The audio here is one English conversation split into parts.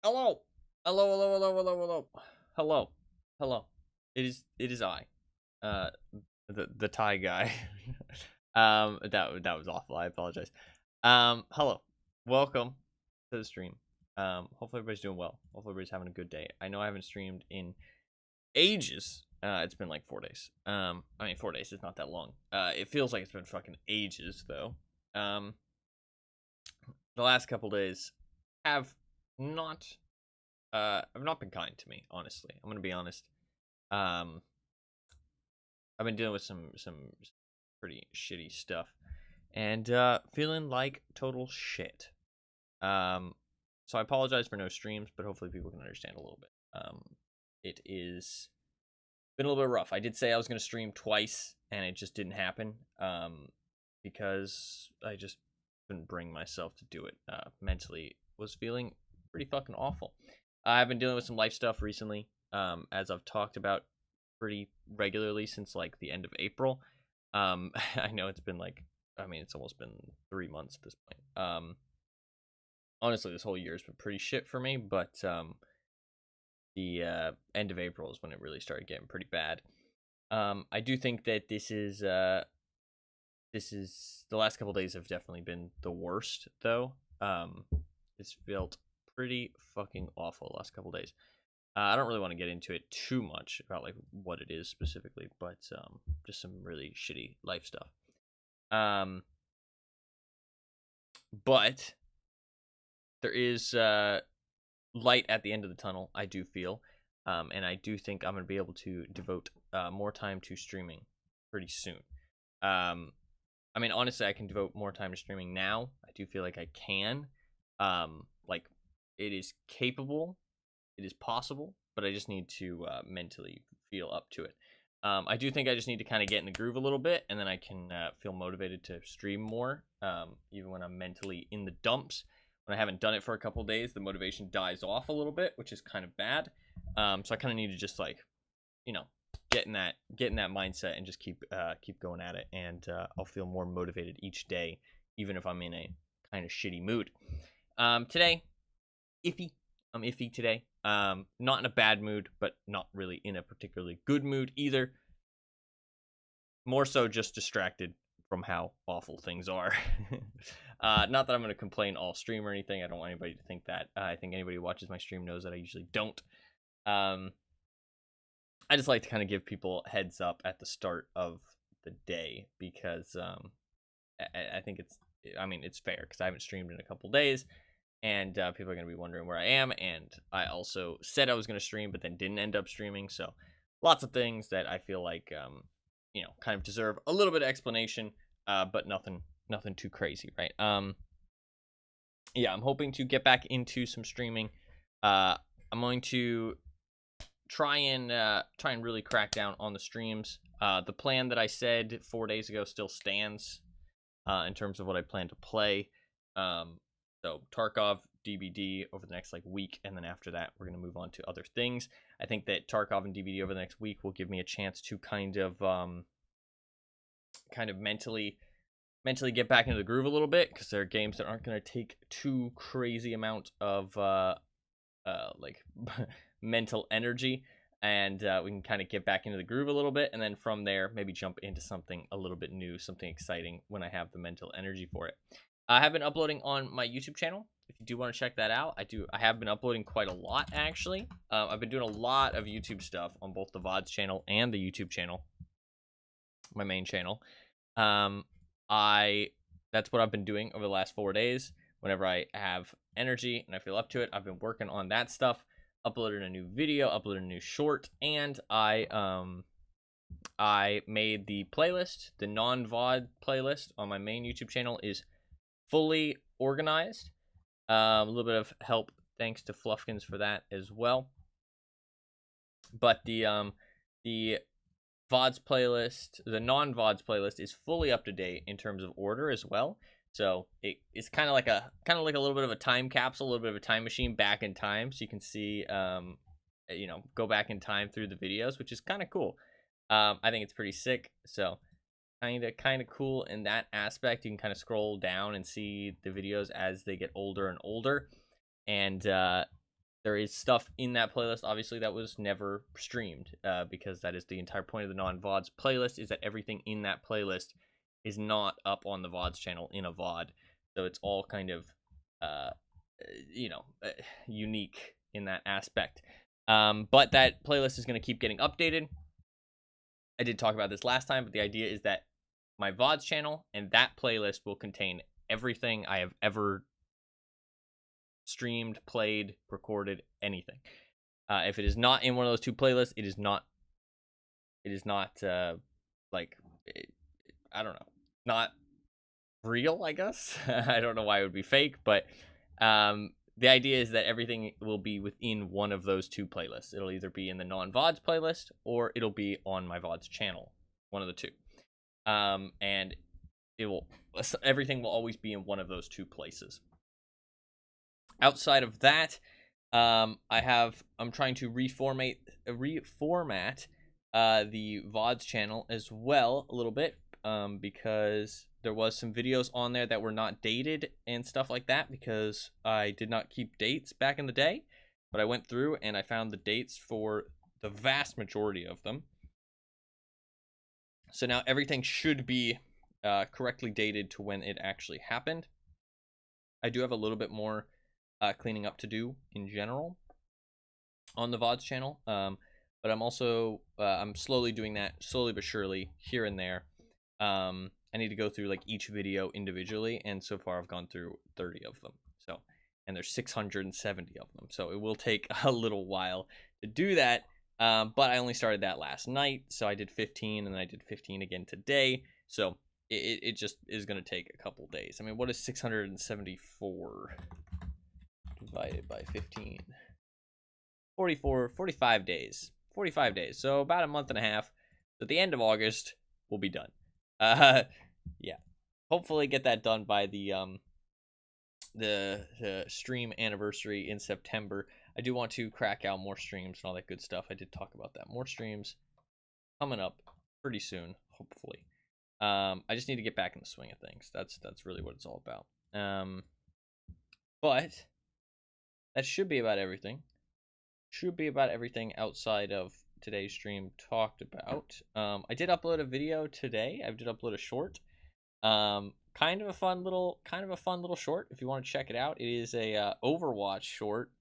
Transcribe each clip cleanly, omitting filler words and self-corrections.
Hello. Hello, hello, hello, hello, hello. Hello. Hello. It is I. Uh the Thai guy. That was awful. I apologize. Hello. Welcome to the stream. Hopefully everybody's doing well. Hopefully everybody's having a good day. I know I haven't streamed in ages. It's been like 4 days. I mean 4 days is not that long. It feels like it's been fucking ages though. The last couple days have not have not been kind to me, honestly. I'm gonna be honest. Um, I've been dealing with some pretty shitty stuff, and feeling like total shit. So I apologize for no streams, but hopefully people can understand a little bit. It is been a little bit rough. I did say I was gonna stream twice, and it just didn't happen. Because I just couldn't bring myself to do it. Mentally was feeling pretty fucking awful. I've been dealing with some life stuff recently, as I've talked about pretty regularly since like the end of April. I know it's been like, I mean, it's almost been 3 months at this point. Honestly, this whole year has been pretty shit for me, but the end of April is when it really started getting pretty bad. I do think that this is the last couple days have definitely been the worst though. It's felt pretty fucking awful the last couple days. I don't really want to get into it too much about like what it is specifically, but just some really shitty life stuff. But there is light at the end of the tunnel, I do feel, and I do think I'm gonna be able to devote more time to streaming pretty soon. I mean, honestly, I can devote more time to streaming now. I do feel like I can. Like, it is capable, it is possible, but I just need to mentally feel up to it. I do think I just need to kind of get in the groove a little bit, and then I can feel motivated to stream more, even when I'm mentally in the dumps. When I haven't done it for a couple days, the motivation dies off a little bit, which is kind of bad. So I kind of need to just like, you know, get in that mindset and just keep going at it, and I'll feel more motivated each day, even if I'm in a kind of shitty mood. Today, iffy. I'm iffy today. Not in a bad mood, but not really in a particularly good mood either. More so just distracted from how awful things are. Not that I'm going to complain all stream or anything. I don't want anybody to think that. I think anybody who watches my stream knows that I usually don't. I just like to kind of give people heads up at the start of the day because I think it's fair because I haven't streamed in a couple days, and people are going to be wondering where I am, and I also said I was going to stream but then didn't end up streaming, so lots of things that I feel like kind of deserve a little bit of explanation, but nothing too crazy, right? Yeah, I'm hoping to get back into some streaming. I'm going to try and really crack down on the streams. The plan that I said 4 days ago still stands in terms of what I plan to play. So Tarkov, DBD over the next like week, and then after that we're gonna move on to other things. I think that Tarkov and DBD over the next week will give me a chance to kind of mentally get back into the groove a little bit, because there are games that aren't gonna take too crazy amount of like mental energy, and we can kind of get back into the groove a little bit, and then from there maybe jump into something a little bit new, something exciting when I have the mental energy for it. I have been uploading on my YouTube channel. If you do want to check that out, I have been uploading quite a lot, actually. I've been doing a lot of YouTube stuff on both the VODs channel and the YouTube channel, my main channel. That's what I've been doing over the last 4 days. Whenever I have energy and I feel up to it, I've been working on that stuff. Uploaded a new video, uploaded a new short, and I made the playlist. The non-VOD playlist on my main YouTube channel is fully organized. A little bit of help thanks to Fluffkins for that as well. But the VODs playlist, the non-VODs playlist, is fully up to date in terms of order as well. So it's kind of like a little bit of a time capsule, a little bit of a time machine back in time, so you can see go back in time through the videos, which is kind of cool. I think it's pretty sick. So kind of cool in that aspect. You can kind of scroll down and see the videos as they get older and older, and There is stuff in that playlist, obviously, that was never streamed, because that is the entire point of the non-VODs playlist, is that everything in that playlist is not up on the VODs channel in a VOD. So it's all kind of, unique in that aspect. But that playlist is going to keep getting updated. I did talk about this last time, but the idea is that my VODs channel and that playlist will contain everything I have ever streamed, played, recorded, anything. If it is not in one of those two playlists, it is not like, I don't know, not real, I guess. I don't know why it would be fake, but the idea is that everything will be within one of those two playlists. It'll either be in the non-VODs playlist or it'll be on my VODs channel, one of the two. And everything will always be in one of those two places. Outside of that, I'm trying to reformat the VODs channel as well a little bit, because there was some videos on there that were not dated and stuff like that, because I did not keep dates back in the day, but I went through and I found the dates for the vast majority of them. So now everything should be correctly dated to when it actually happened. I do have a little bit more cleaning up to do in general on the VODs channel, but I'm also I'm slowly doing that, slowly but surely, here and there. I need to go through like each video individually, and so far I've gone through 30 of them. So, and there's 670 of them, so it will take a little while to do that. But I only started that last night, so I did 15, and then I did 15 again today. So it just is going to take a couple days. I mean, what is 674 divided by 15? 45 days. 45 days. So about a month and a half. At the end of August, we'll be done. Yeah. Hopefully get that done by the stream anniversary in September. I do want to crack out more streams and all that good stuff. I did talk about that. More streams coming up pretty soon, hopefully. I just need to get back in the swing of things. That's really what it's all about. But that should be about everything. Should be about everything outside of today's stream talked about. I did upload a video today. I did upload a short. Kind of a fun little short. If you want to check it out, it is a Overwatch short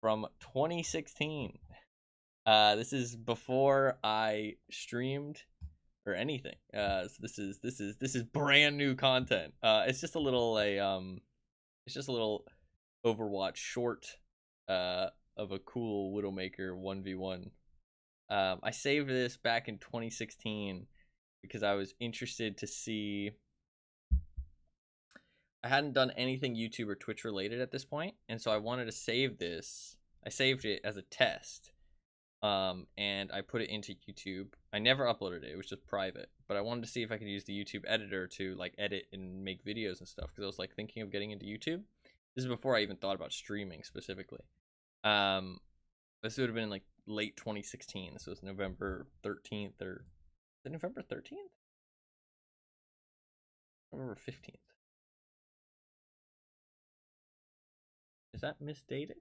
from 2016. This is before I streamed or anything. So this is brand new content. It's just a little Overwatch short of a cool Widowmaker 1v1. I saved this back in 2016 because I was interested to see. I hadn't done anything YouTube or Twitch related at this point, and so I wanted to save this. I saved it as a test, and I put it into YouTube. I never uploaded it; it was just private. But I wanted to see if I could use the YouTube editor to like edit and make videos and stuff, because I was like thinking of getting into YouTube. This is before I even thought about streaming specifically. This would have been like late 2016. This was November 13th, or is it November 13th? November 15th. Is that misdated?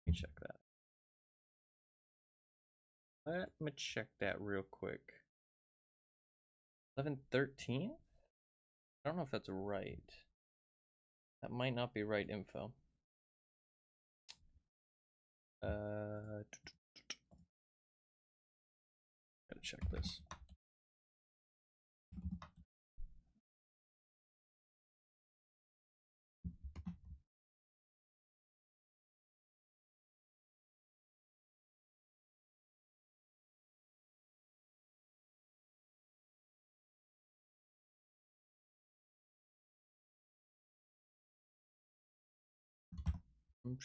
Let me check that. Let me check that real quick. 11/13? I don't know if that's right. That might not be right info. Gotta check this.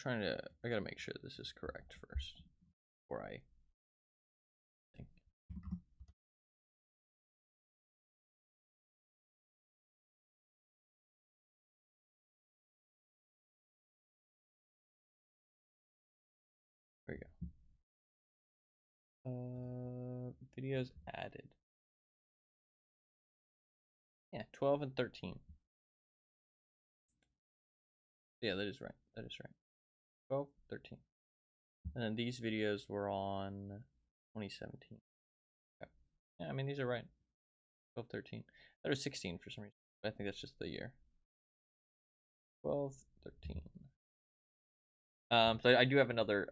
I gotta make sure this is correct first before I think. There we go. Videos added. Yeah, 12 and 13. Yeah, that is right. That is right. 12, 13. And then these videos were on 2017. Okay. Yeah, I mean, these are right. 12, 13. That was 16 for some reason. But I think that's just the year. 12, 13. So I do have another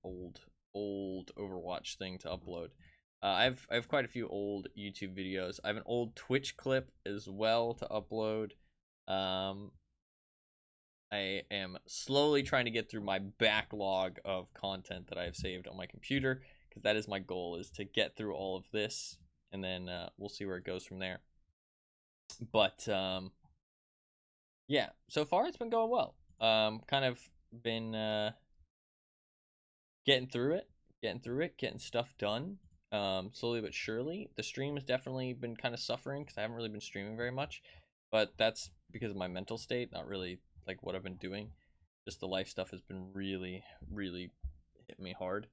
old Overwatch thing to upload. I have quite a few old YouTube videos. I have an old Twitch clip as well to upload. I am slowly trying to get through my backlog of content that I have saved on my computer, because that is my goal, is to get through all of this, and then we'll see where it goes from there. But yeah, so far it's been going well. Kind of been getting through it, getting stuff done. Slowly but surely. The stream has definitely been kind of suffering because I haven't really been streaming very much, but that's because of my mental state, not really like what I've been doing. Just the life stuff has been really hit me hard.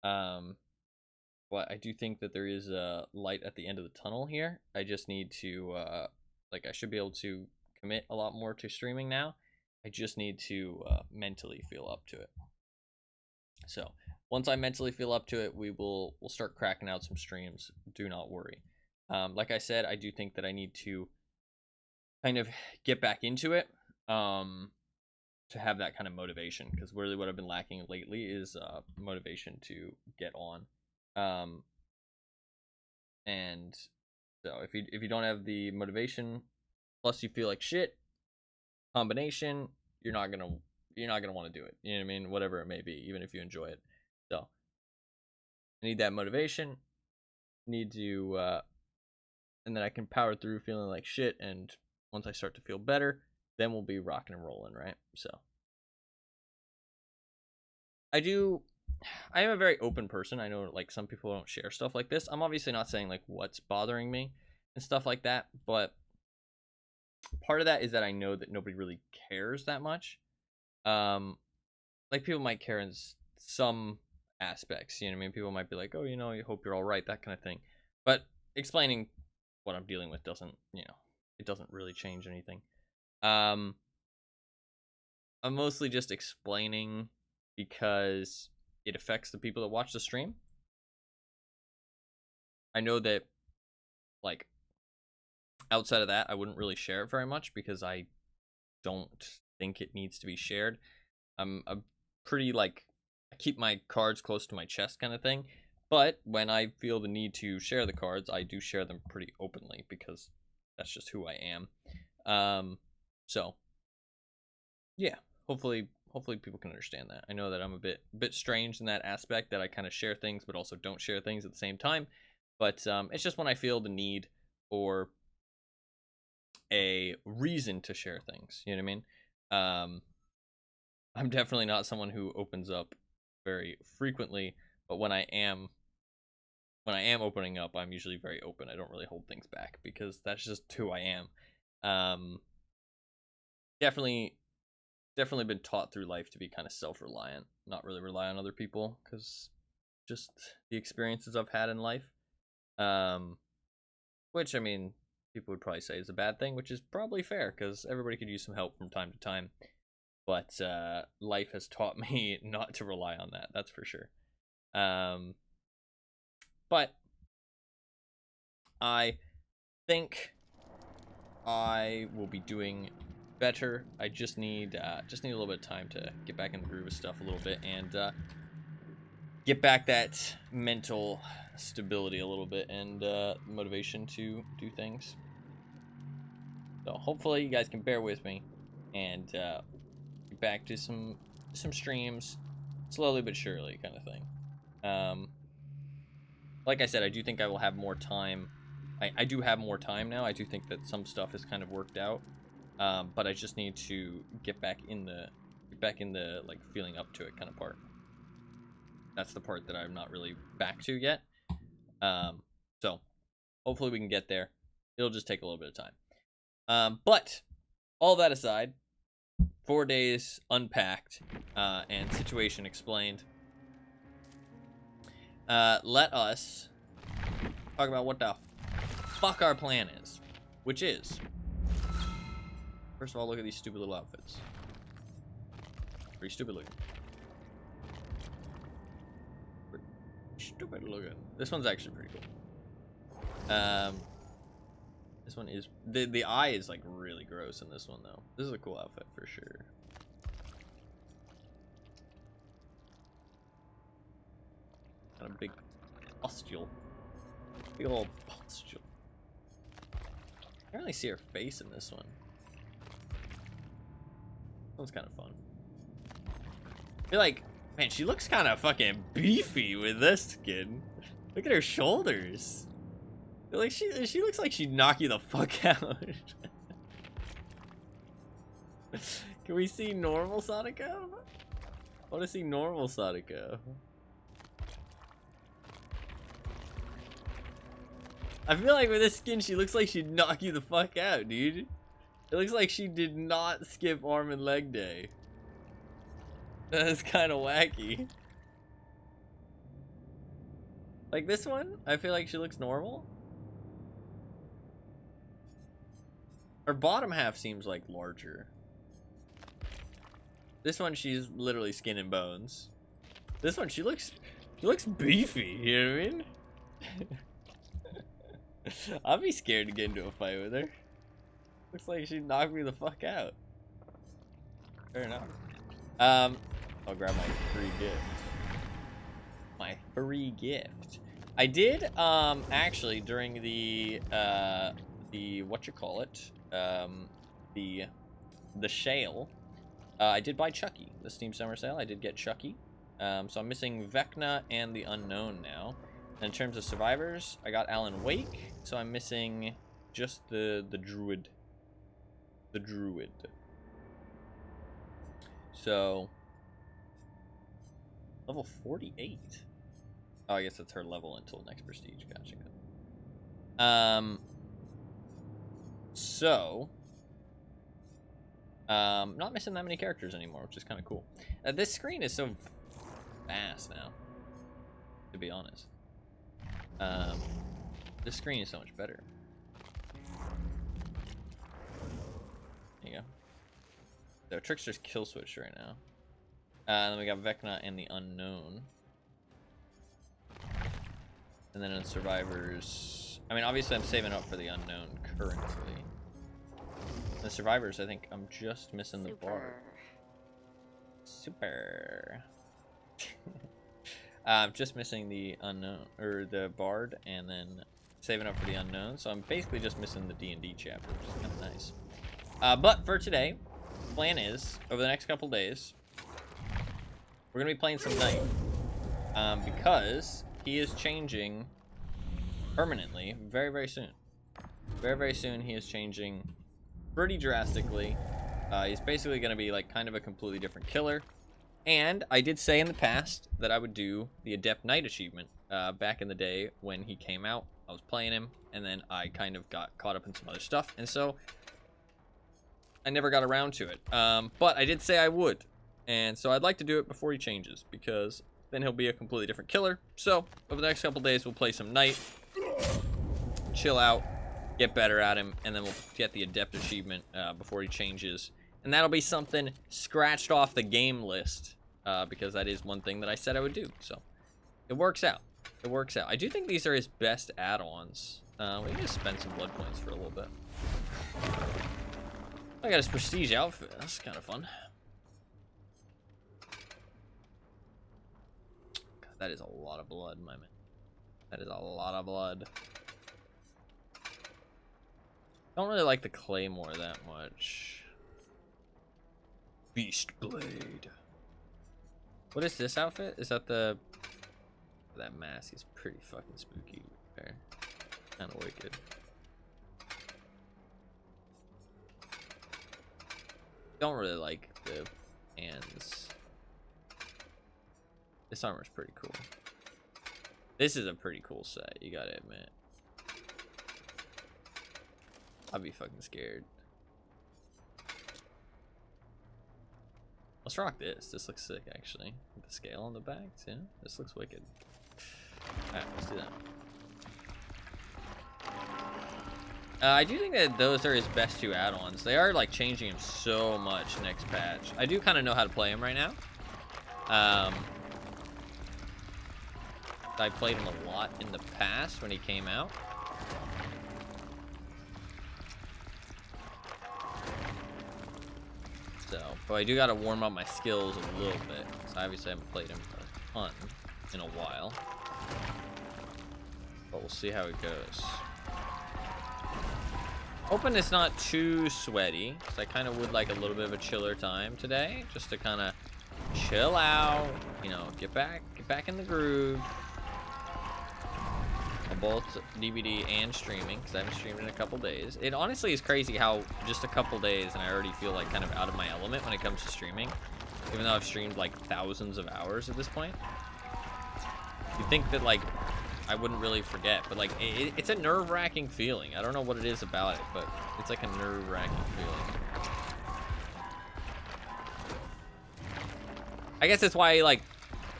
But I do think that there is a light at the end of the tunnel here. I just need to like, I should be able to commit a lot more to streaming now. I just need to mentally feel up to it. So once I mentally feel up to it, we'll start cracking out some streams. Do not worry. Like I said, I do think that I need to kind of get back into it to have that kind of motivation, because really what I've been lacking lately is motivation to get on. And so if you don't have the motivation, plus you feel like shit, combination, you're not gonna want to do it. You know what I mean? Whatever it may be, even if you enjoy it. So I need that motivation. Need to and then I can power through feeling like shit, and once I start to feel better, then we'll be rocking and rolling, right? So I am a very open person. I know like some people don't share stuff like this. I'm obviously not saying like what's bothering me and stuff like that, but part of that is that I know that nobody really cares that much. Like people might care in some aspects, you know what I mean? People might be like, oh, you know, I hope you're all right, that kind of thing. But explaining what I'm dealing with doesn't, you know, it doesn't really change anything. I'm mostly just explaining because it affects the people that watch the stream. I know that, like, outside of that, I wouldn't really share it very much because I don't think it needs to be shared. I'm a pretty, like, I keep my cards close to my chest kind of thing. But when I feel the need to share the cards, I do share them pretty openly because that's just who I am. So yeah, hopefully people can understand that. I know that I'm a bit strange in that aspect, that I kind of share things but also don't share things at the same time. But it's just when I feel the need or a reason to share things, you know what I mean? I'm definitely not someone who opens up very frequently, but when I am opening up, I'm usually very open. I don't really hold things back because that's just who I am. Definitely been taught through life to be kind of self-reliant, not really rely on other people, because just the experiences I've had in life. Which, I mean, people would probably say is a bad thing, which is probably fair, because everybody could use some help from time to time. But life has taught me not to rely on that, that's for sure. But I think I will be doing better. I just need a little bit of time to get back in the groove of stuff a little bit, and get back that mental stability a little bit, and motivation to do things. So hopefully you guys can bear with me and get back to some streams slowly but surely, kind of thing. Like I said, I do think I will have more time. I do have more time now. I do think that some stuff is kind of worked out, but I just need to get back in the like feeling up to it kind of part. That's the part that I'm not really back to yet. So hopefully we can get there. It'll just take a little bit of time. But all that aside, 4 days unpacked, and situation explained. Let us talk about what the fuck our plan is, which is, first of all, look at these stupid little outfits. Pretty stupid looking. Pretty stupid looking. This one's actually pretty cool. This one is the eye is like really gross in this one though. This is a cool outfit for sure. Got a big pustule. Big old pustule. I can't really see her face in this one. This one's kind of fun. I feel like, man, she looks kind of fucking beefy with this skin. Look at her shoulders. Like she looks like she'd knock you the fuck out. Can we see normal Sonico? I want to see normal Sonico. I feel like with this skin, she looks like she'd knock you the fuck out, dude. It looks like she did not skip arm and leg day. That's kind of wacky. Like this one, I feel like she looks normal. Her bottom half seems like larger. This one, she's literally skin and bones. This one, she looks beefy, you know what I mean? I'd be scared to get into a fight with her. Looks like she'd knock me the fuck out. Fair enough. I'll grab my free gift. My free gift. I did actually during the whatchamacallit, the shale. I did buy Chucky, the Steam Summer Sale. I did get Chucky. So I'm missing Vecna and the Unknown now. And in terms of survivors, I got Alan Wake, so I'm missing just the druid. The druid. So level 48. Oh, I guess that's her level until next prestige. Gotcha. So not missing that many characters anymore, which is kind of cool. This screen is so fast now, to be honest. This screen is so much better. There you go. So Trickster's kill switch right now. Then we got Vecna and the Unknown. And then in survivors, I mean, obviously I'm saving up for the Unknown currently. The survivors, I think I'm just missing the bard. Super. I'm just missing the Unknown, or the bard, and then saving up for the Unknown. So I'm basically just missing the D&D chapter, which is kind of nice. But for today, plan is, over the next couple days, we're going to be playing some Knight. Because he is changing permanently very, very soon. Very, very soon he is changing pretty drastically. He's basically going to be like kind of a completely different killer. And I did say in the past that I would do the Adept Knight achievement back in the day when he came out. I was playing him, and then I kind of got caught up in some other stuff, and so I never got around to it. But I did say I would, and so I'd like to do it before he changes, because then he'll be a completely different killer. So over the next couple days, we'll play some Knight, chill out, get better at him, and then we'll get the Adept achievement before he changes. And that'll be something scratched off the game list, because that is one thing that I said I would do. So it works out. It works out. I do think these are his best add-ons. We can just spend some blood points for a little bit. I got his prestige outfit. That's kind of fun. God, that is a lot of blood, my man. That is a lot of blood. Don't really like the claymore that much. Beast Blade. What is this outfit? Is that the... That mask is pretty fucking spooky. Okay. Kind of wicked. Don't really like the hands. This armor's pretty cool. This is a pretty cool set, you gotta admit. I'd be fucking scared. Let's rock this. This looks sick, actually. With the scale on the back, too. This looks wicked. Alright, let's do that. I do think that those are his best 2 add-ons. They are like changing him so much next patch. I do kind of know how to play him right now. I played him a lot in the past when he came out. So, but I do gotta warm up my skills a little bit. So obviously I haven't played him a ton in a while. But we'll see how it goes. Hoping it's not too sweaty, because I kind of would like a little bit of a chiller time today, just to kind of chill out, you know, get back in the groove. On both DVD and streaming, because I haven't streamed in a couple days. It honestly is crazy how just a couple days and I already feel like kind of out of my element when it comes to streaming, even though I've streamed like thousands of hours at this point. You'd think that like I wouldn't really forget, but like it's a nerve-wracking feeling. I don't know what it is about it, but it's like a nerve-wracking feeling. I guess that's why like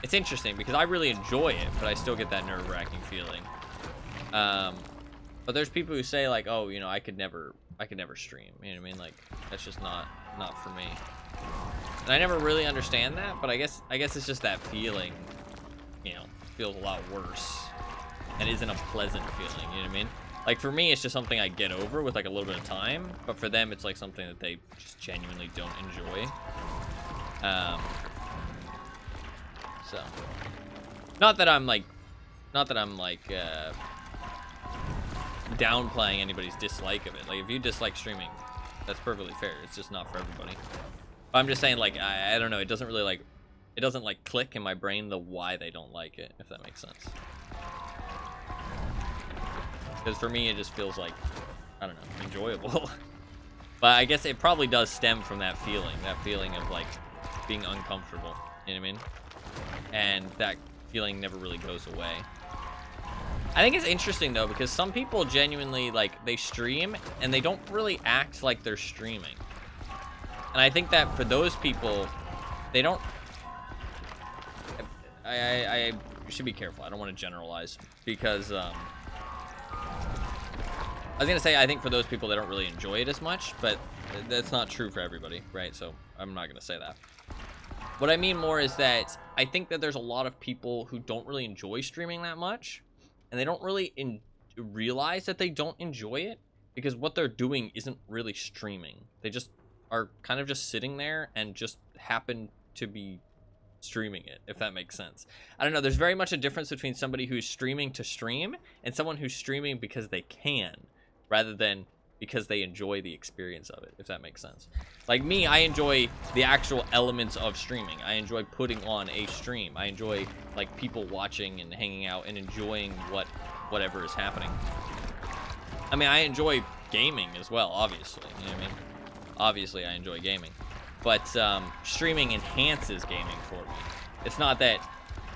it's interesting, because I really enjoy it, but I still get that nerve-wracking feeling. But there's people who say like, oh, you know, I could never stream. You know what I mean? Like that's just not for me. And I never really understand that, but I guess it's just that feeling, you know, feels a lot worse and isn't a pleasant feeling. You know what I mean? Like for me, it's just something I get over with like a little bit of time, but for them, it's like something that they just genuinely don't enjoy. So not that I'm like downplaying anybody's dislike of it. Like if you dislike streaming, that's perfectly fair. It's just not for everybody. But I'm just saying, like I don't know, it doesn't really it doesn't like click in my brain the why they don't like it, if that makes sense. Because for me it just feels like, I don't know, enjoyable. But I guess it probably does stem from that feeling of like being uncomfortable, you know what I mean? And that feeling never really goes away. I think it's interesting though, because some people genuinely like they stream and they don't really act like they're streaming. And I think that for those people, they don't. I should be careful. I don't want to generalize, because I was gonna say I think for those people they don't really enjoy it as much, but that's not true for everybody, right? So I'm not gonna say that. What I mean more is that I think that there's a lot of people who don't really enjoy streaming that much. And they don't really realize that they don't enjoy it, because what they're doing isn't really streaming. They just are kind of just sitting there and just happen to be streaming it, if that makes sense. I don't know. There's very much a difference between somebody who's streaming to stream and someone who's streaming because they can, rather than because they enjoy the experience of it, if that makes sense. Like me, I enjoy the actual elements of streaming. I enjoy putting on a stream. I enjoy like people watching and hanging out and enjoying whatever is happening. I mean, I enjoy gaming as well, obviously. You know what I mean? Obviously, I enjoy gaming. But streaming enhances gaming for me. It's not that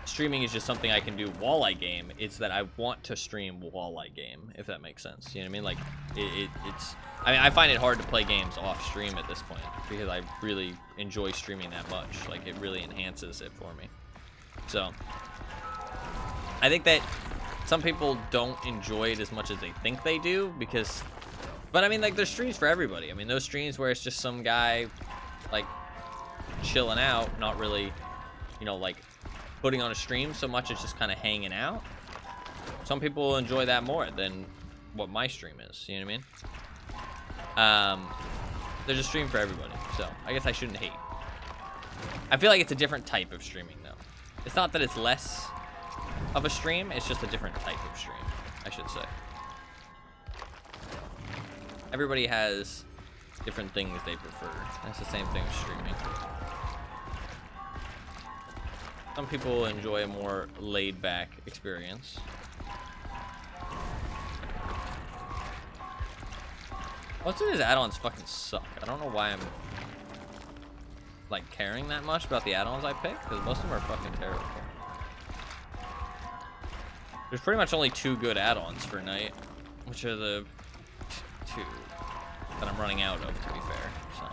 streaming is just something I can do while I game. It's that I want to stream while I game, if that makes sense. You know what I mean? Like, it's... I mean, I find it hard to play games off stream at this point, because I really enjoy streaming that much. Like, it really enhances it for me. So, I think that some people don't enjoy it as much as they think they do, because... But, I mean, like, there's streams for everybody. I mean, those streams where it's just some guy, like, chilling out, not really, you know, like... putting on a stream so much as just kind of hanging out. Some people will enjoy that more than what my stream is, you know what I mean? There's a stream for everybody, so I guess I shouldn't hate. I feel like it's a different type of streaming though. It's not that it's less of a stream, it's just a different type of stream, I should say. Everybody has different things they prefer. That's the same thing with streaming. Some people enjoy a more laid-back experience. Most of his add-ons fucking suck. I don't know why I'm like caring that much about the add-ons I pick, because most of them are fucking terrible. There's pretty much only 2 good add-ons for Night, which are the 2 that I'm running out of, to be fair. So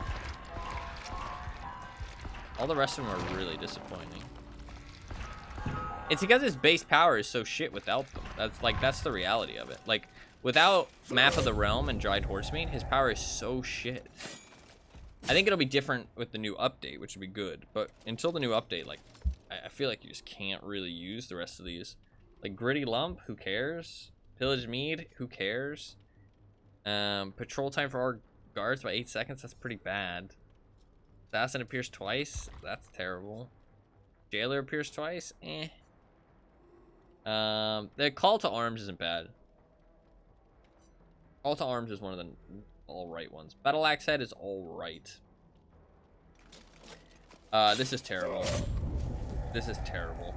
all the rest of them are really disappointing. It's because his base power is so shit without them. That's the reality of it. Like, without Map of the Realm and Dried Horsemeat, his power is so shit. I think it'll be different with the new update, which would be good. But until the new update, like, I feel like you just can't really use the rest of these. Like, Gritty Lump, who cares? Pillage Mead, who cares? Patrol time for our guards by 8 seconds, that's pretty bad. Assassin appears twice, that's terrible. Jailer appears twice, eh. The Call to Arms isn't bad. Call to Arms is one of the alright ones. Battle Axe Head is alright. This is terrible. This is terrible.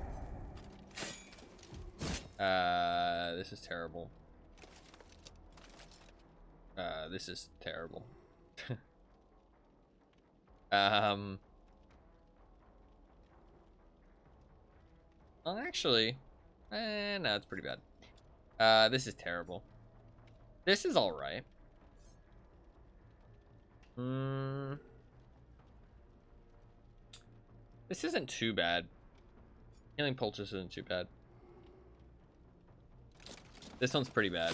This is terrible. This is terrible. Well, actually, no, it's pretty bad. This is terrible. This is all right. This isn't too bad. Healing Poultice isn't too bad. This one's pretty bad.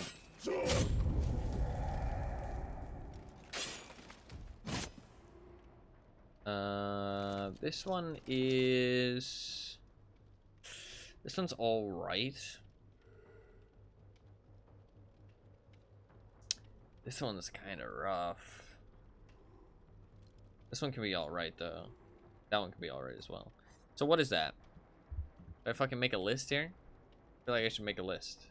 This one is... This one's all right. This one's kind of rough. This one can be all right, though. That one can be all right as well. So what is that? Do I fucking make a list here? I feel like I should make a list.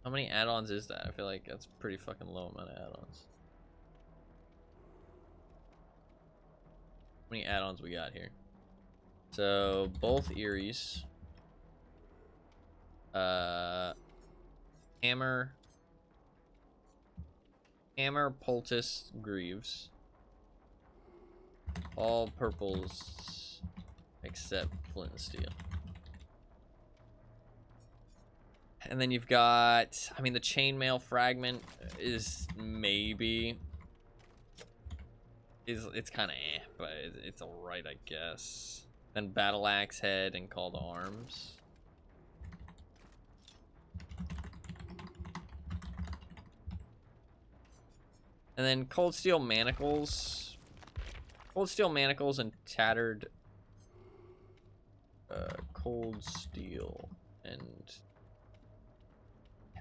How many add-ons is that? I feel like that's a pretty fucking low amount of add-ons. How many add-ons we got here? So both Eries, Hammer, Poultice, Greaves, all purples except Flint and Steel. And then you've got, I mean, the Chainmail Fragment is maybe, it's kind of eh, but it's alright, I guess. Then Battle Axe Head and Call to Arms. And then Cold Steel Manacles. Cold Steel Manacles and Tattered. Cold Steel and...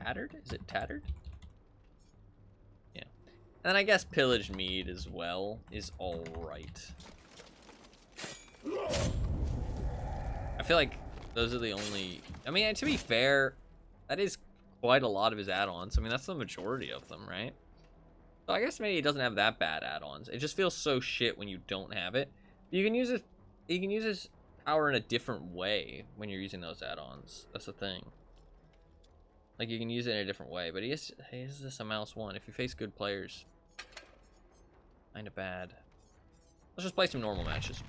Tattered? Is it Tattered? Yeah. And then I guess Pillaged Mead as well is alright. I feel like those are the only... I mean, to be fair, that is quite a lot of his add-ons. I mean, that's the majority of them, right? So I guess maybe he doesn't have that bad add-ons. It just feels so shit when you don't have it. You can use it. You can use his power in a different way when you're using those add-ons. That's the thing. Like, you can use it in a different way, but he is just a mouse one. If you face good players, kind of bad. Let's just play some normal matches.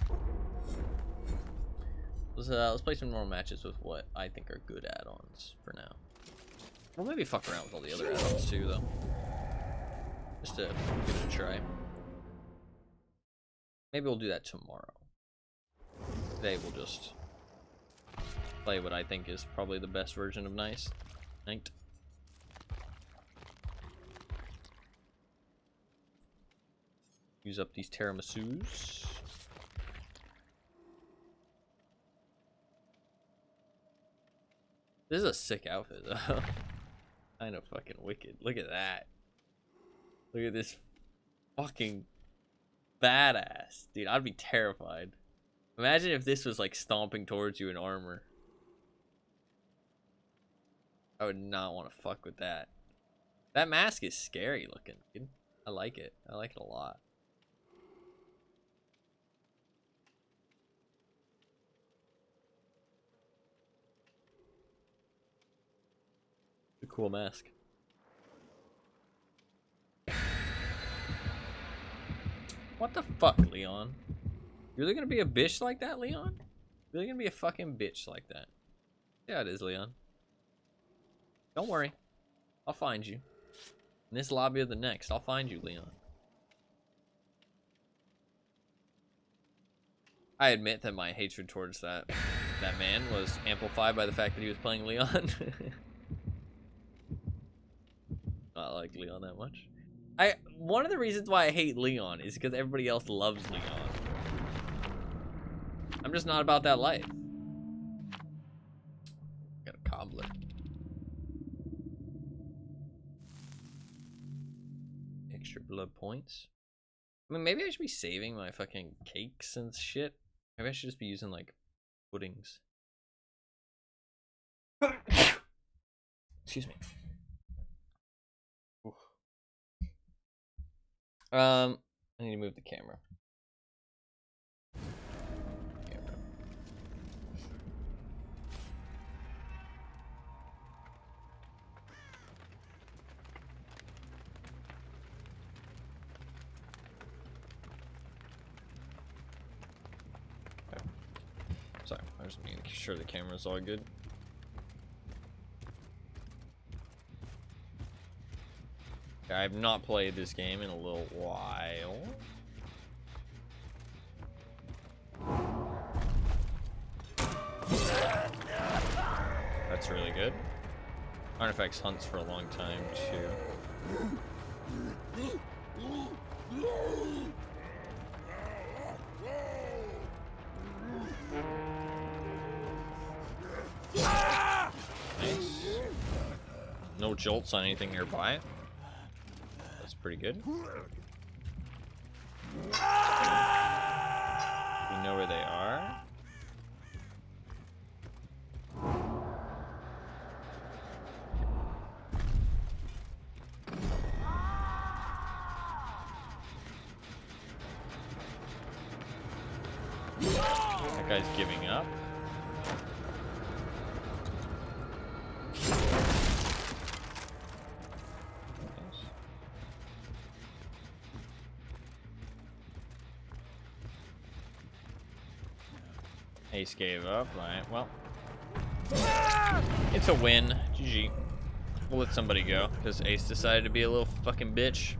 Let's play some normal matches with what I think are good add-ons for now. We'll maybe fuck around with all the other add-ons too, though. Just to give it a try. Maybe we'll do that tomorrow. Today we'll just play what I think is probably the best version of Nice. Knight. Use up these tiramisus. This is a sick outfit, though. Kind of fucking wicked. Look at that. Look at this fucking badass. Dude, I'd be terrified. Imagine if this was like stomping towards you in armor. I would not want to fuck with that. That mask is scary looking, dude. I like it. I like it a lot. It's a cool mask. What the fuck, Leon? You really gonna be a bitch like that, Leon? Really gonna be a fucking bitch like that? Yeah, it is, Leon. Don't worry. I'll find you. In this lobby or the next, I'll find you, Leon. I admit that my hatred towards that that man was amplified by the fact that he was playing Leon. Not like Leon that much. One of the reasons why I hate Leon is because everybody else loves Leon. I'm just not about that life. Got a cobbler. Extra blood points. I mean, maybe I should be saving my fucking cakes and shit. Maybe I should just be using, like, puddings. Excuse me. Oof. I need to move the camera. Sorry, I just making sure the camera's all good. I have not played this game in a little while. That's really good. Artifacts hunts for a long time too. Nice. No jolts on anything nearby. That's pretty good. We know where they are. That guy's giving up. Ace gave up. Right, well, it's a win. GG. We'll let somebody go because Ace decided to be a little fucking bitch.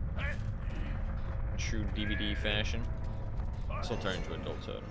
True DVD fashion. This will turn into adult totem.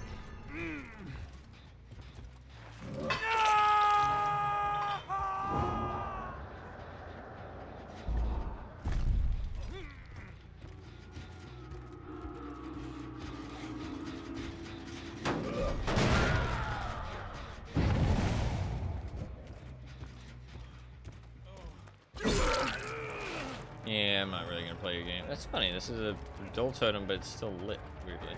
Yeah, I'm not really gonna play your game. That's funny. This is a adult totem, but it's still lit weirdly.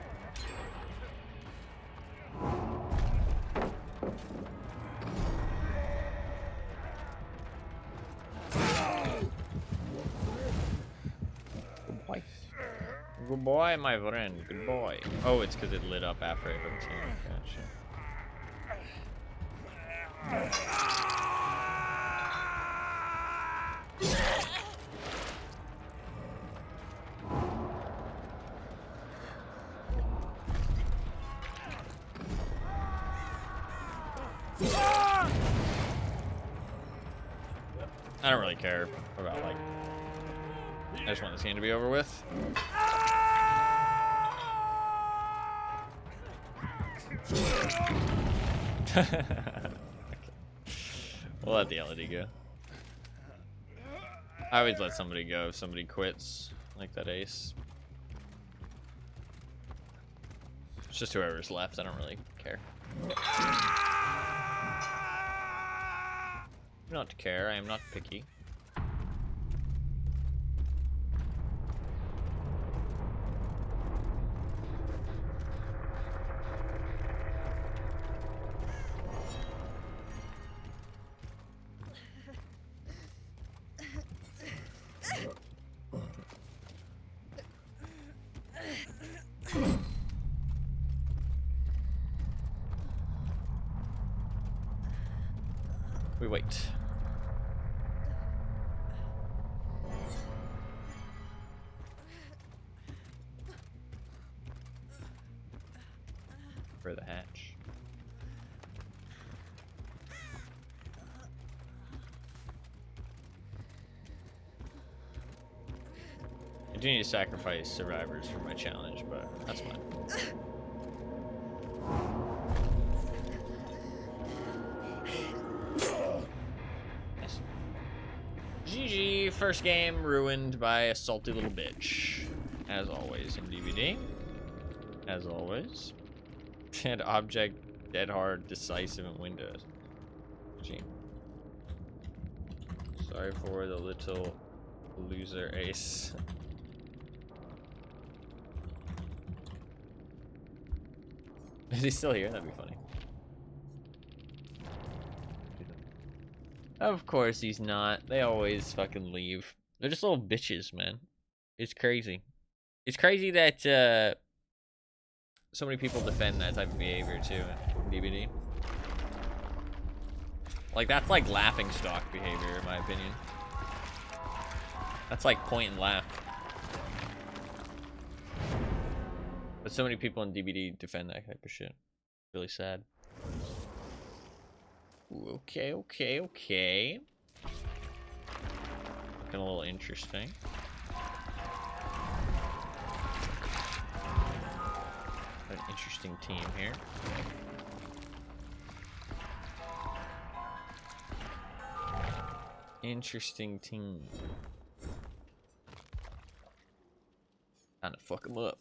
Good boy. Good boy, my friend. Good boy. Oh, it's because it lit up after I hooked him. Gotcha. I don't really care about, like, I just want this game to be over with. Okay. We'll let the LED go. I always let somebody go if somebody quits, like that Ace. It's just whoever's left, I don't really care. Not to care, I am not picky. We wait. For the hatch. I do need to sacrifice survivors for my challenge, but that's fine. GG, first game ruined by a salty little bitch. As always in DVD. As always. And object, dead hard, decisive in Windows. GG. Sorry for the little loser ace. Is he still here? That'd be funny. Of course he's not. They always fucking leave. They're just little bitches, man. It's crazy. It's crazy that so many people defend that type of behavior too in DVD. Like, that's like laughing stock behavior, in my opinion. That's like point and laugh. But so many people in DVD defend that type of shit. Really sad. Ooh, okay. Looking a little interesting. An interesting team here. Interesting team. Time to fuck them up.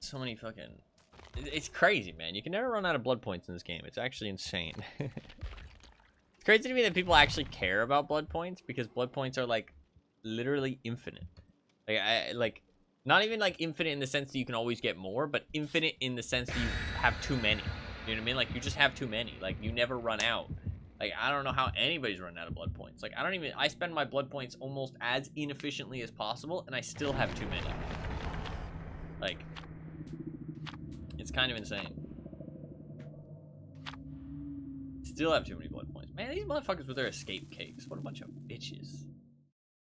So many fucking... It's crazy, man. You can never run out of blood points in this game. It's actually insane. It's crazy to me that people actually care about blood points, because blood points are, like, literally infinite. Like, not even, like, infinite in the sense that you can always get more, but infinite in the sense that you have too many. You know what I mean? Like, you just have too many. Like, you never run out. Like, I don't know how anybody's running out of blood points. Like, I spend my blood points almost as inefficiently as possible, and I still have too many. Like... It's kind of insane. Still have too many blood points. Man, these motherfuckers with their escape cakes. What a bunch of bitches.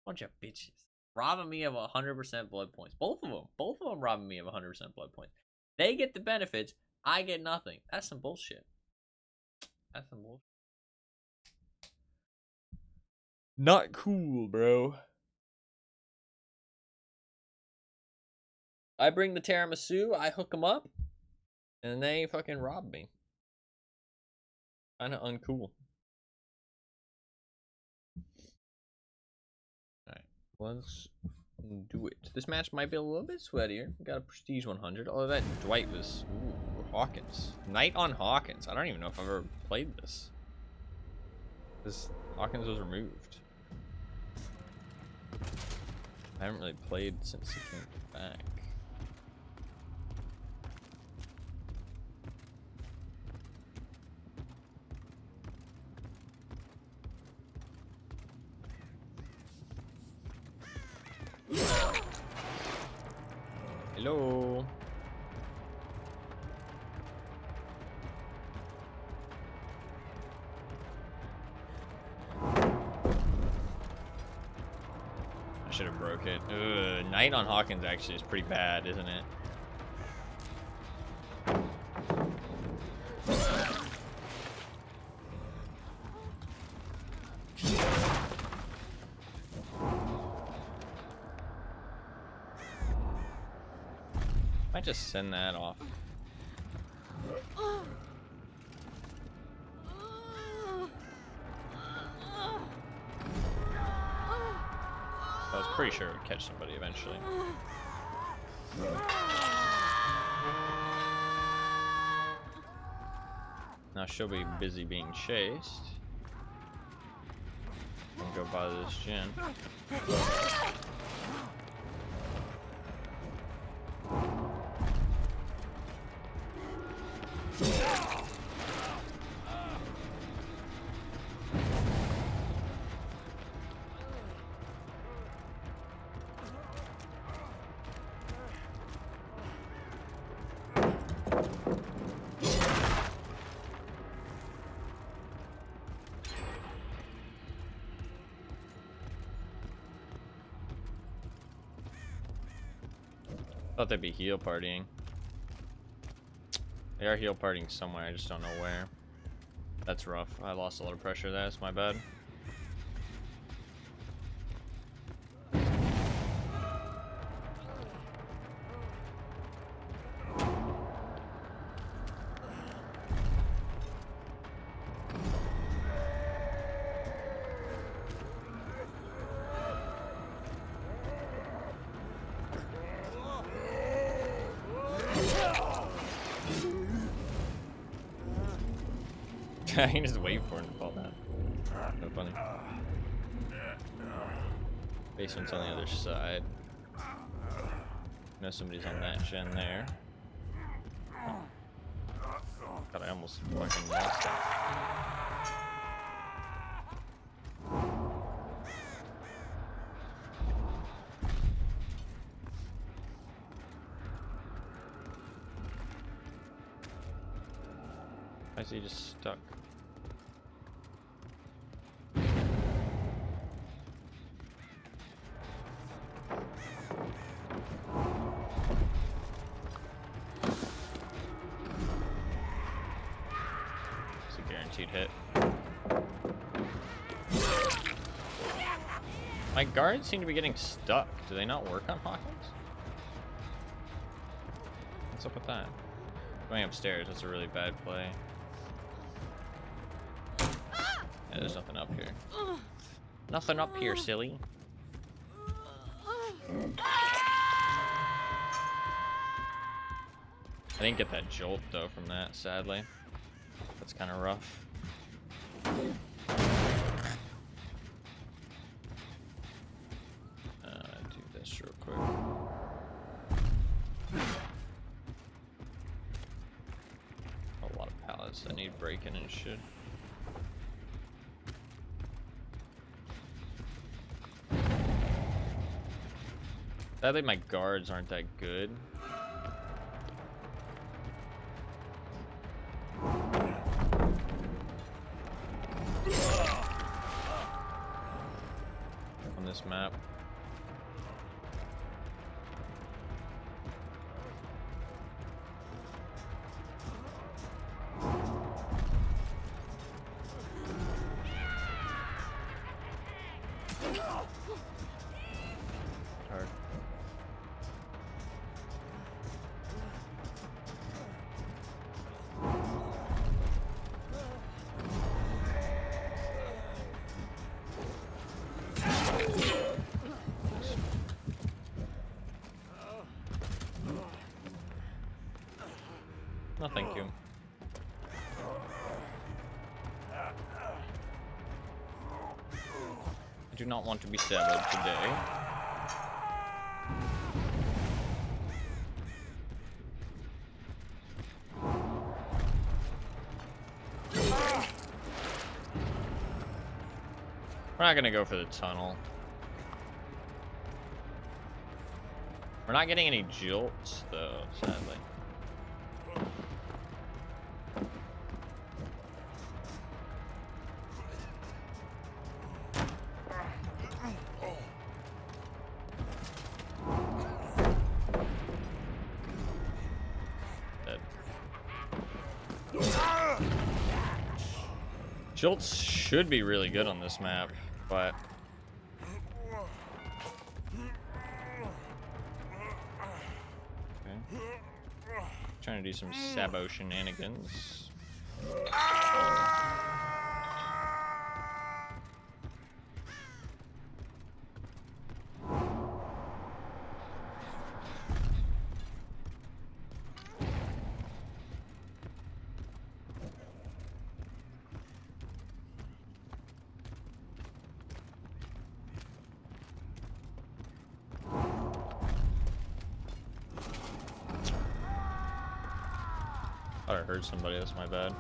Bunch of bitches. Robbing me of 100% blood points. Both of them robbing me of 100% blood points. They get the benefits. I get nothing. That's some bullshit. That's some bullshit. Not cool, bro. I bring the tiramisu. I hook them up. And they fucking robbed me. Kinda uncool. Alright, let's do it. This match might be a little bit sweatier. We got a prestige 100. Although that Dwight was... Ooh, Hawkins. Knight on Hawkins. I don't even know if I've ever played this. This Hawkins was removed. I haven't really played since he came back. Hello. I should have broke it. Ugh, Knight on Hawkins actually is pretty bad, isn't it? I just send that off. I was pretty sure it would catch somebody eventually. Now she'll be busy being chased. I'll go buy this gin. Thought they'd be heal partying. They are heal partying somewhere, I just don't know where. That's rough. I lost a lot of pressure there, that's my bad. I can just wait for him to fall down. So funny. Basement's on the other side. Know somebody's on that gen there. God, I almost fucking lost it. Why is he just stuck? It's a guaranteed hit. My guards seem to be getting stuck. Do they not work on Hawkins? What's up with that? Going upstairs, that's a really bad play. Yeah, there's nothing up here. Nothing up here, silly. I didn't get that jolt though from that, sadly. That's kind of rough. Do this real quick. A lot of pallets that need breaking and shit. Sadly, my guards aren't that good. On this map. Hard. No, thank you. I do not want to be stabbed today. We're not gonna go for the tunnel. We're not getting any jolts though, sadly. Jolts should be really good on this map, but okay. Trying to do some Sabo shenanigans. Thought I heard somebody, that's my bad.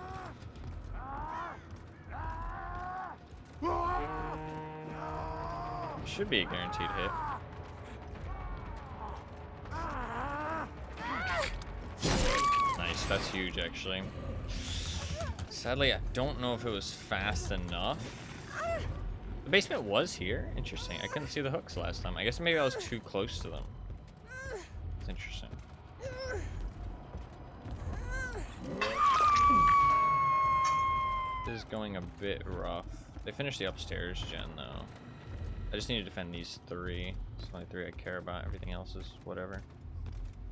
Should be a guaranteed hit. Nice, that's huge actually. Sadly, I don't know if it was fast enough. The basement was here? Interesting. I couldn't see the hooks last time. I guess maybe I was too close to them. It's interesting. This is going a bit rough. They finished the upstairs gen though. I just need to defend these three. It's the only three I care about. Everything else is whatever.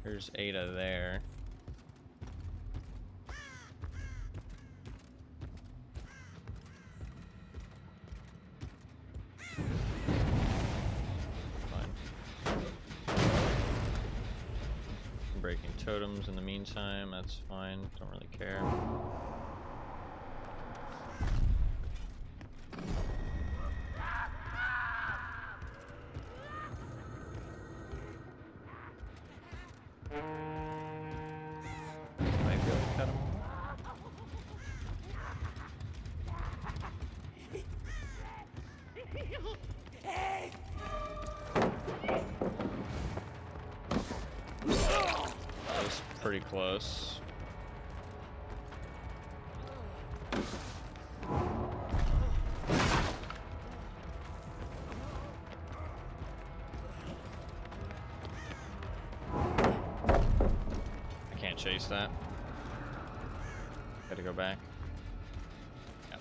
There's Ada there. Fine. I'm breaking totems in the meantime. That's fine. Don't really care. pretty close. I can't chase that. Gotta go back. Yep.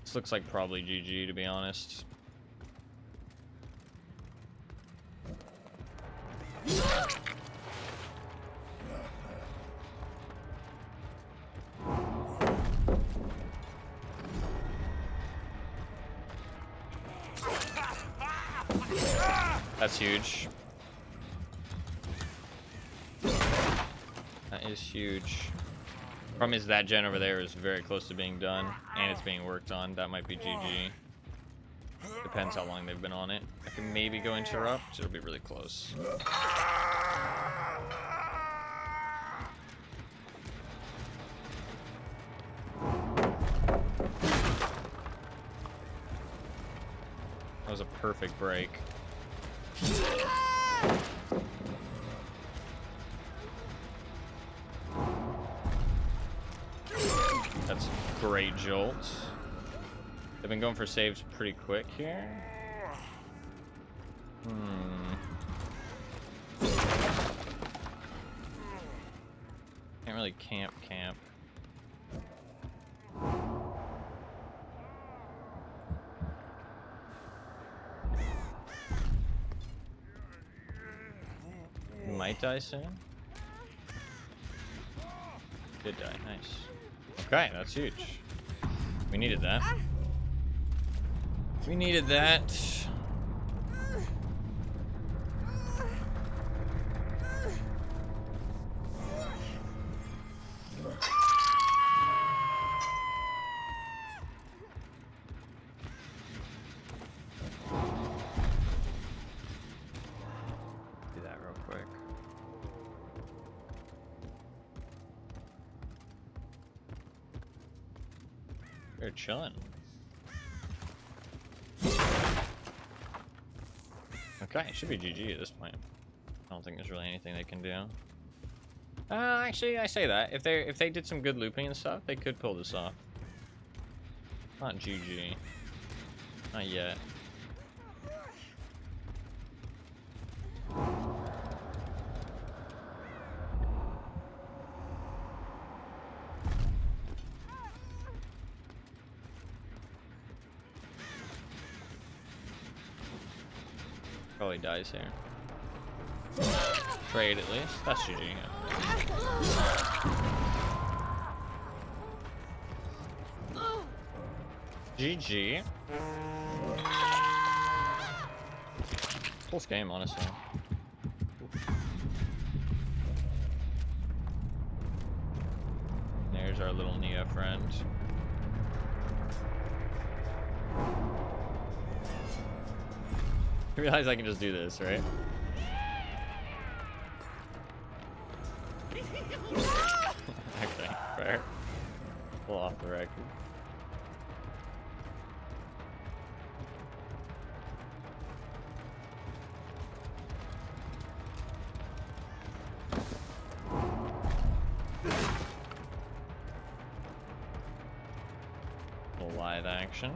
This looks like probably GG, to be honest. That's huge. That is huge. Problem is that gen over there is very close to being done, and it's being worked on. That might be GG. Depends how long they've been on it. I can maybe go interrupt. It'll be really close. That was a perfect break. That's great jolt. They've been going for saves pretty quick here. Can't really camp. Might die soon. Did die, nice. Okay, that's huge. We needed that. We needed that. Do that real quick. They're chilling. Okay, it should be GG at this point. I don't think there's really anything they can do. Actually, I say that. If they did some good looping and stuff, they could pull this off. Not GG. Not yet. Probably dies here. Trade at least. That's GG. GG. Close game, honestly. There's our little Neo friend. I realize I can just do this, right? Okay, fair. A little off the record. A little live action.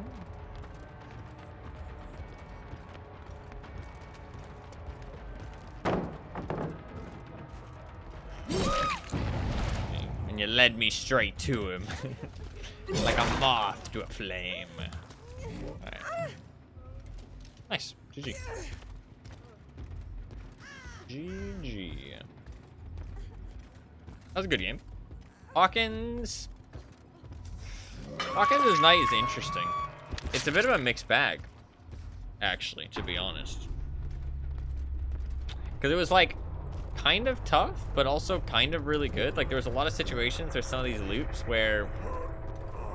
And you led me straight to him. Like a moth to a flame. Right. Nice. GG. GG. That was a good game. Hawkins' night is interesting. It's a bit of a mixed bag, actually, to be honest. Because it was like kind of tough, but also kind of really good. Like there was a lot of situations, there's some of these loops where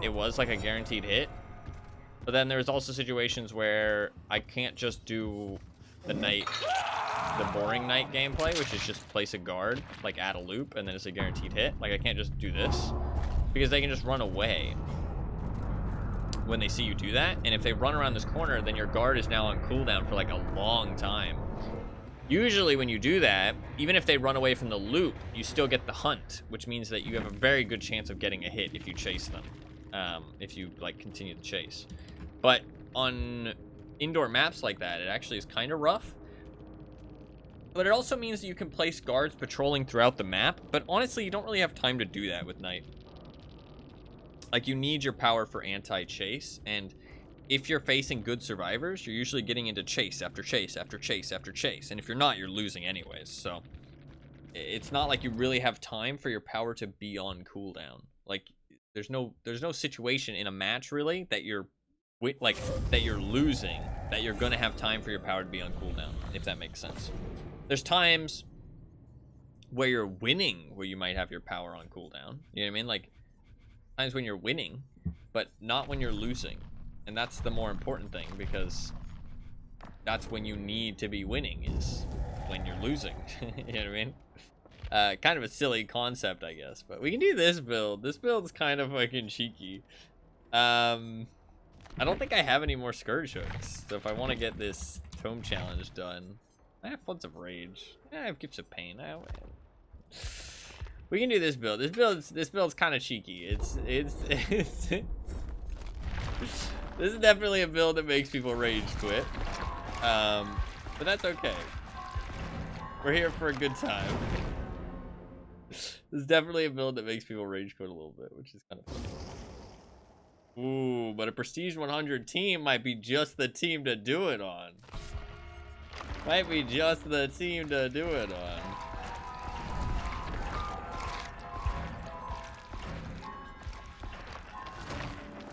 it was like a guaranteed hit. But then there's also situations where I can't just do the boring knight gameplay, which is just place a guard, like add a loop, and then it's a guaranteed hit. Like I can't just do this, because they can just run away when they see you do that. And if they run around this corner, then your guard is now on cooldown for like a long time. Usually when you do that, even if they run away from the loop, you still get the hunt, which means that you have a very good chance of getting a hit if you chase them, if you like continue the chase. But on indoor maps like that, it actually is kind of rough. But it also means that you can place guards patrolling throughout the map, but honestly, you don't really have time to do that with night. Like, you need your power for anti-chase, and if you're facing good survivors, you're usually getting into chase after chase after chase after chase. And if you're not, you're losing anyways. So it's not like you really have time for your power to be on cooldown. Like, there's no situation in a match really that you're losing that you're gonna have time for your power to be on cooldown, if that makes sense. There's times where you're winning where you might have your power on cooldown. You know what I mean? Like, times when you're winning, but not when you're losing. And that's the more important thing, because that's when you need to be winning, is when you're losing. You know what I mean? Kind of a silly concept, I guess. But we can do this build. This build's kind of fucking cheeky. I don't think I have any more Scourge Hooks. So if I want to get this Tome Challenge done, I have Floods of Rage. I have Gifts of Pain. We can do this build. This build's kind of cheeky. It's This is definitely a build that makes people rage quit. But that's okay. We're here for a good time. This is definitely a build that makes people rage quit a little bit, which is kind of funny. Ooh, but a Prestige 100 team might be just the team to do it on. Might be just the team to do it on.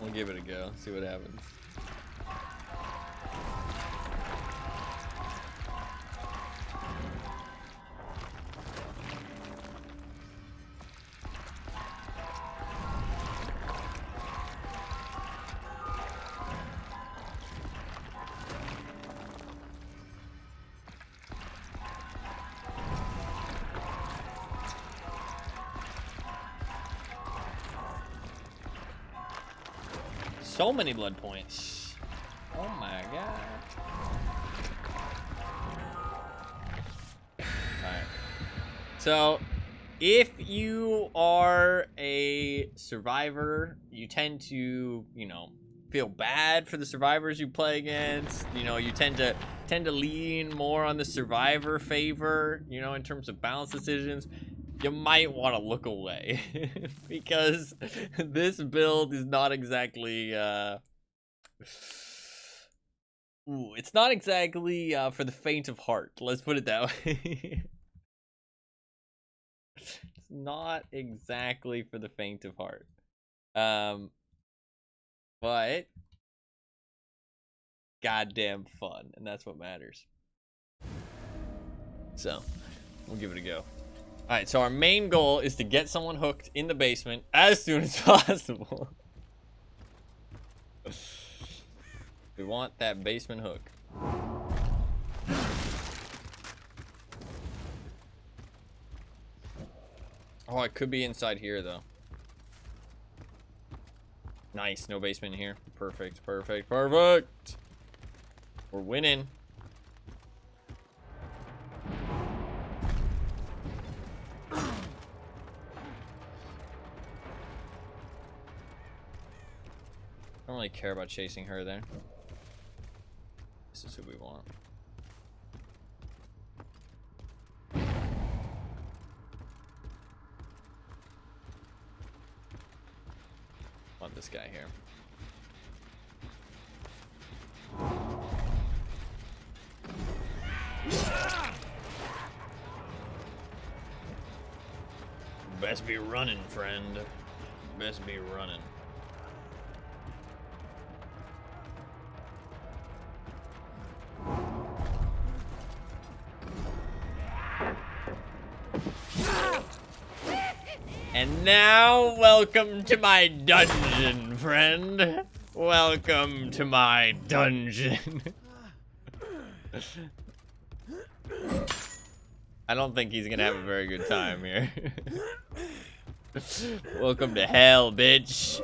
We'll give it a go, see what happens. So many blood points. Oh my god. Alright. So, if you are a survivor, you tend to, you know, feel bad for the survivors you play against. You know, you tend to lean more on the survivor favor, you know, in terms of balance decisions. You might want to look away because this build is not exactly it's not exactly for the faint of heart. Let's put it that way. It's not exactly for the faint of heart. But goddamn fun, and that's what matters. So, we'll give it a go. Alright, so our main goal is to get someone hooked in the basement as soon as possible. We want that basement hook. Oh, it could be inside here, though. Nice, no basement in here. Perfect, perfect, perfect. We're winning. I don't really care about chasing her there. This is who we want. Want this guy here. Best be running, friend. Best be running. And now, welcome to my dungeon, friend. Welcome to my dungeon. I don't think he's gonna have a very good time here. Welcome to hell, bitch.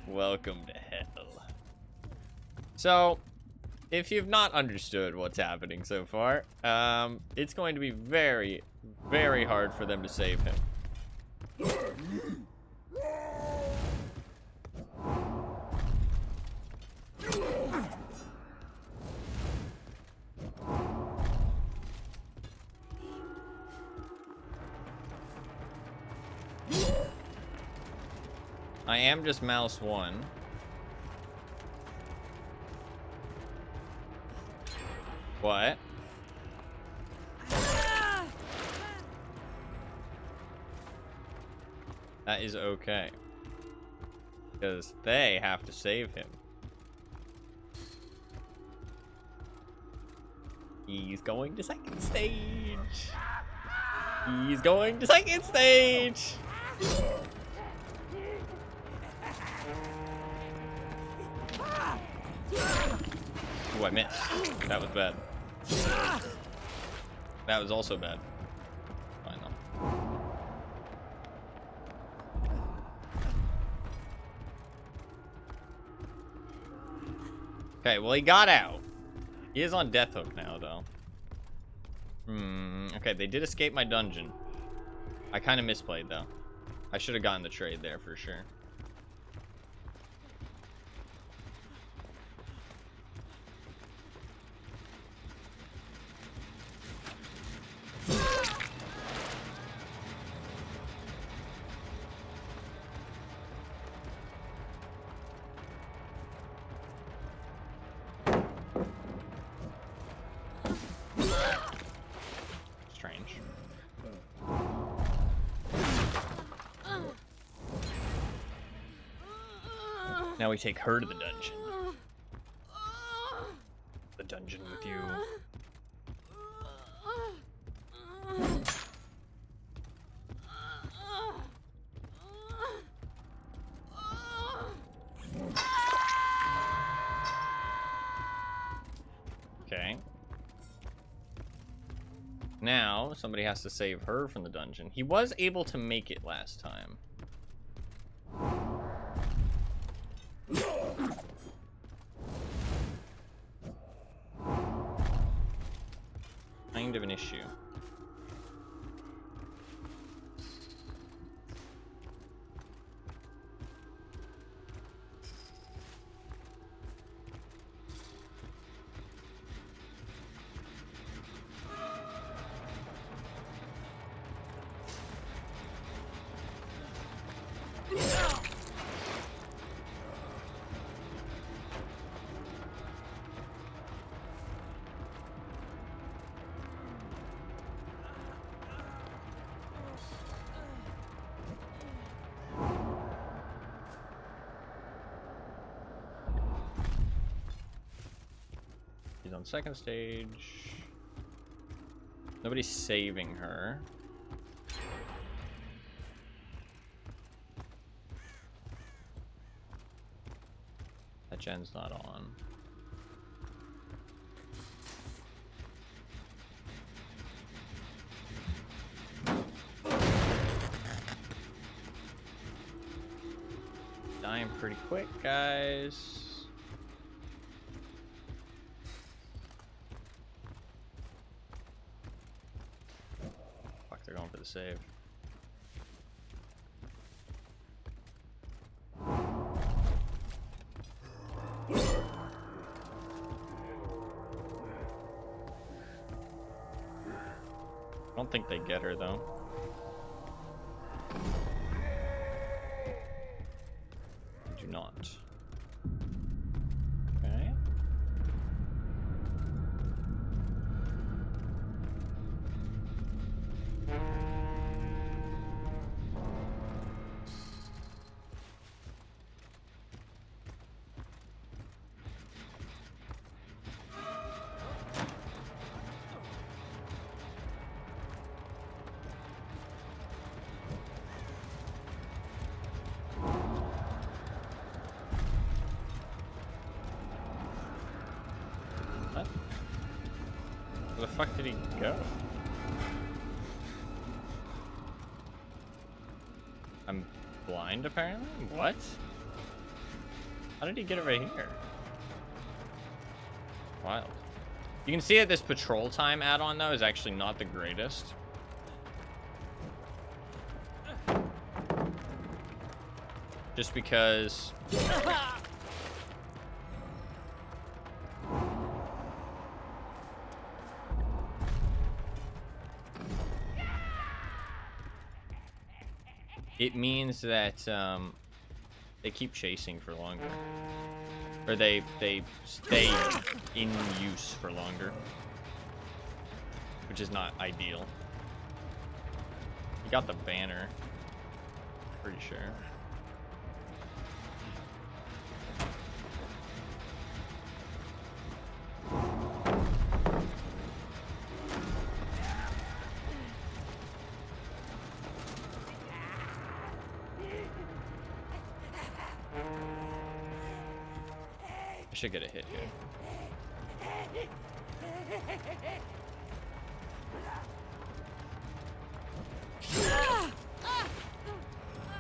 Welcome to hell. So, if you've not understood what's happening so far, it's going to be very, very hard for them to save him. I am just mouse 1. What? That is okay. Because they have to save him. He's going to second stage. He's going to second stage. Ooh, I missed. That was bad. That was also bad. Fine though. Okay, well he got out. He is on death hook now though. Okay, they did escape my dungeon. I kind of misplayed though. I should have gotten the trade there for sure. Strange. Now we take her to the dungeon. The dungeon with you. Okay. Now, somebody has to save her from the dungeon. He was able to make it last time. Kind of an issue. She's on second stage. Nobody's saving her. That gen's not on. Dying pretty quick, guys. They're going for the save. I don't think they get her though. They do not. Okay. What? Where the fuck did he go? I'm blind apparently? What? How did he get it right here? Wild. You can see that this patrol time add-on, though, is actually not the greatest. Just because... it means that they keep chasing for longer. Or they stay in use for longer. Which is not ideal. You got the banner. Pretty sure. I should get a hit here.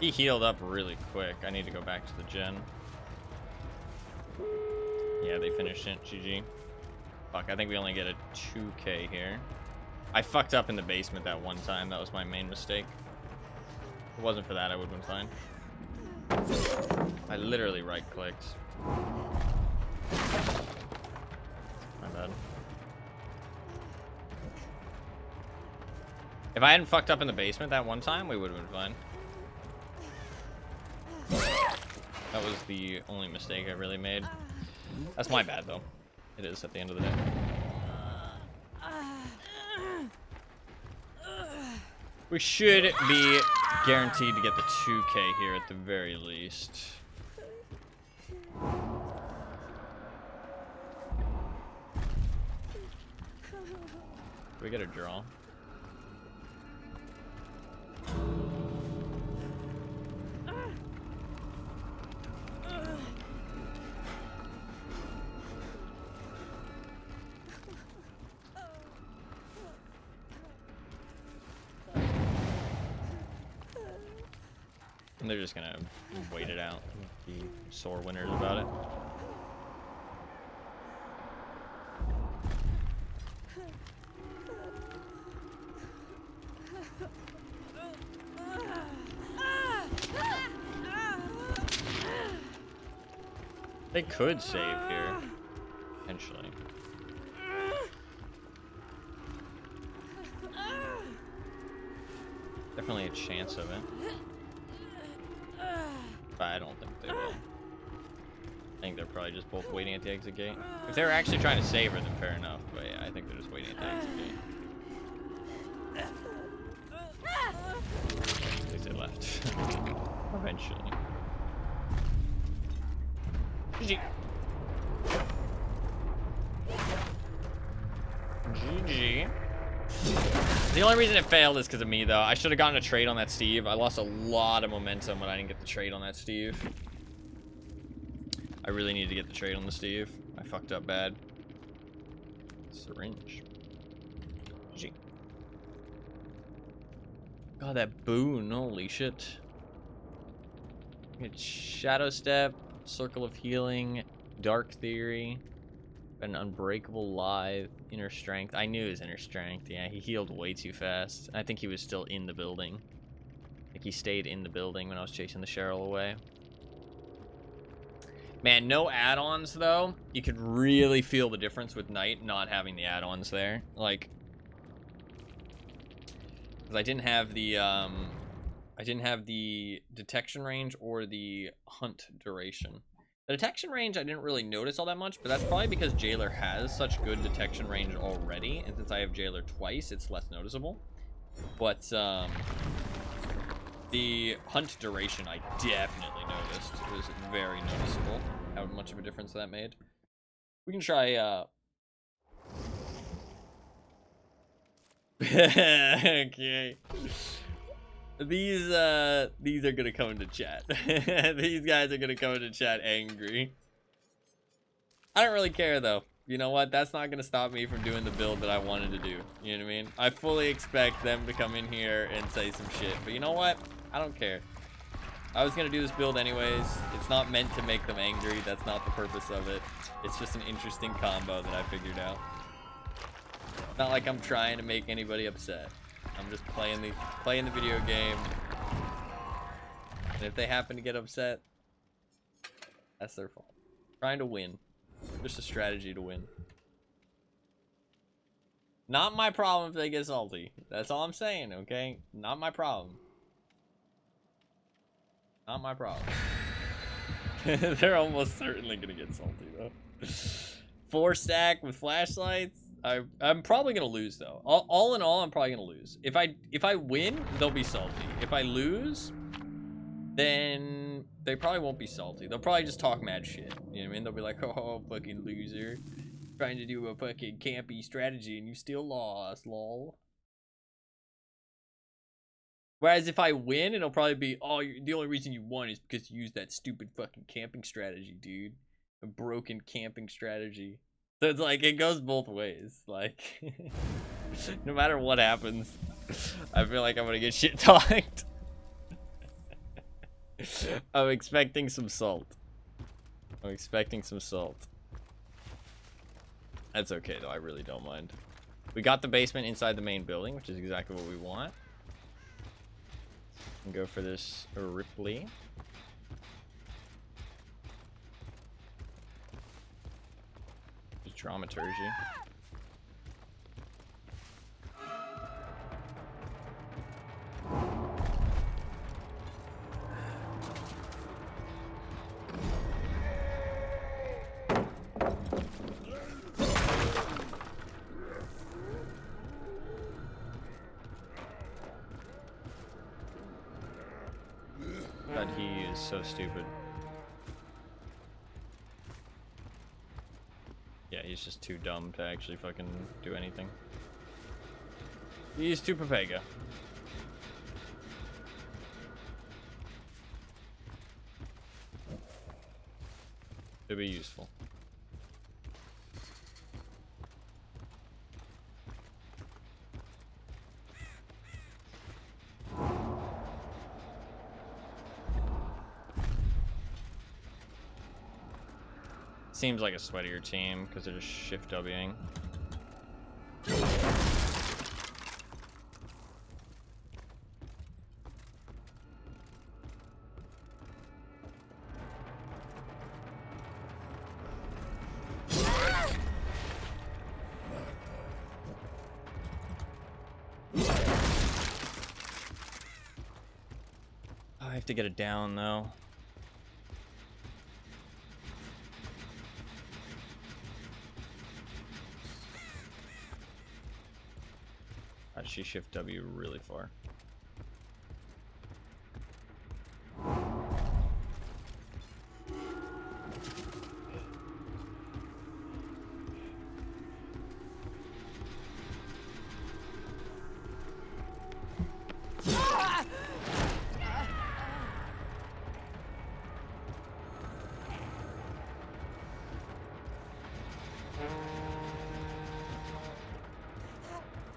He healed up really quick. I need to go back to the gen. Yeah, they finished it. GG. Fuck, I think we only get a 2k here. I fucked up in the basement that one time. That was my main mistake. If it wasn't for that, I would have been fine. I literally right-clicked. My bad. If I hadn't fucked up in the basement that one time, we would have been fine. That was the only mistake I really made. That's my bad, though. It is at the end of the day. We should be guaranteed to get the 2k here at the very least. Do we get a draw? And they're just gonna wait it out, be sore winners about it. They could save here, potentially. Definitely a chance of it. But I don't think they will. I think they're probably just both waiting at the exit gate. If they were actually trying to save her, then fair enough. But yeah, I think they're just waiting at the exit gate. At least they left. Eventually. GG. GG. The only reason it failed is because of me, though. I should have gotten a trade on that Steve. I lost a lot of momentum when I didn't get the trade on that Steve. I really needed to get the trade on the Steve. I fucked up bad. Syringe. GG. God, that boon. Holy shit. Get Shadow Step, Circle of Healing, Dark Theory, an Unbreakable Live, Inner Strength. I knew his Inner Strength. Yeah, he healed way too fast. I think he was still in the building. Like, he stayed in the building when I was chasing the Cheryl away. Man, no add-ons, though. You could really feel the difference with Knight not having the add-ons there. Like, because I didn't have the detection range or the hunt duration. The detection range I didn't really notice all that much, but that's probably because Jailer has such good detection range already, and since I have Jailer twice, it's less noticeable. But the hunt duration I definitely noticed. It was very noticeable how much of a difference that made. We can try okay. These are gonna come into chat. These guys are gonna come into chat angry. I don't really care though. You know what? That's not gonna stop me from doing the build that I wanted to do. You know what I mean? I fully expect them to come in here and say some shit. But you know what? I don't care. I was gonna do this build anyways. It's not meant to make them angry. That's not the purpose of it. It's just an interesting combo that I figured out. Not like I'm trying to make anybody upset. I'm just playing the video game. And if they happen to get upset, that's their fault. Trying to win. Just a strategy to win. Not my problem if they get salty. That's all I'm saying, okay? Not my problem. Not my problem. They're almost certainly gonna get salty though. 4 stack with flashlights. I'm probably gonna lose though. All in all, I'm probably gonna lose. If I win, they'll be salty. If I lose, then they probably won't be salty. They'll probably just talk mad shit. You know what I mean? They'll be like, oh, fucking loser. Trying to do a fucking campy strategy and you still lost, lol. Whereas if I win, it'll probably be, oh, the only reason you won is because you used that stupid fucking camping strategy, dude. A broken camping strategy. So it's like, it goes both ways. Like, no matter what happens, I feel like I'm gonna get shit talked. I'm expecting some salt. I'm expecting some salt. That's okay though, I really don't mind. We got the basement inside the main building, which is exactly what we want. And go for this Ripley. Dramaturgy. God, he is so stupid. Yeah, he's just too dumb to actually fucking do anything. He's too Papega. To be useful. Seems like a sweatier team because they're just shift Wing. I have to get it down though. She shift W really far.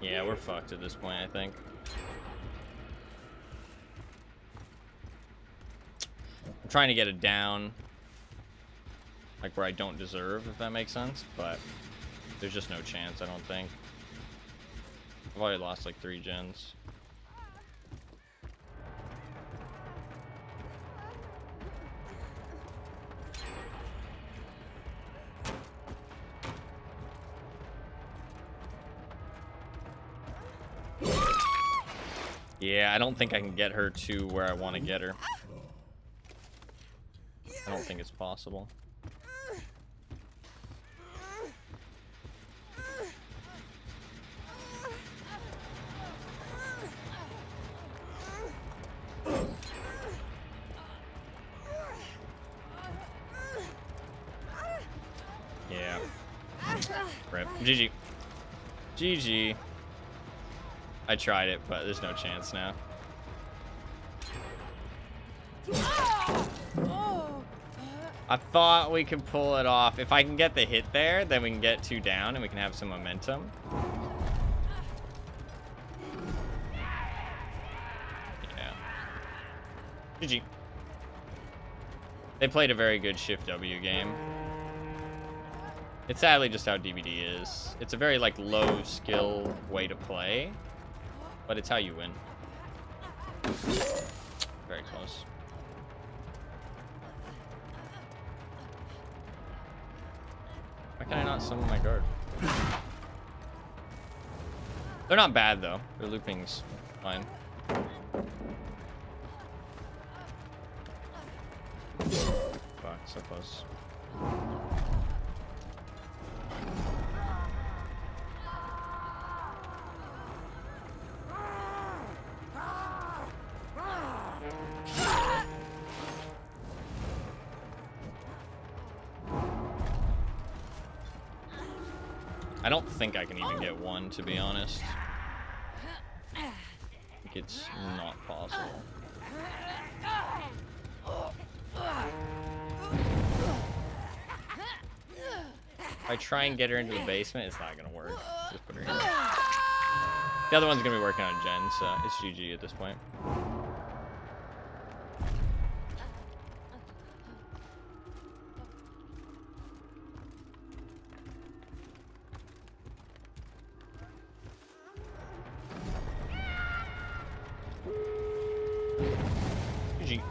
Yeah, we're fucked at this point, I think. I'm trying to get it down, like where I don't deserve, if that makes sense, but there's just no chance, I don't think. I've already lost like 3 gens. Yeah, I don't think I can get her to where I want to get her. I don't think it's possible. Yeah. Rip. GG. GG. I tried it, but there's no chance now. I thought we could pull it off. If I can get the hit there, then we can get 2 down and we can have some momentum. Yeah. GG. They played a very good Shift W game. It's sadly just how DBD is. It's a very, like, low skill way to play, but it's how you win. Very close. Why can I not summon my guard? They're not bad, though. Their looping's fine. Fuck, so close. I don't think I can even get one, to be honest. I think it's not possible. If I try and get her into the basement, it's not gonna work. Just put her in. The other one's gonna be working on Jen, so it's GG at this point. GG.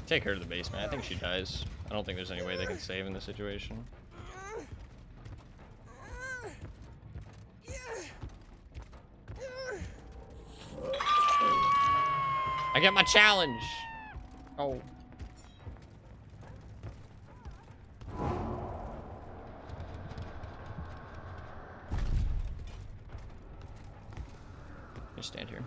Take her to the basement. I think she dies. I don't think there's any way they can save in this situation. I get my challenge. Oh. Just stand here.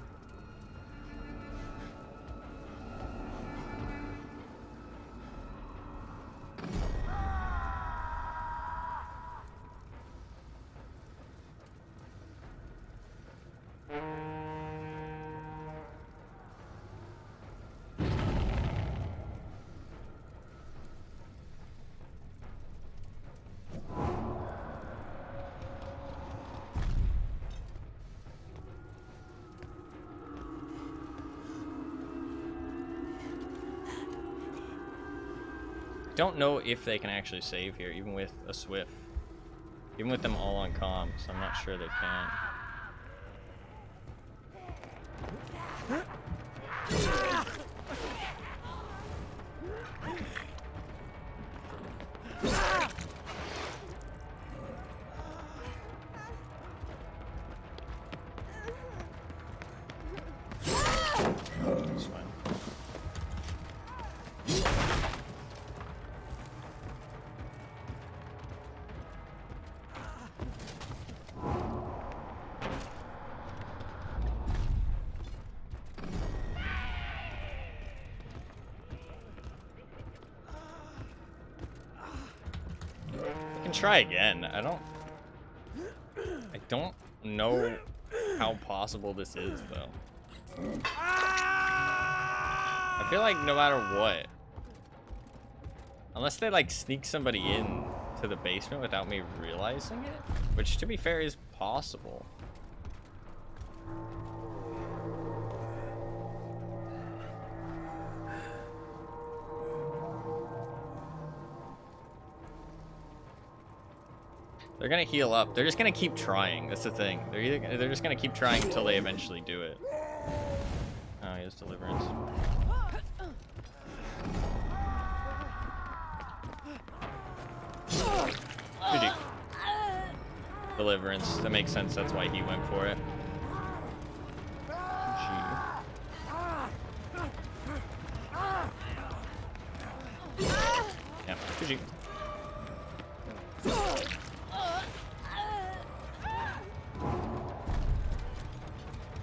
Don't know if they can actually save here, even with a Swift. Even with them all on comms, I'm not sure they can. It's fine. Try again. I don't know how possible this is, though. I feel like no matter what, unless they like sneak somebody in to the basement without me realizing it, which to be fair is possible. They're gonna heal up. They're just gonna keep trying. That's the thing. They're just gonna keep trying until they eventually do it. Oh, he has deliverance. GG. Deliverance. That makes sense. That's why he went for it. GG. Yeah. GG.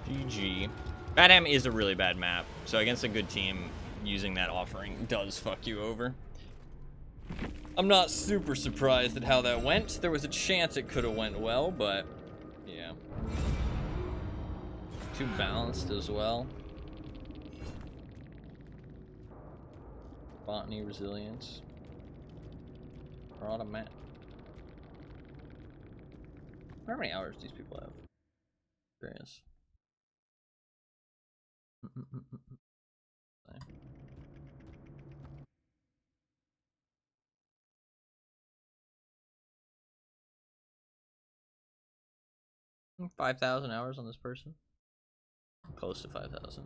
GG. Badham is a really bad map, so against a good team, using that offering does fuck you over. I'm not super surprised at how that went. There was a chance it could have went well, but Too balanced as well. Botany, resilience. Or automatic. How many hours these people have? Curious. 5,000 hours on this person. Close to 5,000.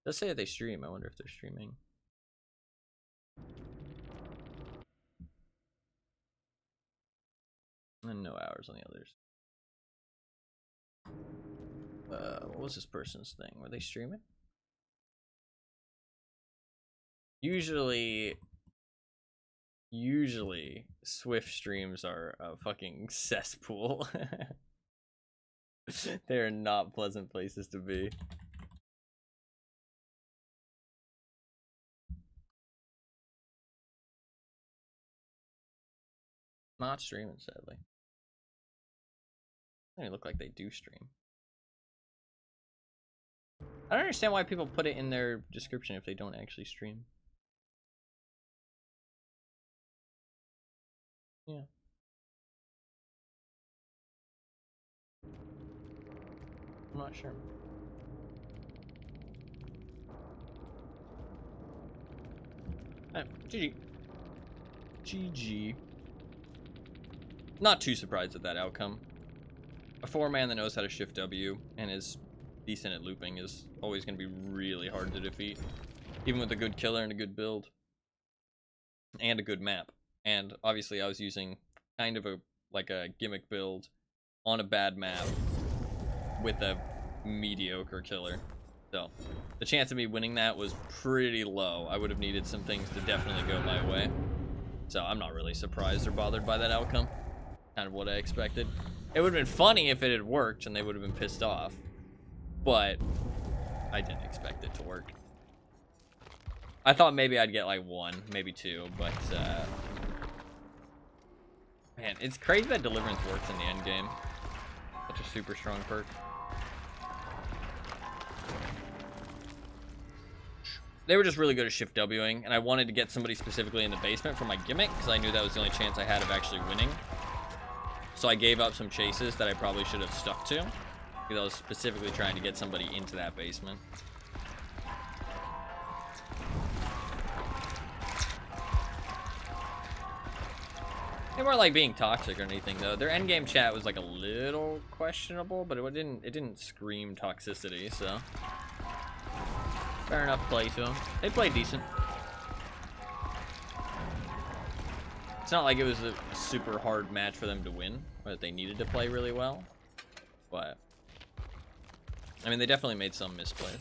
Let's say that they stream. I wonder if they're streaming. And no hours on the others. What was this person's thing? Were they streaming? Usually Swift streams are a fucking cesspool. They're not pleasant places to be. Not streaming, sadly. They look like they do stream. I don't understand why people put it in their description if they don't actually stream. Yeah. I'm not sure. GG. GG. Not too surprised at that outcome. A 4-man that knows how to shift W and is decent at looping is always going to be really hard to defeat. Even with a good killer and a good build. And a good map. And obviously I was using kind of a gimmick build on a bad map with a mediocre killer. So the chance of me winning that was pretty low. I would have needed some things to definitely go my way. So I'm not really surprised or bothered by that outcome. Kind of what I expected. It would have been funny if it had worked and they would have been pissed off. But I didn't expect it to work. I thought maybe I'd get like 1, maybe 2, but man, it's crazy that Deliverance works in the end game. Such a super strong perk. They were just really good at shift Wing, and I wanted to get somebody specifically in the basement for my gimmick because I knew that was the only chance I had of actually winning. So I gave up some chases that I probably should have stuck to because I was specifically trying to get somebody into that basement. They weren't like being toxic or anything though. Their endgame chat was like a little questionable, but it didn't scream toxicity, so fair enough play to them. They played decent. It's not like it was a super hard match for them to win, or that they needed to play really well. But I mean, they definitely made some misplays.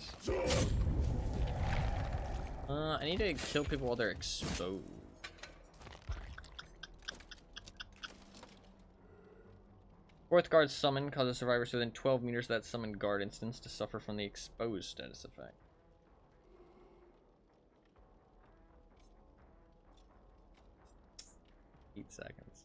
I need to kill people while they're exposed. Fourth guard summon causes survivors within 12 meters of that summoned guard instance to suffer from the exposed status effect. Eight seconds.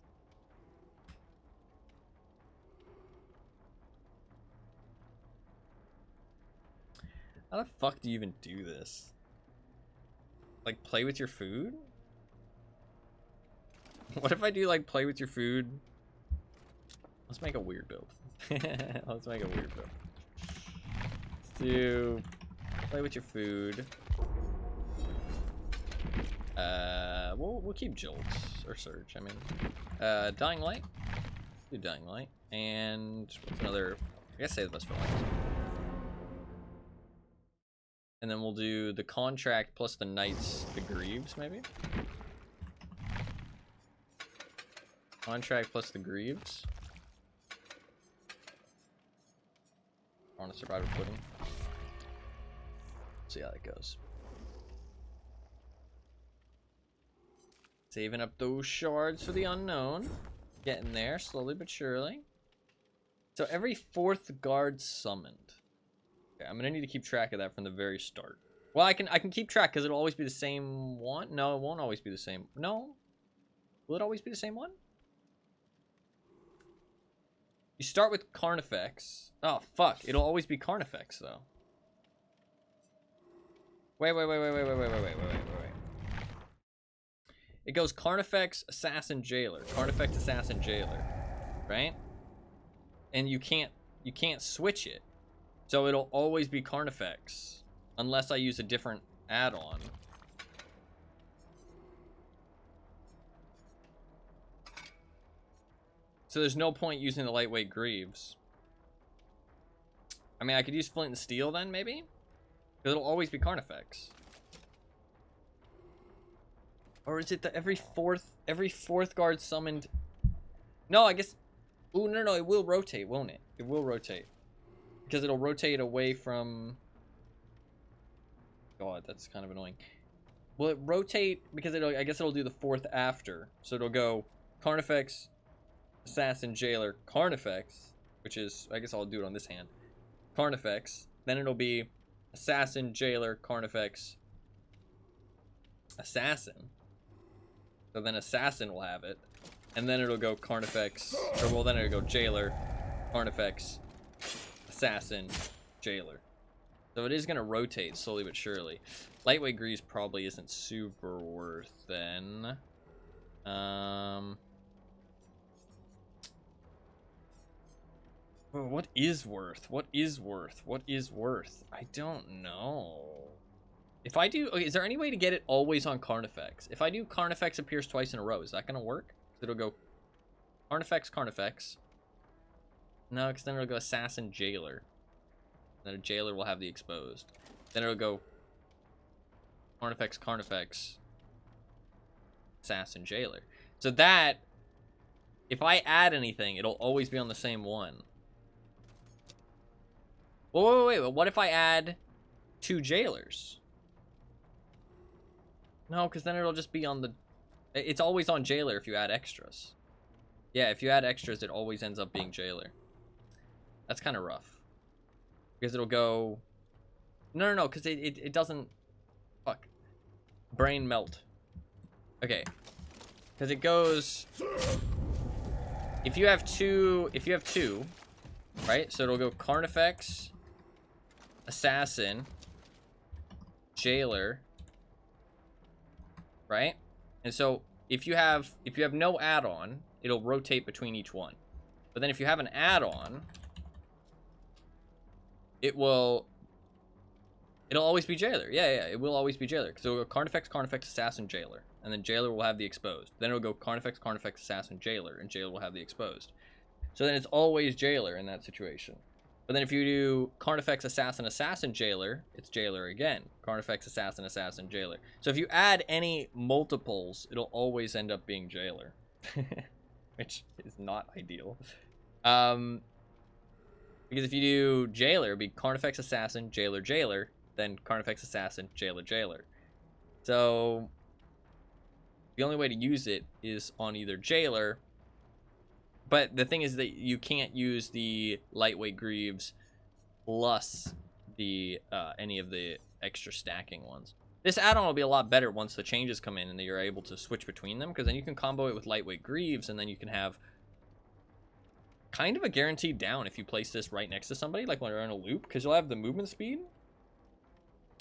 How the fuck do you even do this? Like, play with your food? What if I do, like, play with your food? Let's make a weird build. Let's make a weird build. Let's do play with your food. We'll keep jolts or surge. I mean, dying light. Do dying light and what's another? I guess save the best for last. And then we'll do the contract plus the knights, the greaves maybe. Contract plus the greaves. On a survivor footing. See how that goes. Saving up those shards for the unknown. Getting there slowly but surely. So every fourth guard summoned. Okay, I'm gonna need to keep track of that from the very start. Well, I can keep track because it'll always be the same one. No, it won't always be the same. No, will it always be the same one? You start with Carnifex. Oh, fuck. It'll always be Carnifex, though. Wait. It goes Carnifex, Assassin, Jailer. Carnifex, Assassin, Jailer. Right? And you can't switch it. So it'll always be Carnifex. Unless I use a different add-on. So there's no point using the lightweight Greaves. I mean, I could use Flint and Steel then, maybe? Because it'll always be Carnifex. Or is it that every fourth guard summoned... No, I guess... Ooh, no, it will rotate, won't it? It will rotate. Because it'll rotate away from... God, that's kind of annoying. Will it rotate? Because I guess it'll do the fourth after. So it'll go Carnifex, Assassin, Jailer, Carnifex, which is... I guess I'll do it on this hand. Carnifex. Then it'll be Assassin, Jailer, Carnifex, Assassin. So then Assassin will have it. And then it'll go Carnifex, or well, then it'll go Jailer, Carnifex, Assassin, Jailer. So it is going to rotate slowly but surely. Lightweight Greaves probably isn't super worth then. What is worth? What is worth? What is worth? I don't know. If I do... Okay, is there any way to get it always on Carnifex? If I do Carnifex appears twice in a row, is that going to work? It'll go Carnifex, Carnifex. No, because then it'll go Assassin, Jailer. Then a Jailer will have the exposed. Then it'll go Carnifex, Carnifex, Assassin, Jailer. So that, if I add anything, it'll always be on the same one. Wait. What if I add 2 Jailers? No, because then it'll just be on the... It's always on Jailer if you add extras. Yeah, if you add extras, it always ends up being Jailer. That's kind of rough. Because it'll go... No, because it doesn't... Fuck. Brain melt. Okay. Because it goes... If you have two... Right? So it'll go Carnifex, Assassin, Jailer... Right? And so if you have no add-on, it'll rotate between each one. But then if you have an add-on, it'll always be Jailer. Yeah, it will always be Jailer. So it'll go Carnifex, Carnifex, Assassin, Jailer. And then Jailer will have the exposed. Then it'll go Carnifex, Carnifex, Assassin, Jailer. And Jailer will have the exposed. So then it's always Jailer in that situation. But then if you do Carnifex, Assassin, Assassin, Jailer, it's Jailer again. Carnifex, Assassin, Assassin, Jailer. So if you add any multiples, it'll always end up being Jailer. Which is not ideal. Because if you do Jailer, it'd be Carnifex, Assassin, Jailer, Jailer. Then Carnifex, Assassin, Jailer, Jailer. So the only way to use it is on either Jailer... But the thing is that you can't use the lightweight Greaves plus the any of the extra stacking ones. This add-on will be a lot better once the changes come in and that you're able to switch between them, because then you can combo it with lightweight Greaves, and then you can have kind of a guaranteed down if you place this right next to somebody, like when you're in a loop, because you'll have the movement speed.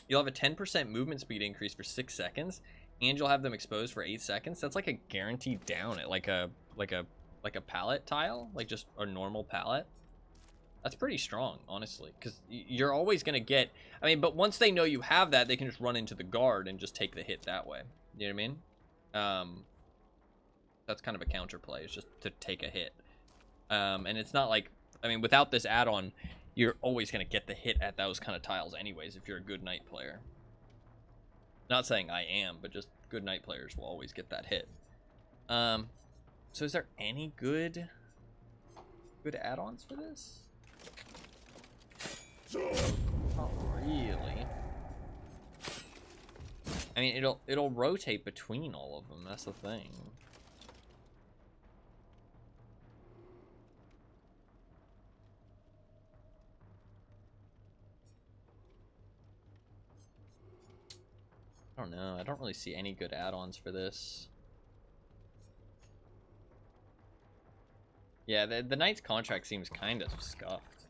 You'll have a 10% movement speed increase for 6 seconds, and you'll have them exposed for 8 seconds. That's like a guaranteed down at like a pallet tile, like just a normal pallet. That's pretty strong, honestly, because you're always going to get... I mean, but once they know you have that, they can just run into the guard and just take the hit that way. You know what I mean? That's kind of a counterplay, is just to take a hit. And it's not like... I mean, without this add-on, you're always going to get the hit at those kind of tiles anyways if you're a good knight player. Not saying I am, but just good knight players will always get that hit. So is there any good add-ons for this? Not really. I mean, it'll rotate between all of them. That's the thing. I don't know. I don't really see any good add-ons for this. Yeah, the Knight's contract seems kind of scuffed.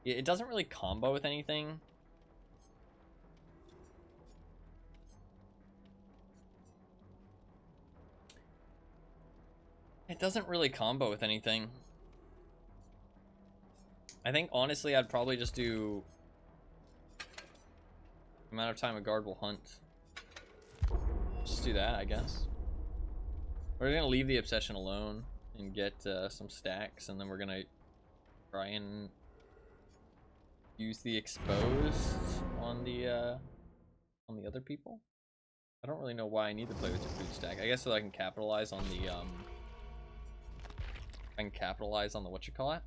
It doesn't really combo with anything. It doesn't really combo with anything. I think, honestly, I'd probably just do... amount of time a guard will hunt. Just do that, I guess. We're gonna leave the Obsession alone and get some stacks, and then we're gonna try and use the Exposed on the other people. I don't really know why I need to play with the food stack. I guess so that I can capitalize on the whatchamacallit.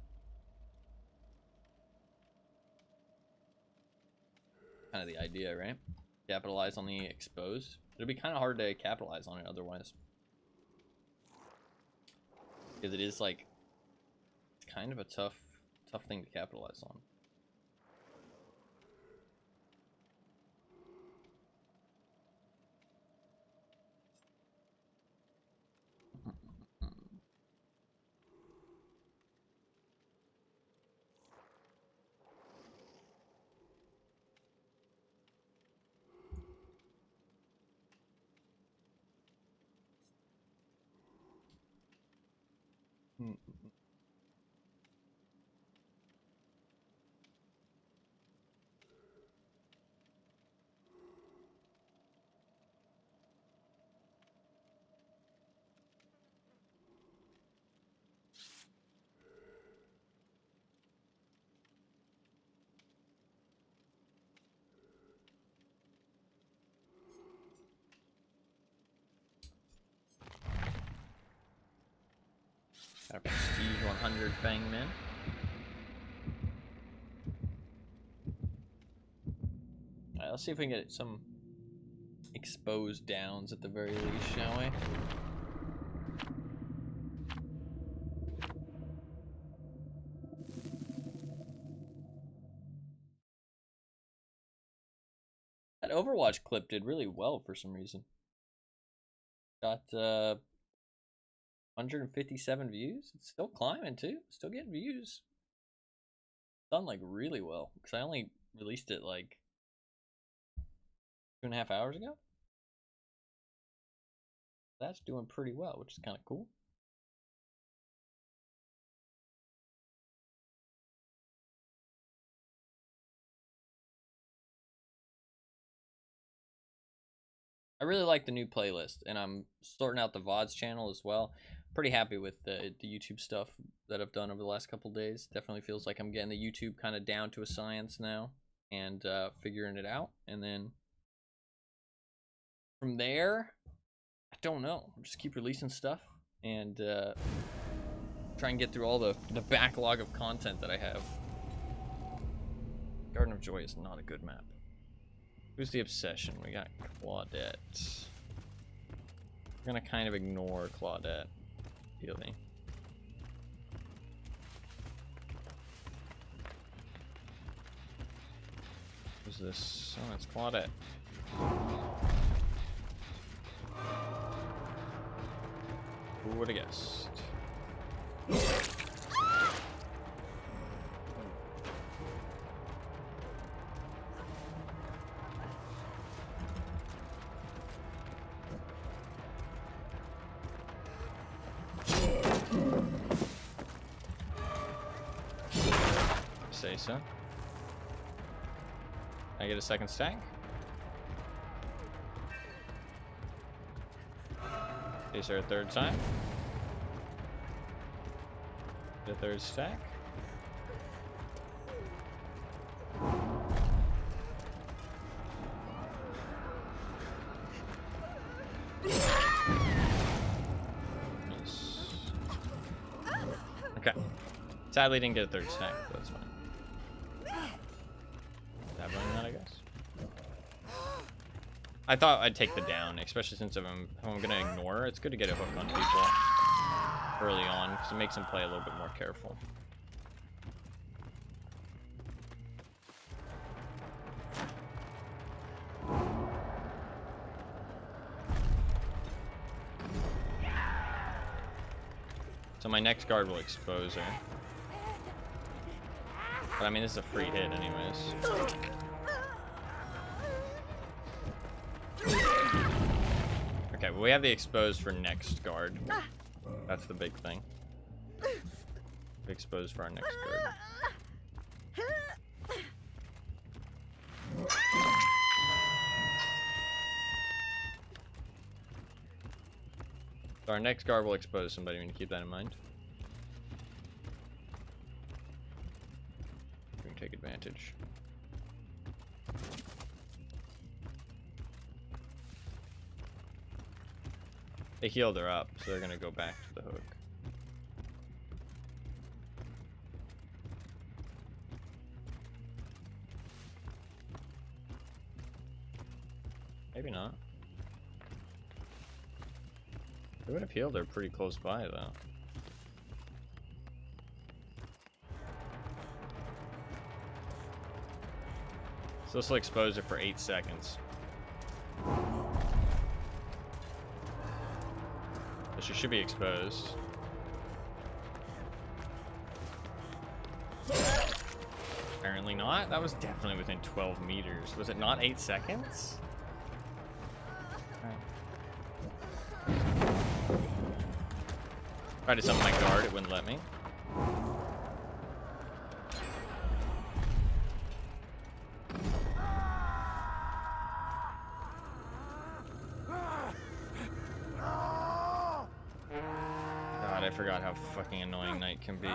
Kind of the idea, right? Capitalize on the Exposed. It'd be kind of hard to capitalize on it otherwise. Because it is like, it's kind of a tough thing to capitalize on. Got a prestige 100 Fangmen. Alright, let's see if we can get some Exposed downs at the very least, shall we? That Overwatch clip did really well for some reason. Got 157 views. It's still climbing too. Still getting views. Done like really well because I only released it like 2.5 hours ago. That's doing pretty well, which is kind of cool. I really like the new playlist, and I'm sorting out the VODs channel as well. Pretty happy with the YouTube stuff that I've done over the last couple days. Definitely feels like I'm getting the YouTube kind of down to a science now and figuring it out. And then from there, I don't know. I'll just keep releasing stuff and try and get through all the backlog of content that I have. Garden of Joy is not a good map. Who's the Obsession? We got Claudette. We're gonna kind of ignore Claudette, really. Who's this? Oh, it's Claudette. Who would have guessed? Say so. I get a second stack. Is there a third time? The third stack. Nice. Okay. Sadly, didn't get a third stack, but that's fine. That, I guess. I thought I'd take the down, especially since if I'm gonna ignore her. It's good to get a hook on people early on because it makes them play a little bit more careful. So my next guard will expose her. But I mean, this is a free hit anyways. Okay, well, we have the exposed for next guard. That's the big thing. Exposed for our next guard. So our next guard will expose somebody. We need to keep that in mind. We can take advantage. They healed her up, so they're gonna go back to the hook. Maybe not. They would have healed her pretty close by, though. So this will expose her for 8 seconds. So she should be exposed. Apparently not. That was definitely within 12 meters. Was it not 8 seconds? Tried to summon my guard, it wouldn't let me. God, I forgot how fucking annoying Knight can be.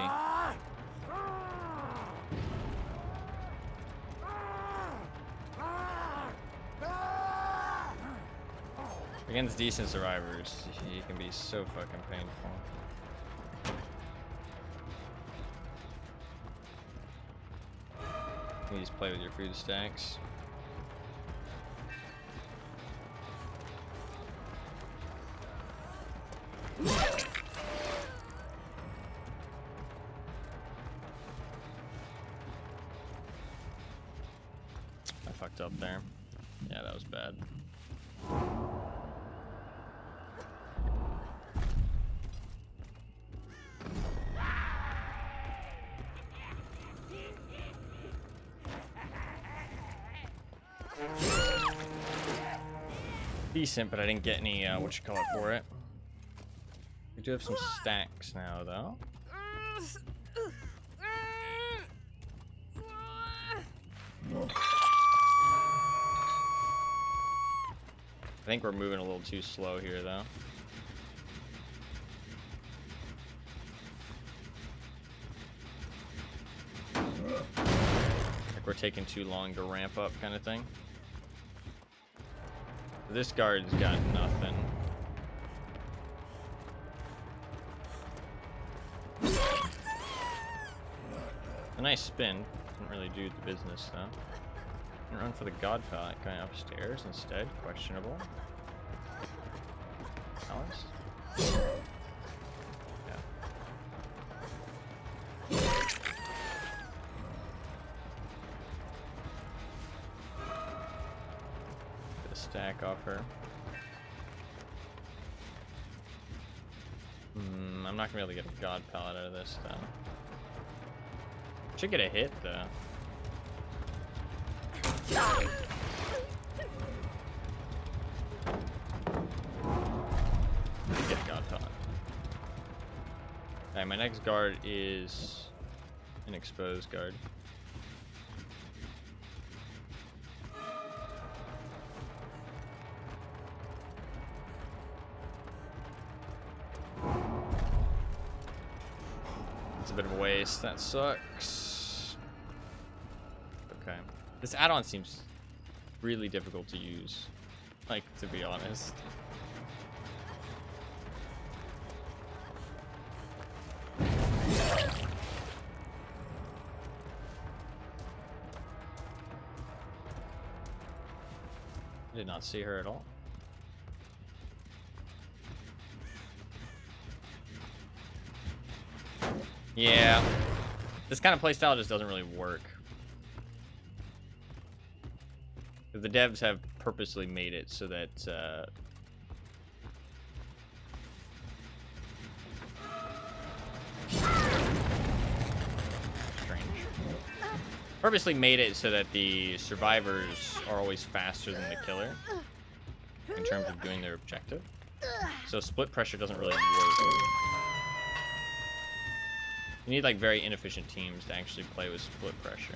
Against decent survivors, he can be so fucking painful. Please play with your food stacks. I fucked up there. Yeah, that was bad. Decent, but I didn't get any, for it. We do have some stacks now, though. I think we're moving a little too slow here, though. Like we're taking too long to ramp up, kind of thing. This guard's got nothing. A nice spin. Didn't really do the business though. Didn't run for the god pallet, going upstairs instead. Questionable. Alice? Yeah. Stack off her. I'm not gonna be able to get a god pallet out of this though. Should get a hit though. Get a god pallet. Alright, my next guard is an exposed guard. It's a bit of a waste. That sucks. Okay. This add-on seems really difficult to use. Like, to be honest. I did not see her at all. Yeah, this kind of playstyle just doesn't really work. The devs have purposely made it so that Purposely made it so that the survivors are always faster than the killer in terms of doing their objective. So split pressure doesn't really work. You need like very inefficient teams to actually play with split pressure.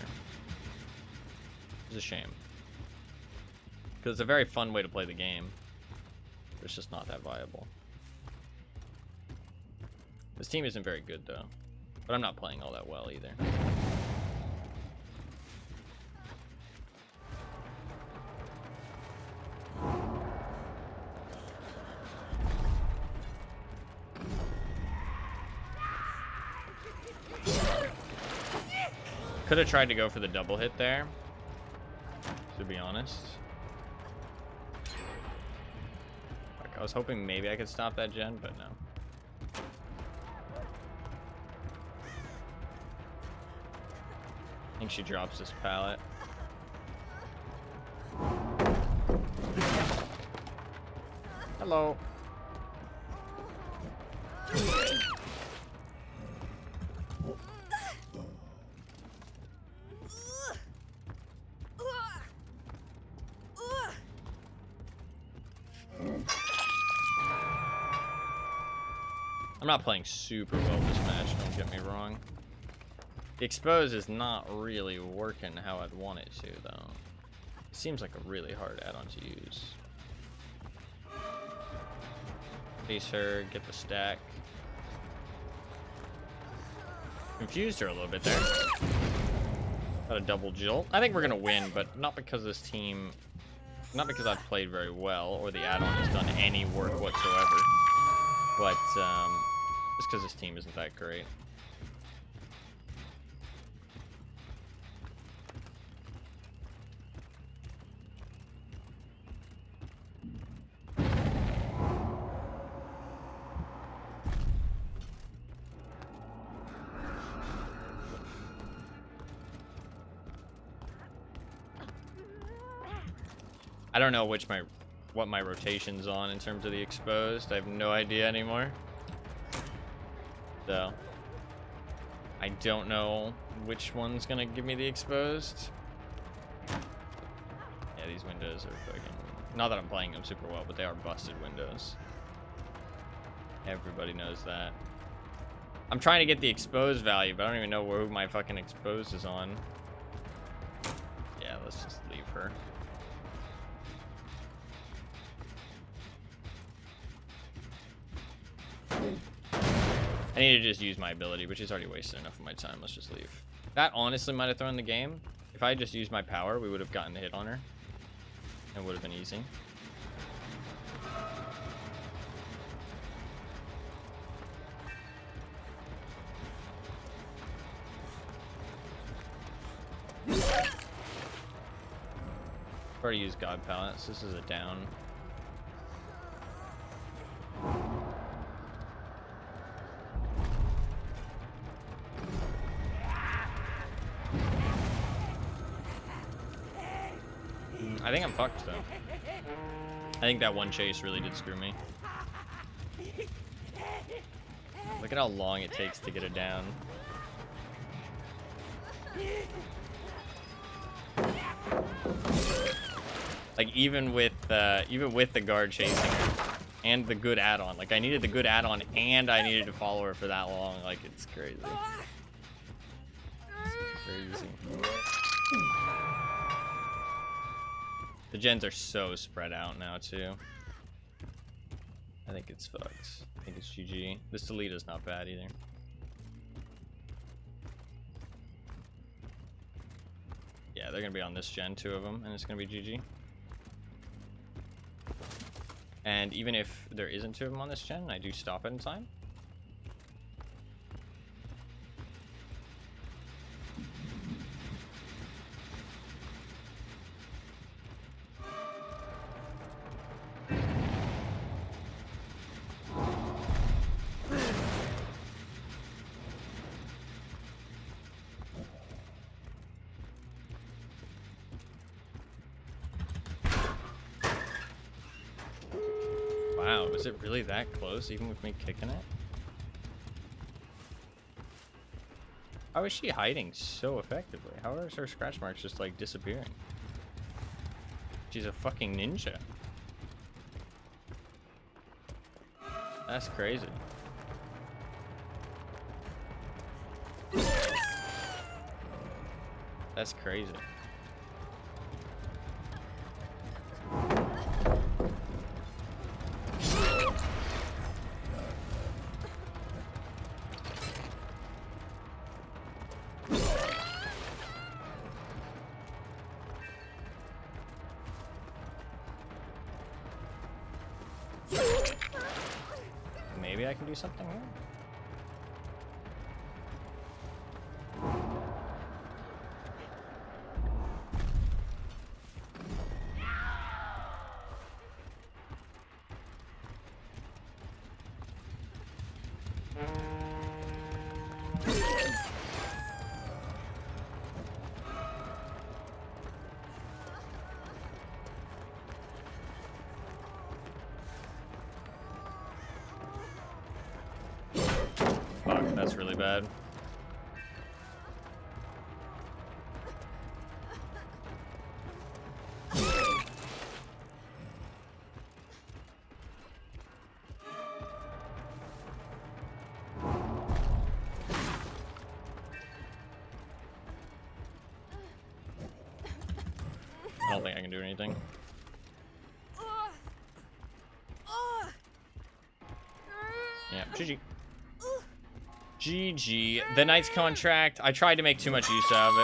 It's a shame. Because it's a very fun way to play the game. But it's just not that viable. This team isn't very good though. But I'm not playing all that well either. Could have tried to go for the double hit there, to be honest. Like, I was hoping maybe I could stop that gen, but no. I think she drops this pallet. Hello. I'm not playing super well this match, don't get me wrong. The expose is not really working how I'd want it to, though. It seems like a really hard add-on to use. Face her, get the stack. Confused her a little bit there. Got a double jolt. I think we're gonna win, but not because this team, not because I've played very well or the add-on has done any work whatsoever, but just because this team isn't that great. I don't know what my rotation's on in terms of the exposed. I have no idea anymore. So I don't know which one's gonna give me the exposed. Yeah, these windows are fucking, not that I'm playing them super well, but they are busted windows. Everybody knows that. I'm trying to get the exposed value, but I don't even know who my fucking exposed is on. Yeah, let's just leave her. I need to just use my ability, which is already wasted enough of my time. Let's just leave. That honestly might have thrown the game. If I had just used my power, we would have gotten the hit on her. And would have been easy. I've already used God Pallets. This is a down. I think I'm fucked though. I think that one chase really did screw me. Look at how long it takes to get it down. Like even with the guard chasing her and the good add-on, like I needed the good add-on and I needed to follow her for that long. Like it's crazy. It's crazy. The gens are so spread out now too. I think it's fucked. I think it's GG. This delete is not bad either. Yeah, they're gonna be on this gen, 2 of them, and it's gonna be GG. And even if there isn't 2 of them on this gen, I do stop it in time. Wow, was it really that close, even with me kicking it? How is she hiding so effectively? How is her scratch marks just like disappearing? She's a fucking ninja. That's crazy. That's crazy. Maybe I can do something here? Fuck, that's really bad. I don't think I can do anything. Yeah, GG. GG. The Knight's contract, I tried to make too much use out of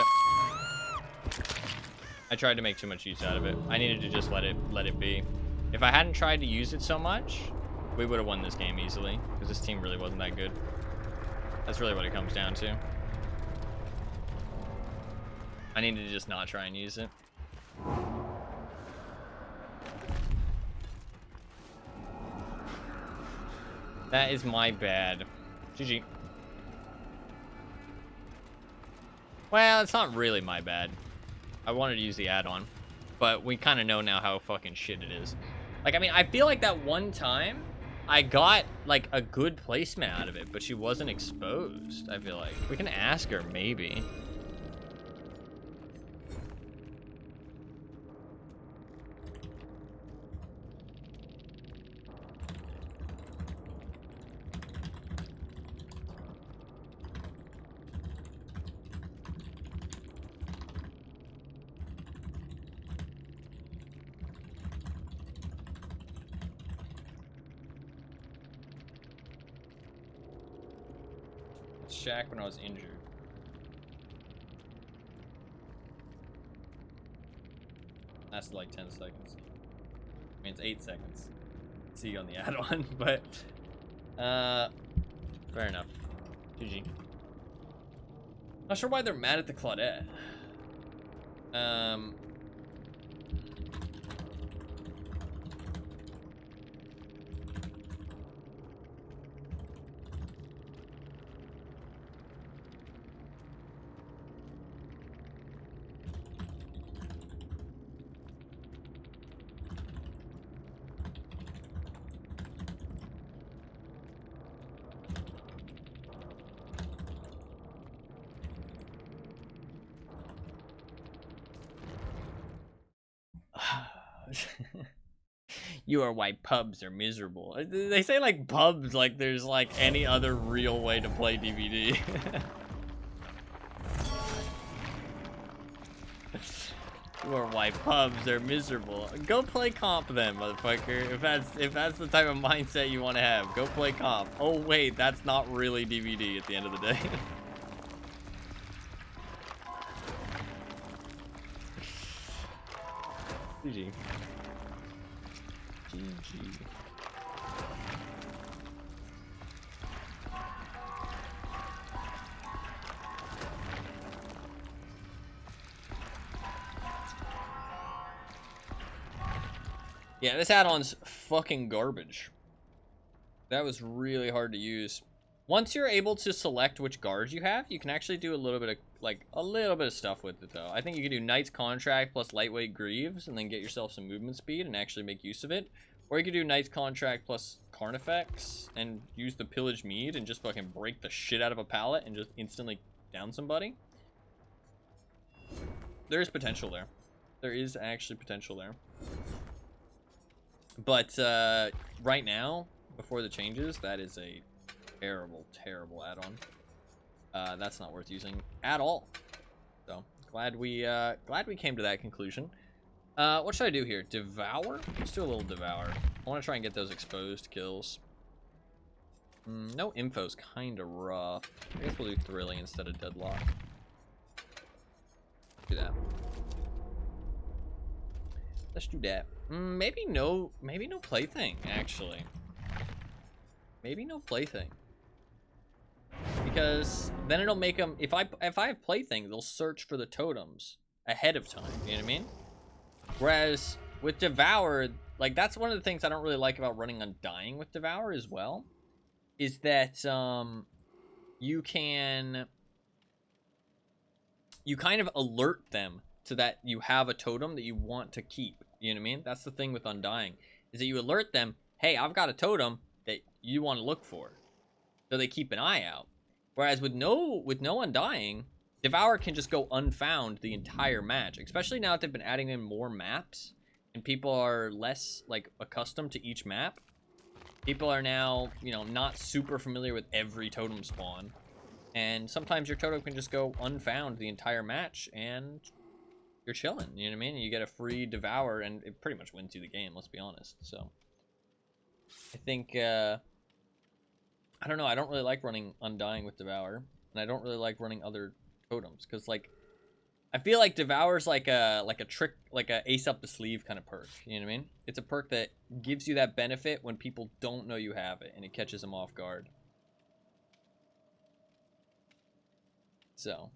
it. I needed to just let it be. If I hadn't tried to use it so much, we would have won this game easily, because this team really wasn't that good. That's really what it comes down to. I needed to just not try and use it. That is my bad. GG. Well, it's not really my bad. I wanted to use the add-on, but we kind of know now how fucking shit it is. Like, I mean, I feel like that one time I got like a good placement out of it, but she wasn't exposed. I feel like we can ask her maybe. Shaq when I was injured. That's like 10 seconds. I mean, it's 8 seconds. See you on the add-on, but fair enough. GG. Not sure why they're mad at the Claudette. You are why pubs are miserable. They say like pubs like there's like any other real way to play DVD. You are why pubs are miserable. Go play comp then, motherfucker. If that's the type of mindset you want to have, go play comp. Oh wait, that's not really DVD at the end of the day. GG. GG. Yeah, this add-on's fucking garbage. That was really hard to use. Once you're able to select which guards you have, you can actually do a little bit of stuff with it though. I think you can do Knight's Contract plus Lightweight Greaves and then get yourself some movement speed and actually make use of it. Or you could do Knight's Contract plus Carnifex and use the Pillage Mead and just fucking break the shit out of a pallet and just instantly down somebody. There is potential there. There is actually potential there. But right now, before the changes, that is a terrible, terrible add-on. That's not worth using at all. So glad we came to that conclusion. What should I do here? Devour? Let's do a little devour. I want to try and get those exposed kills. No info's kind of rough. I guess we'll do thrilling instead of deadlock. Do that. Let's do that. Maybe no plaything, actually. Maybe no plaything. Because then it'll make them, if I have plaything, they'll search for the totems ahead of time, you know what I mean? Whereas with Devour, like that's one of the things I don't really like about running Undying with Devour as well, is that you kind of alert them to that you have a totem that you want to keep, you know what I mean? That's the thing with Undying, is that you alert them, hey, I've got a totem that you want to look for, so they keep an eye out. Whereas with no Undying, Devour can just go unfound the entire match, especially now that they've been adding in more maps and people are less like accustomed to each map. People are now, you know, not super familiar with every totem spawn, and sometimes your totem can just go unfound the entire match and you're chilling, you know what I mean? And you get a free Devour and it pretty much wins you the game, let's be honest. So I think I don't know, I don't really like running Undying with Devour, and I don't really like running other totems, because like I feel like Devour's like a trick, like a ace up the sleeve kind of perk, you know what I mean? It's a perk that gives you that benefit when people don't know you have it, and it catches them off guard. So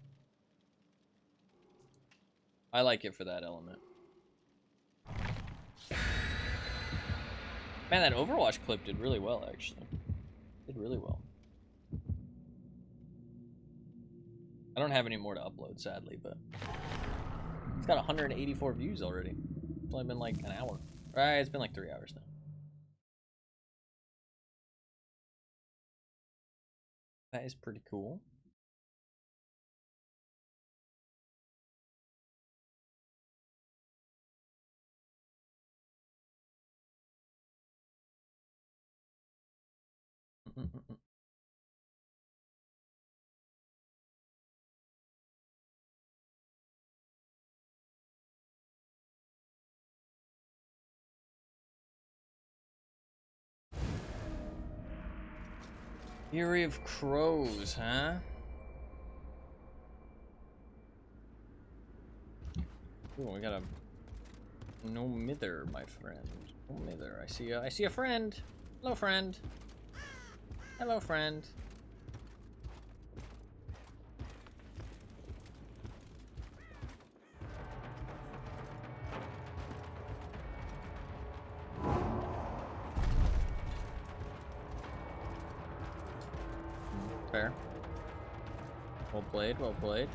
I like it for that element. Man, that Overwatch clip did really well, actually. Did really well. I don't have any more to upload, sadly, but it's got 184 views already. It's only been like an hour. Right, it's been like 3 hours now. That is pretty cool. Fury of Crows, huh? Ooh, we got a no mither, my friend. No mither. I see a friend. Hello, friend. Hello, friend. Fair. Well played, well played.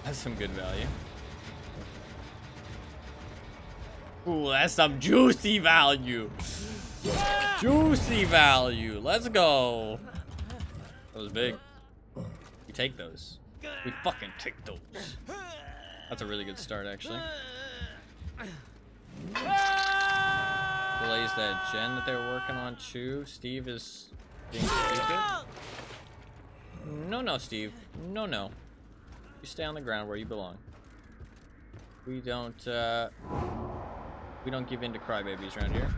That's some good value. Ooh, that's some juicy value. Juicy value. Let's go. That was big. We take those. We fucking take those. That's a really good start, actually. Delays that gen that they were working on too. Steve is being stupid. No, Steve. No. You stay on the ground where you belong. We don't give in to crybabies around here.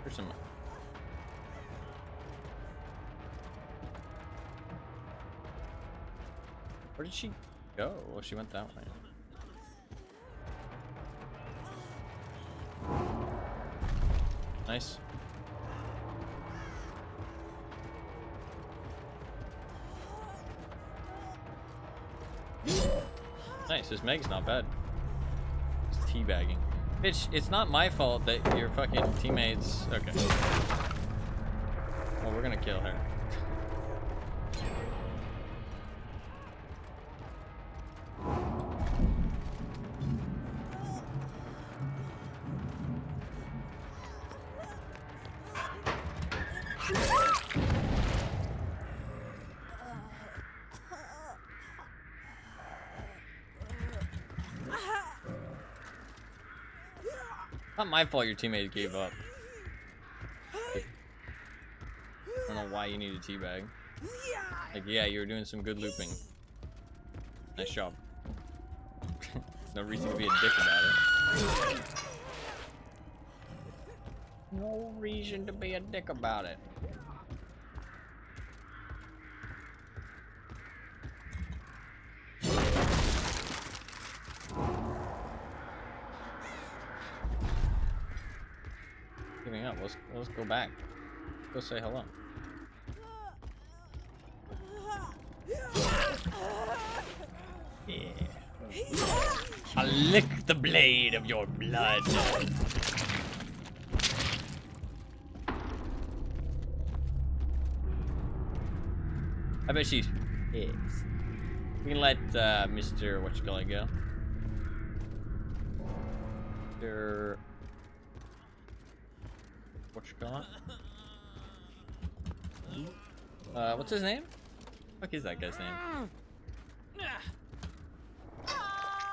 There's some. Where did she go? Oh, she went that way. Nice. Nice, this Meg's not bad. Just teabagging. Bitch, it's not my fault that your fucking teammates... Okay. Well, we're gonna kill her. Not my fault your teammate gave up. I don't know why you need a teabag. Like, yeah, you were doing some good looping. Nice job. No reason to be a dick about it. No reason to be a dick about it. Giving up. Let's go back. Go say hello. Yeah. I'll lick the blade of your blood. I bet she's pissed. We can let Mr. Whatchamacallit go. Mr. Whatchamacallit? What's his name? What the fuck is that guy's name?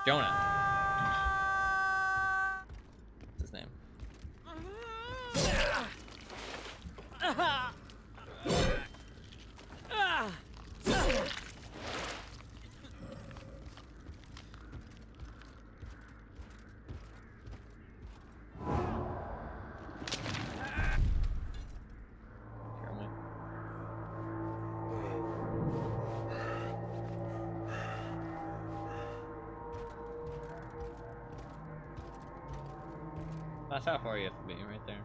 Jonah. What's his name? That's how far you have to be, right there.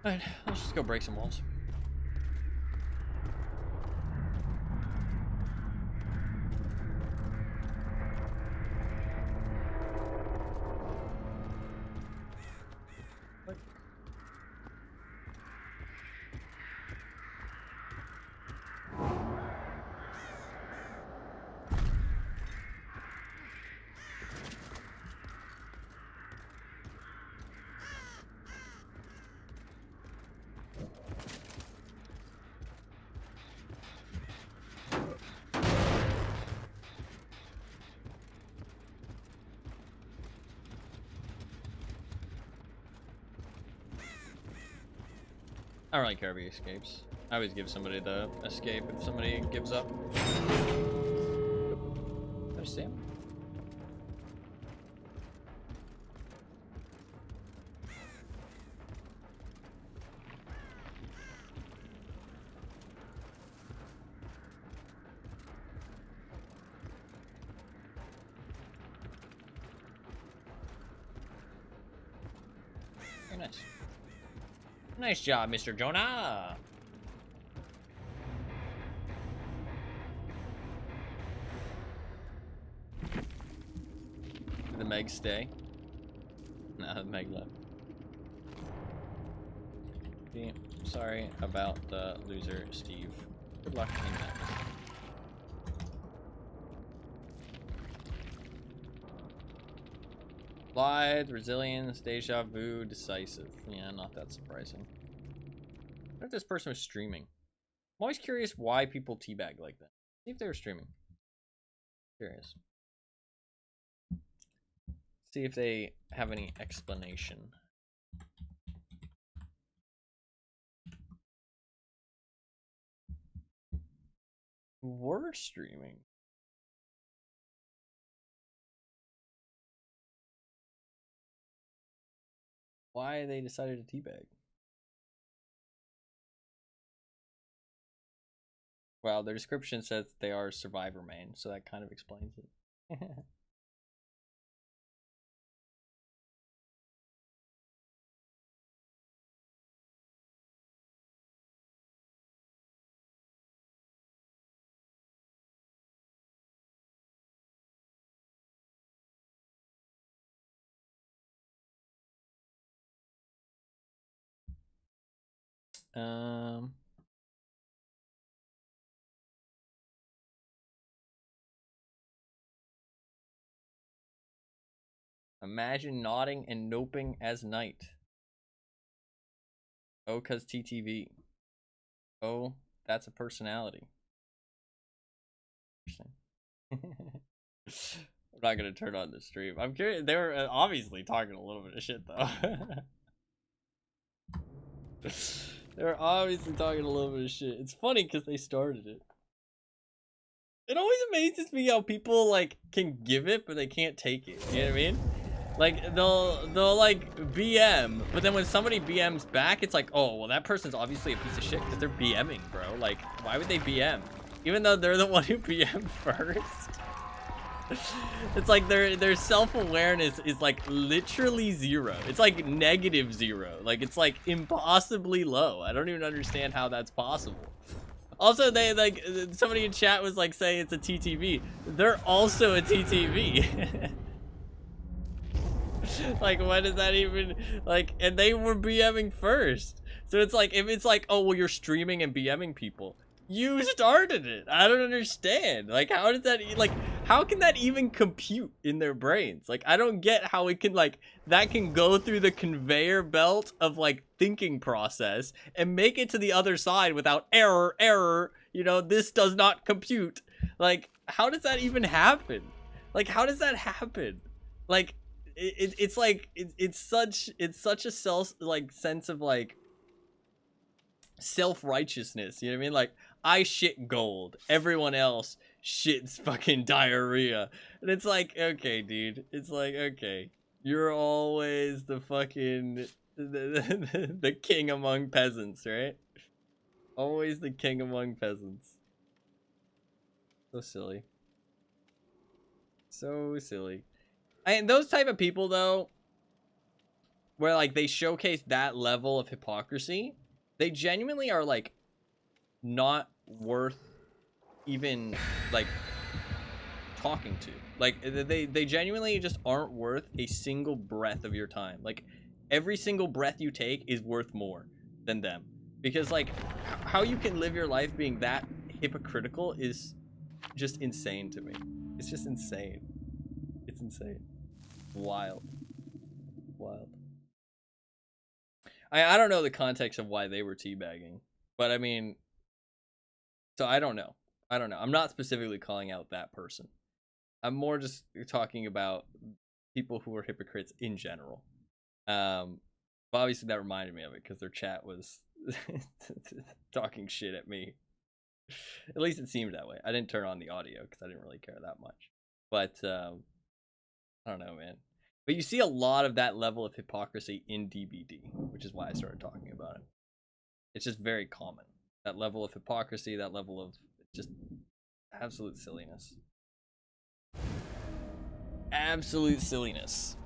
Alright, let's just go break some walls. I don't really care if he escapes. I always give somebody the escape if somebody gives up. Did I see him? Very nice. Nice job, Mr. Jonah. Did the Meg stay? No, the Meg left. Yeah, sorry about the loser, Steve. Good luck in that. Blithe, resilience, deja vu, decisive. Yeah, not that surprising. What if this person was streaming? I'm always curious why people teabag like that. See if they were streaming. Curious. See if they have any explanation. Were streaming. Why they decided to teabag. Well, their description says they are survivor main, so that kind of explains it. Imagine nodding and noping as night. Oh, cause TTV. Oh, that's a personality. I'm not gonna turn on the stream. I'm curious. They were obviously talking a little bit of shit though. They were obviously talking a little bit of shit. It's funny because they started it. It always amazes me how people like can give it but they can't take it. You know what I mean? Like they'll like BM, but then when somebody BMs back, it's like, oh well, that person's obviously a piece of shit because they're BMing, bro. Like, why would they BM? Even though they're the one who BM'd first. It's like their self-awareness is like literally zero. It's like -0. Like it's like impossibly low. I don't even understand how that's possible. Also, they like somebody in chat was like saying it's a TTV. They're also a TTV. Like, what does that even like? And they were BMing first, so it's like if it's like, oh well, you're streaming and BMing people. You started it. I don't understand. Like, how does that like? How can that even compute in their brains? Like, I don't get how it can like that can go through the conveyor belt of like thinking process and make it to the other side without error. You know, this does not compute. Like, how does that even happen? Like, how does that happen? Like, it's like it's such a sense of like self-righteousness. You know what I mean? Like, I shit gold, everyone else shits fucking diarrhea, and it's like, okay, dude, it's like, okay, you're always the fucking the king among peasants, right? Always the king among peasants. So silly, so silly. And those type of people though, where like they showcase that level of hypocrisy, they genuinely are like not worth even like talking to. Like they genuinely just aren't worth a single breath of your time. Like, every single breath you take is worth more than them, because like how you can live your life being that hypocritical is just insane to me. It's just insane. It's insane. Wild. I don't know the context of why they were teabagging, but I mean, so I don't know. I'm not specifically calling out that person. I'm more just talking about people who are hypocrites in general. But obviously that reminded me of it because their chat was talking shit at me. At least it seemed that way. I didn't turn on the audio because I didn't really care that much. But I don't know, man. But you see a lot of that level of hypocrisy in DBD, which is why I started talking about it. It's just very common. That level of hypocrisy, that level of just absolute silliness. Absolute silliness.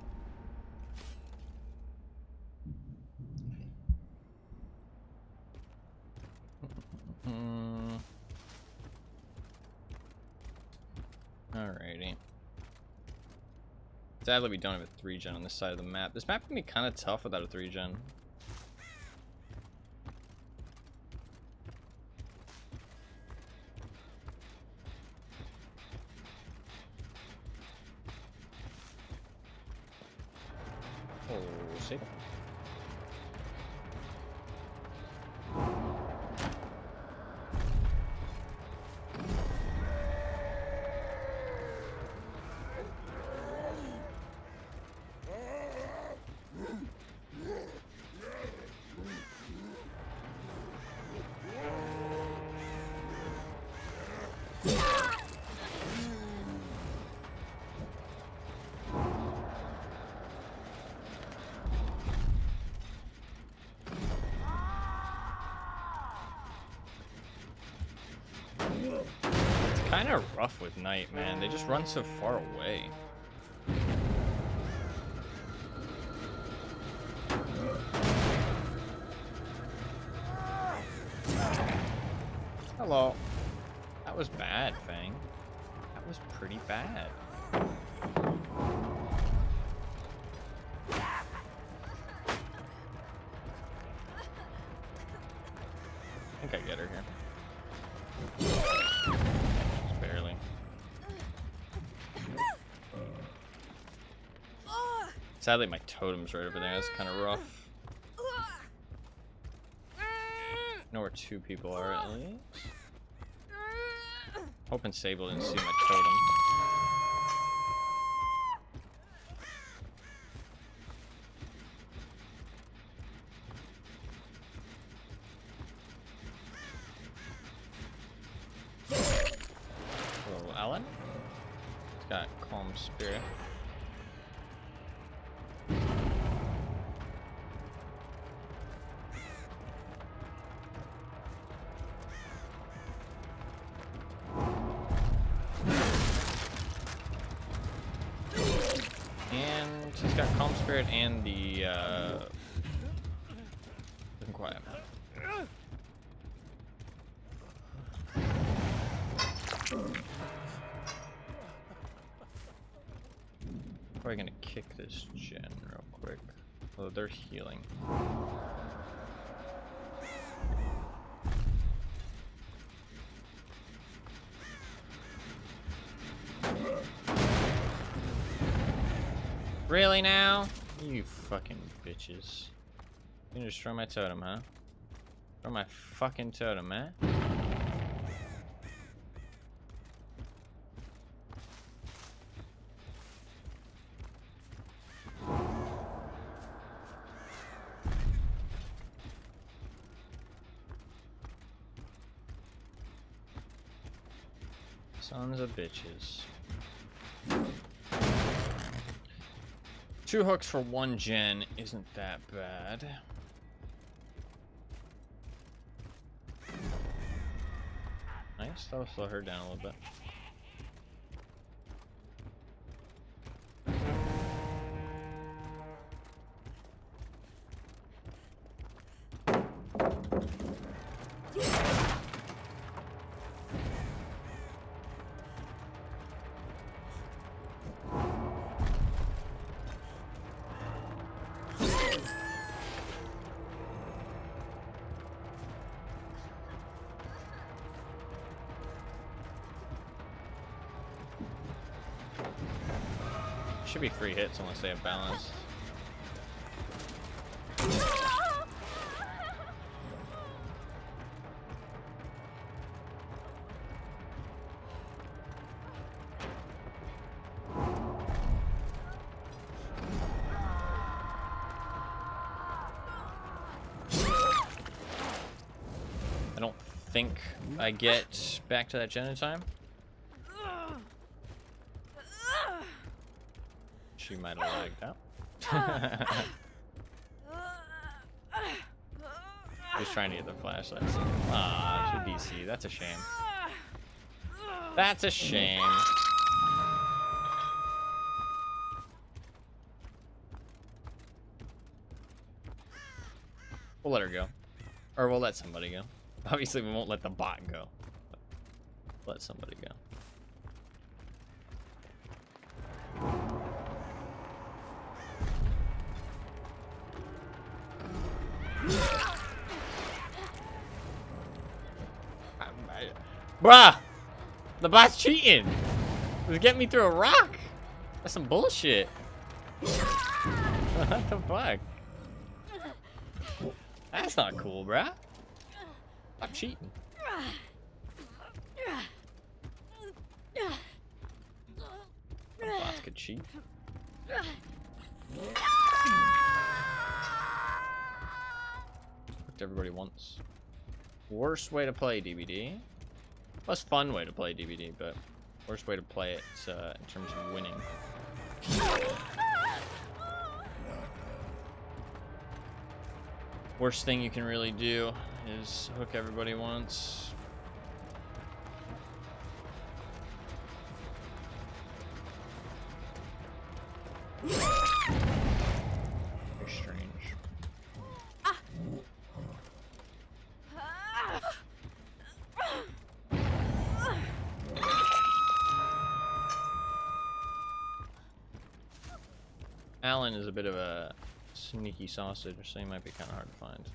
Alrighty. Sadly, we don't have a 3-gen on this side of the map. This map can be kind of tough without a 3-gen. Oh, see. Kind of rough with Knight, man. They just run so far away. Hello. That was bad, Fang. That was pretty bad. think I get her here. Just barely. Sadly, my totem's right over there. That's kind of rough. Know where two people are at least. Hoping Sable didn't see my totem. Hello, Alan. He's got Calm Spirit. He's got Calm Spirit and the Looking Quiet. Probably gonna kick this gen real quick. Oh, they're healing. Really now? You fucking bitches. You gonna destroy my totem, huh? Destroy my fucking totem, man. Sons of bitches. 2 hooks for 1 gen isn't that bad. Nice, that'll slow her down a little bit. Should be free hits unless they have balance. I don't think I get back to that gen in time. She might have lagged out. Just trying to get the flashlights. Ah, should DC. That's a shame. That's a shame. We'll let her go. Or we'll let somebody go. Obviously, we won't let the bot go. Let somebody go. Bruh! The bot's cheating! It was getting me through a rock! That's some bullshit. What the fuck? That's not cool, bruh. Stop cheating. The bots could cheat. What everybody wants. Worst way to play DBD. Most fun way to play DBD, but worst way to play it in terms of winning. Worst thing you can really do is hook everybody once. Very strange. Alan is a bit of a sneaky sausage, so he might be kind of hard to find.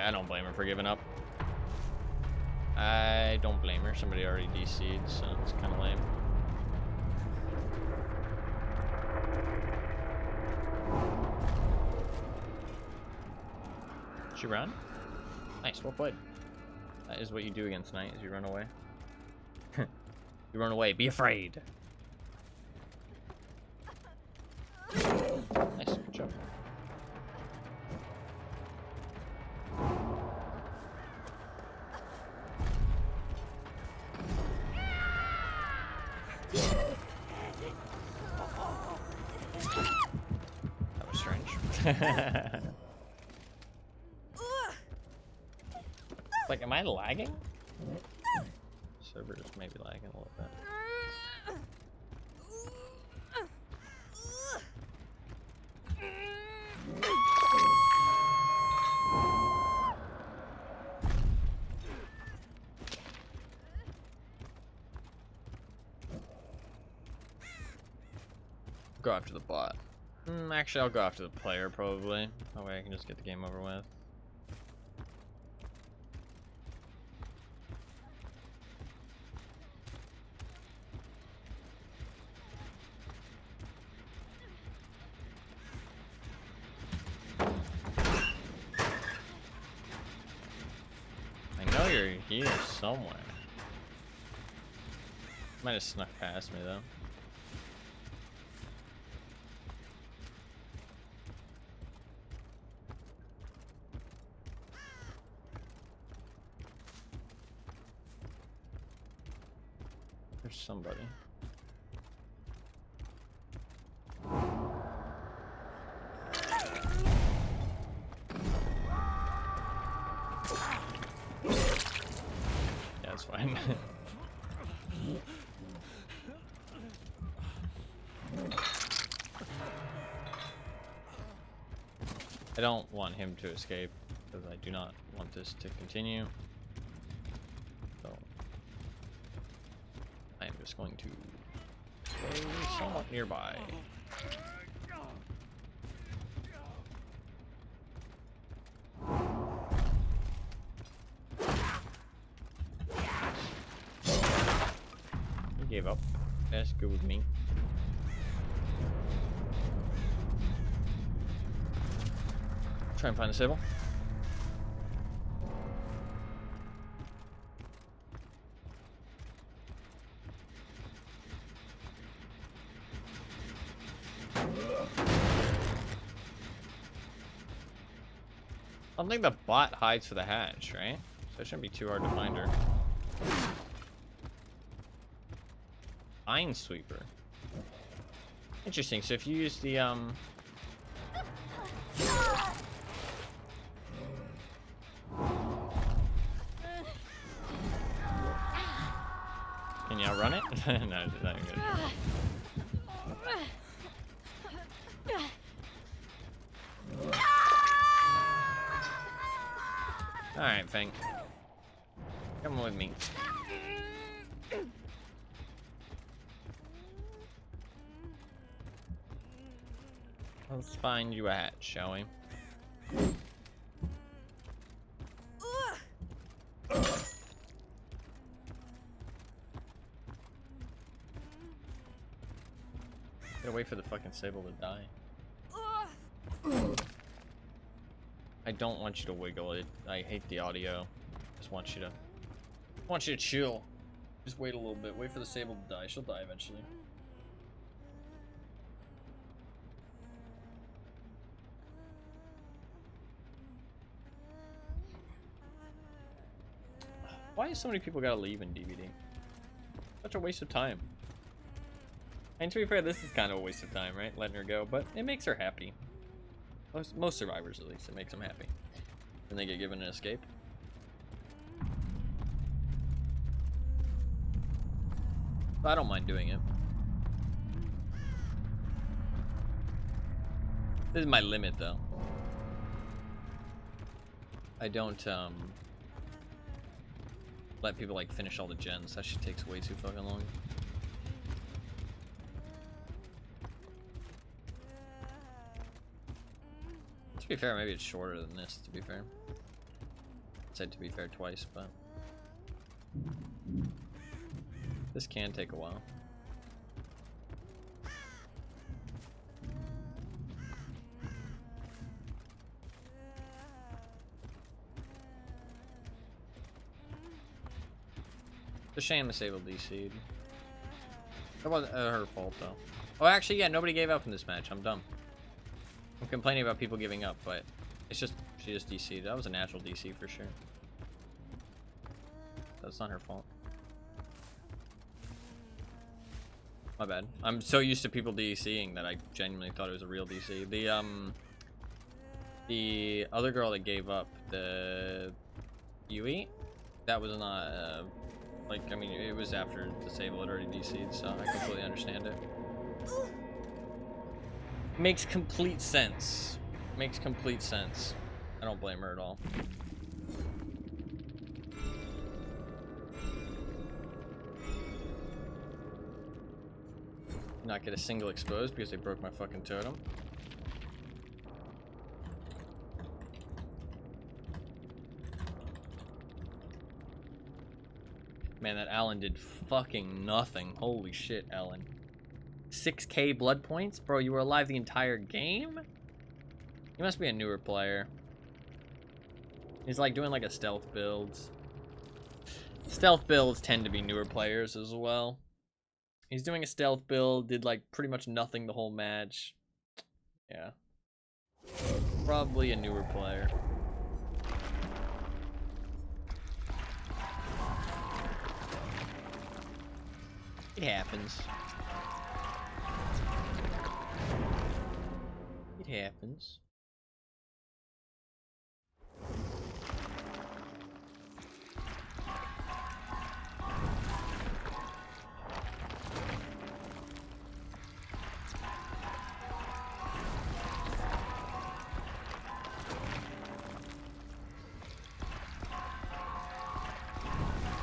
I don't blame her for giving up. I don't blame her. Somebody already DC'd, so it's kind of lame. Did she run? Nice, well played. That is what you do against Knight, is you run away. You run away, be afraid. Nice, good job. That was strange. Like, am I lagging? Server is maybe lagging a little bit. Go after the bot. Actually, I'll go after the player, probably. That way I can just get the game over with. I know you're here somewhere. Might have snuck past me, though. There's somebody. Yeah, it's fine. I don't want him to escape because I do not want this to continue. So I am just going to stay somewhat nearby. He gave up. That's good with me. Try and find the Sybil. I don't think the bot hides for the hatch, right? So it shouldn't be too hard to find her. Minesweeper. Interesting. So if you use the can you outrun it? No, it's not even good. Alright, Fang. Come with me. Let's find you a hatch, shall we? Gotta wait for the fucking Sable to die. I don't want you to wiggle it. I hate the audio. Just want you to chill. Just wait a little bit. Wait for the Sable to die. She'll die eventually. Why is so many people gotta leave in DVD? Such a waste of time. And to be fair, this is kind of a waste of time, right? Letting her go, but it makes her happy. Most survivors, at least, it makes them happy. Then they get given an escape. I don't mind doing it. This is my limit, though. I don't, let people, like, finish all the gens. That shit takes way too fucking long. To be fair, maybe it's shorter than this, to be fair. said to be fair twice, but this can take a while. It's a shame Sable DC'd. That wasn't her fault though. Oh, actually, yeah, nobody gave up in this match. I'm dumb. I'm complaining about people giving up, but it's just she just DC'd. That was a natural DC for sure. That's not her fault. My bad. I'm so used to people DCing that I genuinely thought it was a real DC. The other girl that gave up, the Yui, that was not like, I mean, it was after Disable had already DC'd, so I completely understand it. Makes complete sense. Makes complete sense. I don't blame her at all. Not get a single exposed because they broke my fucking totem. Man, that Alan did fucking nothing. Holy shit, Alan. 6k blood points? Bro, you were alive the entire game? You must be a newer player. He's like doing like a stealth build. Stealth builds tend to be newer players as well. He's doing a stealth build, did like pretty much nothing the whole match. Yeah. Probably a newer player. It happens. It happens.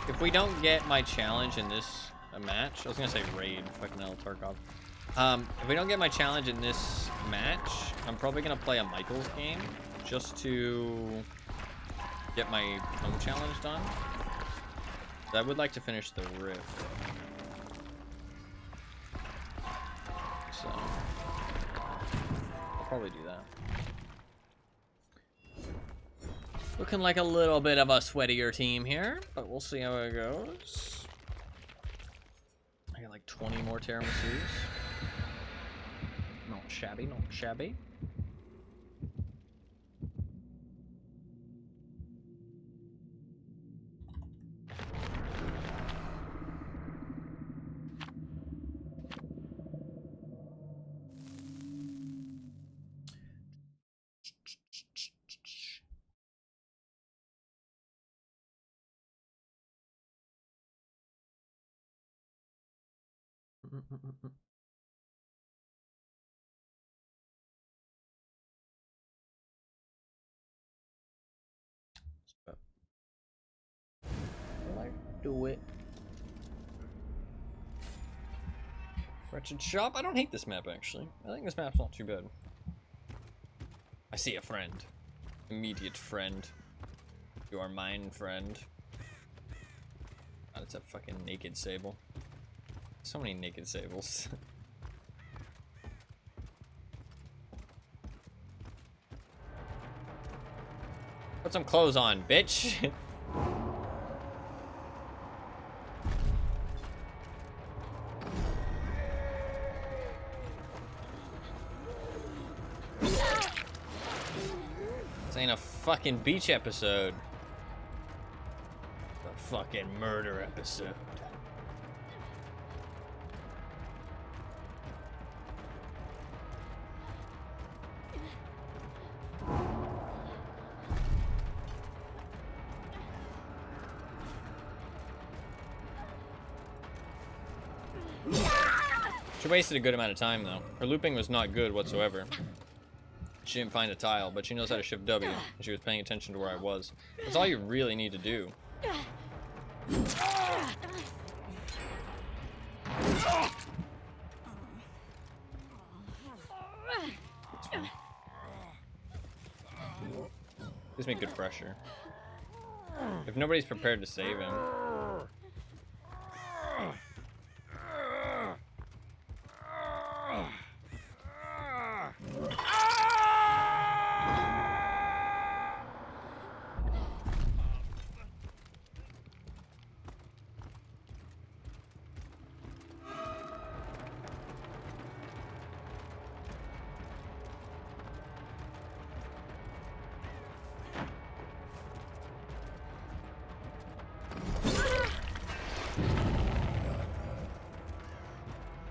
If we don't get my challenge in this match, I was gonna say raid, fucking hell, Tarkov. If we don't get my challenge in this match, I'm probably gonna play a Michael's game just to get my home challenge done. I would like to finish the Rift. So I'll probably do that. Looking like a little bit of a sweatier team here, but we'll see how it goes. I got like 20 more tiramisu's. Not shabby, not shabby. Do it. Wretched shop? I don't hate this map, actually. I think this map's not too bad. I see a friend. Immediate friend. You are mine, friend. God, it's a fucking naked sable. So many naked sables. Put some clothes on, bitch. This ain't a fucking beach episode. A fucking murder episode. She wasted a good amount of time, though. Her looping was not good whatsoever. She didn't find a tile, but she knows how to shift W, and she was paying attention to where I was. That's all you really need to do. Gives me good pressure. If nobody's prepared to save him.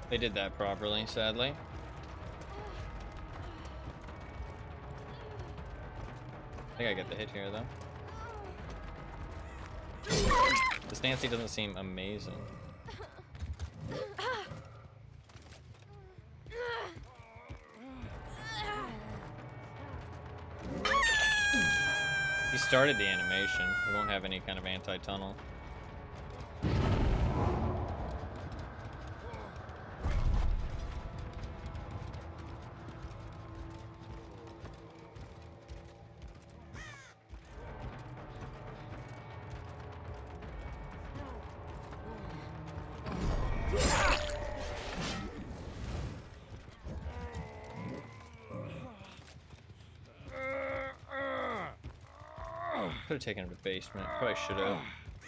They did that properly, sadly. I think I get the hit here, though. This Nancy doesn't seem amazing. He started the animation. We won't have any kind of anti-tunnel. Could have taken him to basement. Probably should have.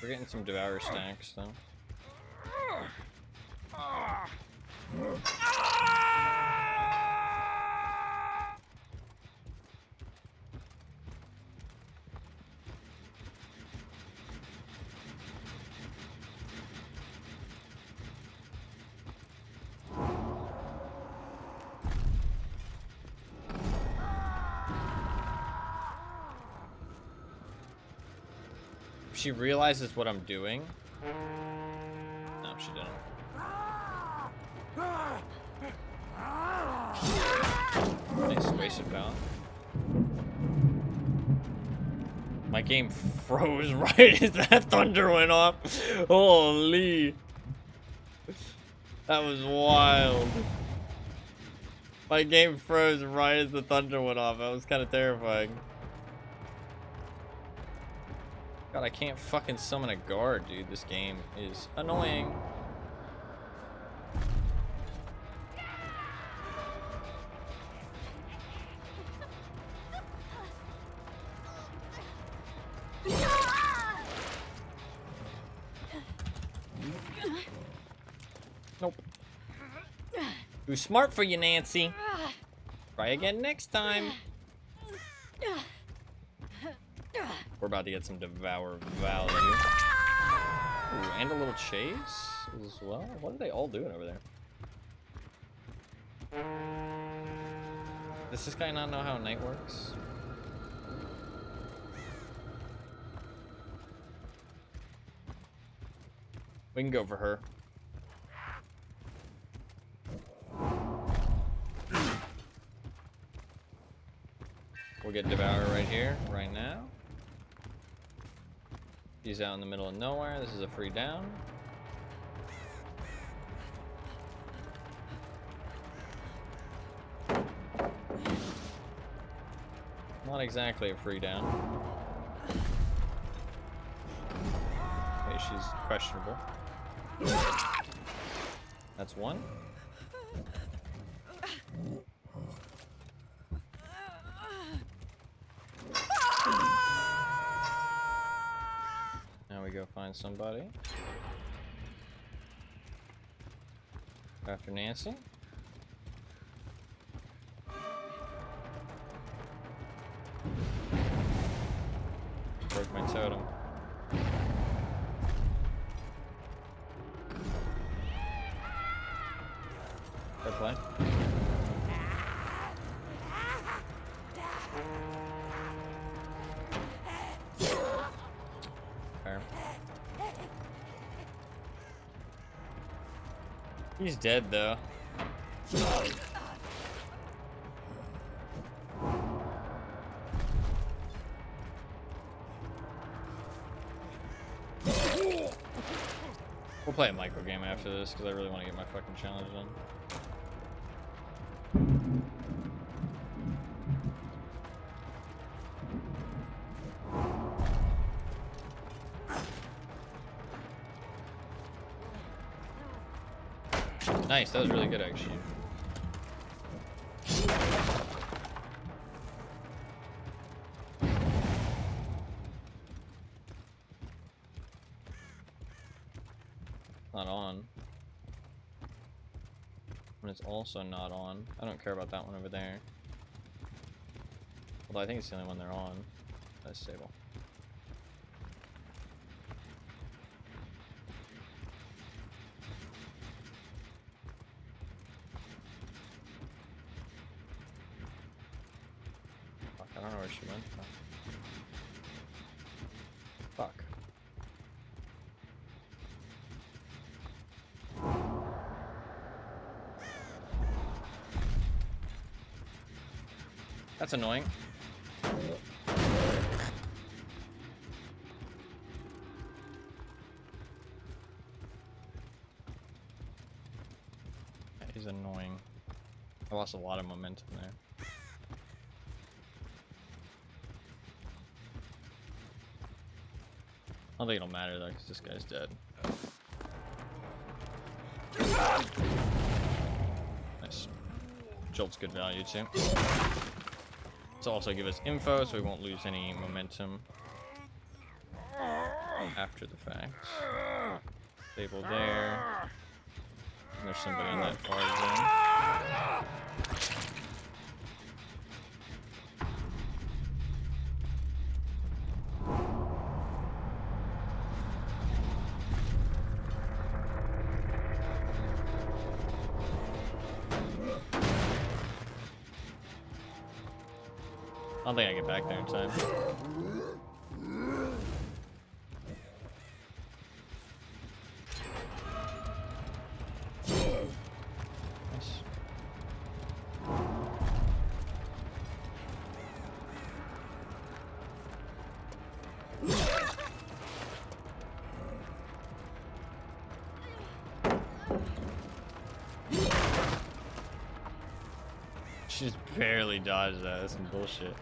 We're getting some Devour stacks, though. She realizes what I'm doing. No, she didn't. Nice wasted power. My game froze right as that thunder went off. Holy. That was wild. My game froze right as the thunder went off. That was kind of terrifying. God, I can't fucking summon a guard, dude. This game is annoying. Nope. Too smart for you, Nancy. Try again next time. We're about to get some Devour value. Ooh, and a little chase as well. What are they all doing over there? Does this guy not know how night works? We can go for her. We'll get Devour right here, right now. He's out in the middle of nowhere. This is a free down. Not exactly a free down. Okay, she's questionable. That's one. Now we go find somebody. After Nancy. Broke my totem. Fair play. Fair. He's dead though. We'll play a micro game after this because I really want to get my fucking challenge done. Nice, that was really good actually. Not on. And it's also not on. I don't care about that one over there. Although I think it's the only one they're on. That's stable. Fuck, I don't know where she went from. Fuck. That's annoying. That is annoying. I lost a lot of momentum there. I don't think it'll matter though, because this guy's dead. Nice. Jolt's good value too. This will also give us info, so we won't lose any momentum after the fact. Stable there. And there's somebody in that far zone. I don't think I get back there in time. Nice. She just barely dodged that. That's some bullshit.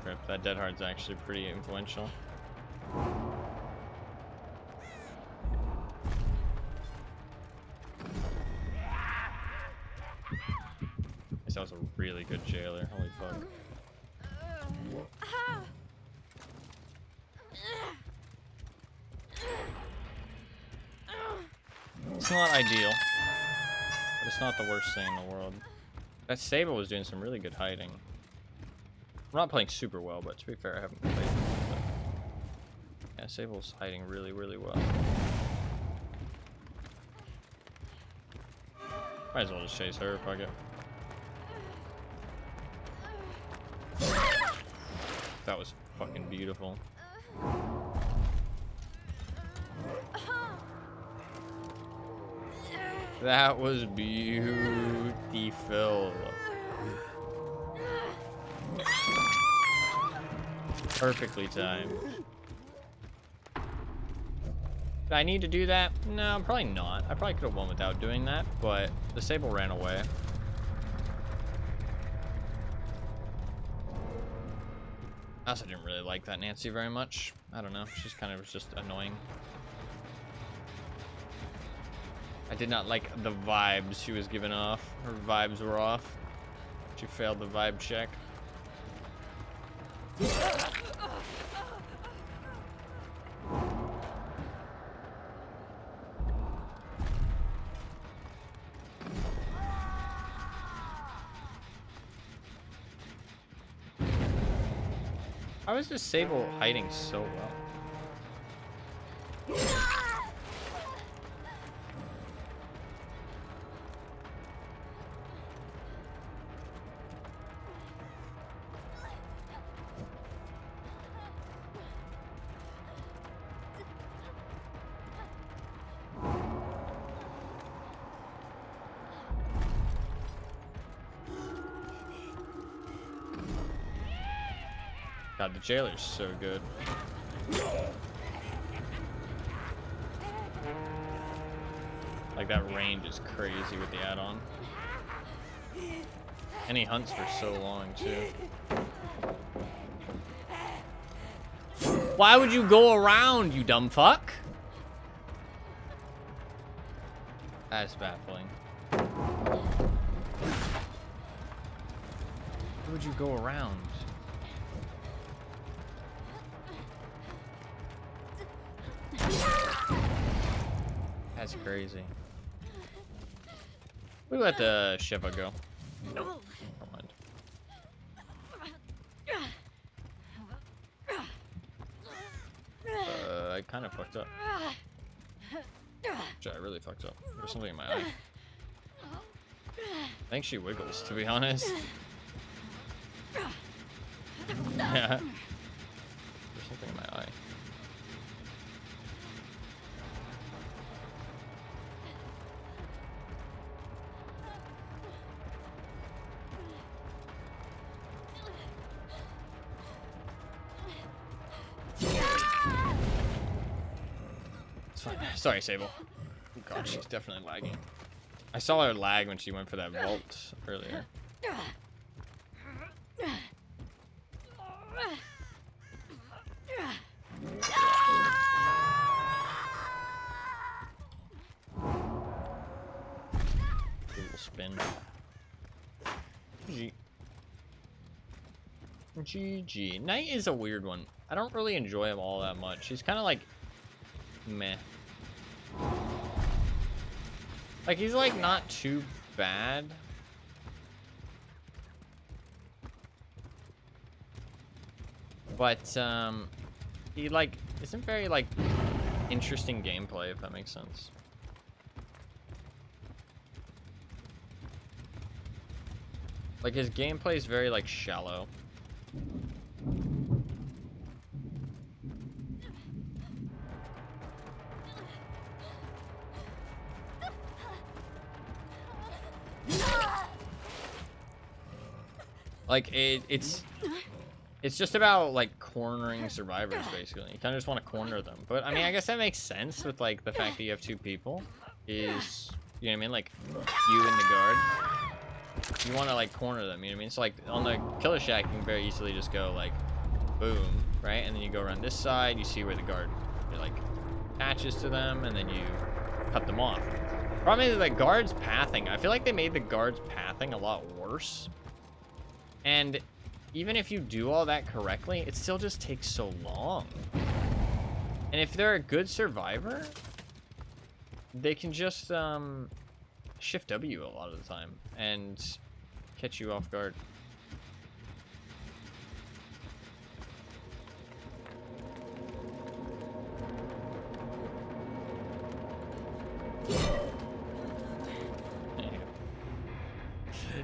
Rip, that dead hard's actually pretty influential. That was a really good jailer. Holy fuck. It's not ideal, but it's not the worst thing in the world. That Sable was doing some really good hiding. I'm not playing super well, but to be fair, I haven't played. But yeah, Sable's hiding really, really well. Might as well just chase her, fuck it. That was fucking beautiful. That was beautiful. Perfectly timed. Did I need to do that? No, probably not. I probably could have won without doing that, but the Sable ran away. I also didn't really like that Nancy very much. I don't know. She's kind of just annoying. I did not like the vibes she was giving off. Her vibes were off. She failed the vibe check. How is this Sable hiding so well? God, the jailer's so good. Like, that range is crazy with the add-on. And he hunts for so long, too. Why would you go around, you dumb fuck? That's baffling. Why would you go around? That's crazy. We let the Shiva go. Nope. Never mind. I kind of fucked up. Actually, I really fucked up. There's something in my eye. I think she wiggles, to be honest. Yeah. There's something in my eye. It's fine. Sorry, Sable. Oh god, she's definitely lagging. I saw her lag when she went for that vault earlier. Little spin. GG. Knight is a weird one. I don't really enjoy him all that much. He's kind of like meh. Like, he's like not too bad. But he like isn't very like interesting gameplay, if that makes sense. Like, his gameplay is very like shallow. Like, it's just about like cornering survivors, basically. You kind of just want to corner them. But I mean, I guess that makes sense with like the fact that you have two people. Is, you know what I mean? Like, you and the guard. You want to like corner them, you know what I mean? So like on the killer shack, you can very easily just go like boom, right? And then you go around this side, you see where the guard like attaches to them, and then you cut them off. Problem is that guards pathing. I feel like they made the guards pathing a lot worse. And even if you do all that correctly, it still just takes so long. And if they're a good survivor, they can just shift W a lot of the time and catch you off guard.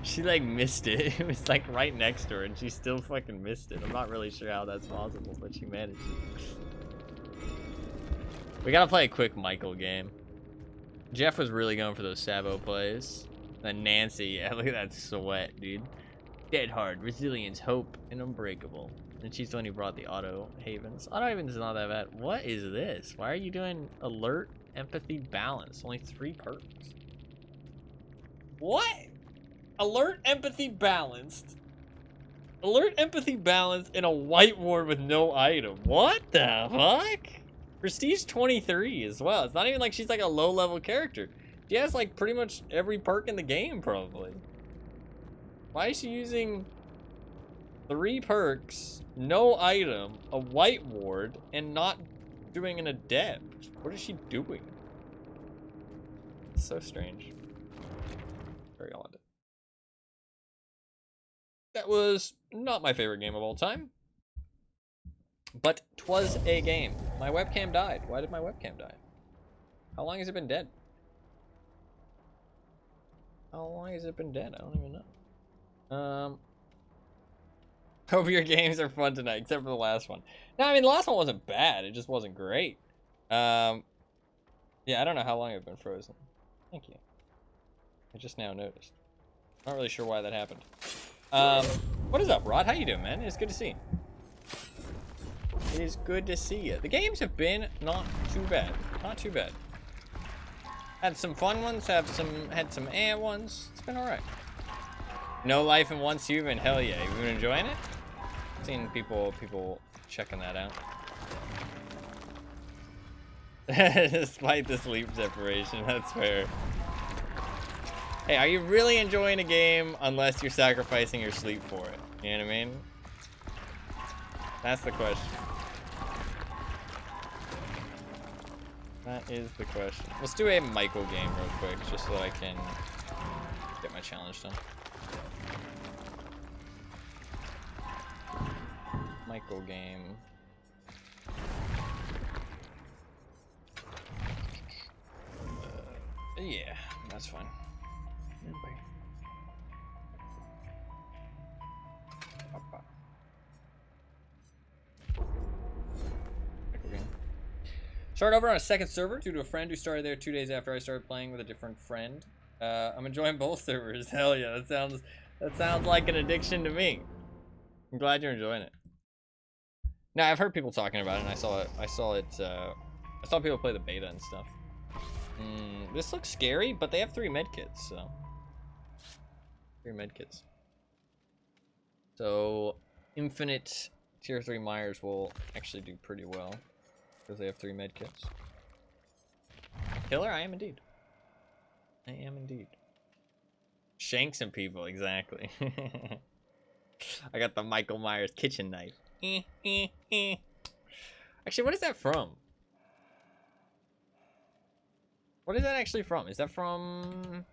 She like missed it. It was like right next to her and she still fucking missed it. I'm not really sure how that's possible, but she managed it. We gotta play a quick Michael game. Jeff was really going for those Sabo plays. And Nancy, yeah, look at that sweat, dude. Dead hard, resilience, hope, and unbreakable. And she's the one who brought the auto havens. Auto havens is not that bad. What is this? Why are you doing alert, empathy, balance? Only 3 perks. What? Alert, empathy, balanced. Alert, empathy, balanced, and a white ward with no item. What the fuck? Prestige 23 as well. It's not even like she's like a low-level character. She has like pretty much every perk in the game, probably. Why is she using 3 perks, no item, a white ward, and not doing an adept? What is she doing? It's so strange. Very odd. That was not my favorite game of all time. But 'twas a game. My webcam died. Why did my webcam die? How long has it been dead? How long has it been dead? I don't even know. Hope your games are fun tonight, except for the last one. No, I mean, the last one wasn't bad. It just wasn't great. Yeah, I don't know how long I've been frozen. Thank you. I just now noticed. Not really sure why that happened. What is up, Rod? How you doing, man? It's good to see you. It is good to see you. The games have been not too bad. Not too bad. Had some fun ones, had some ones. It's been alright. No Life in One Human, hell yeah. You been enjoying it? Seen people checking that out. Despite the sleep separation, that's fair. Hey, are you really enjoying a game unless you're sacrificing your sleep for it? You know what I mean? That's the question. That is the question. Let's do a Michael game real quick, just so that I can get my challenge done. Michael game. Yeah, that's fine. Michael game. Started over on a second server due to a friend who started there 2 days after I started playing with a different friend. I'm enjoying both servers. Hell yeah, that sounds like an addiction to me. I'm glad you're enjoying it. Now I've heard people talking about it, and I saw people play the beta and stuff. This looks scary, but they have 3 medkits, so 3 medkits. So infinite tier 3 Myers will actually do pretty well because they have 3 medkits. Killer, I am indeed. I am indeed. Shank some people, exactly. I got the Michael Myers kitchen knife. Actually, what is that from? What is that actually from? Is that from...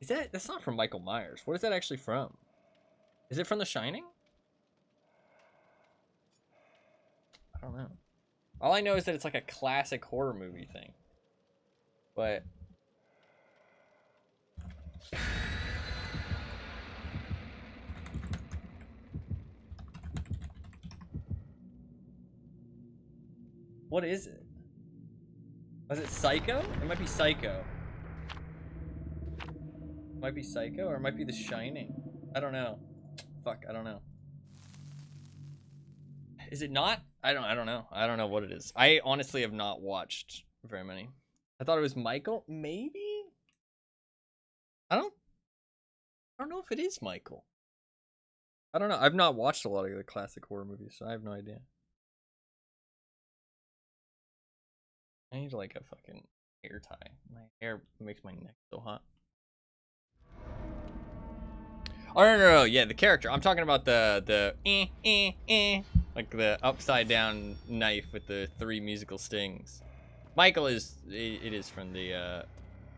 That's not from Michael Myers. What is that actually from? Is it from The Shining? I don't know. All I know is that it's like a classic horror movie thing. But... what is it? Was it Psycho? It might be Psycho. It might be Psycho, or it might be The Shining. I don't know. Fuck, I don't know. Is it not? I don't know. I don't know what it is. I honestly have not watched very many. I thought it was Michael. Maybe? I don't know if it is Michael. I don't know. I've not watched a lot of the classic horror movies, so I have no idea. I need like a fucking hair tie. My hair makes my neck so hot. Oh no, yeah, the character. I'm talking about the like the upside down knife with the 3 musical stings. Michael is it is from the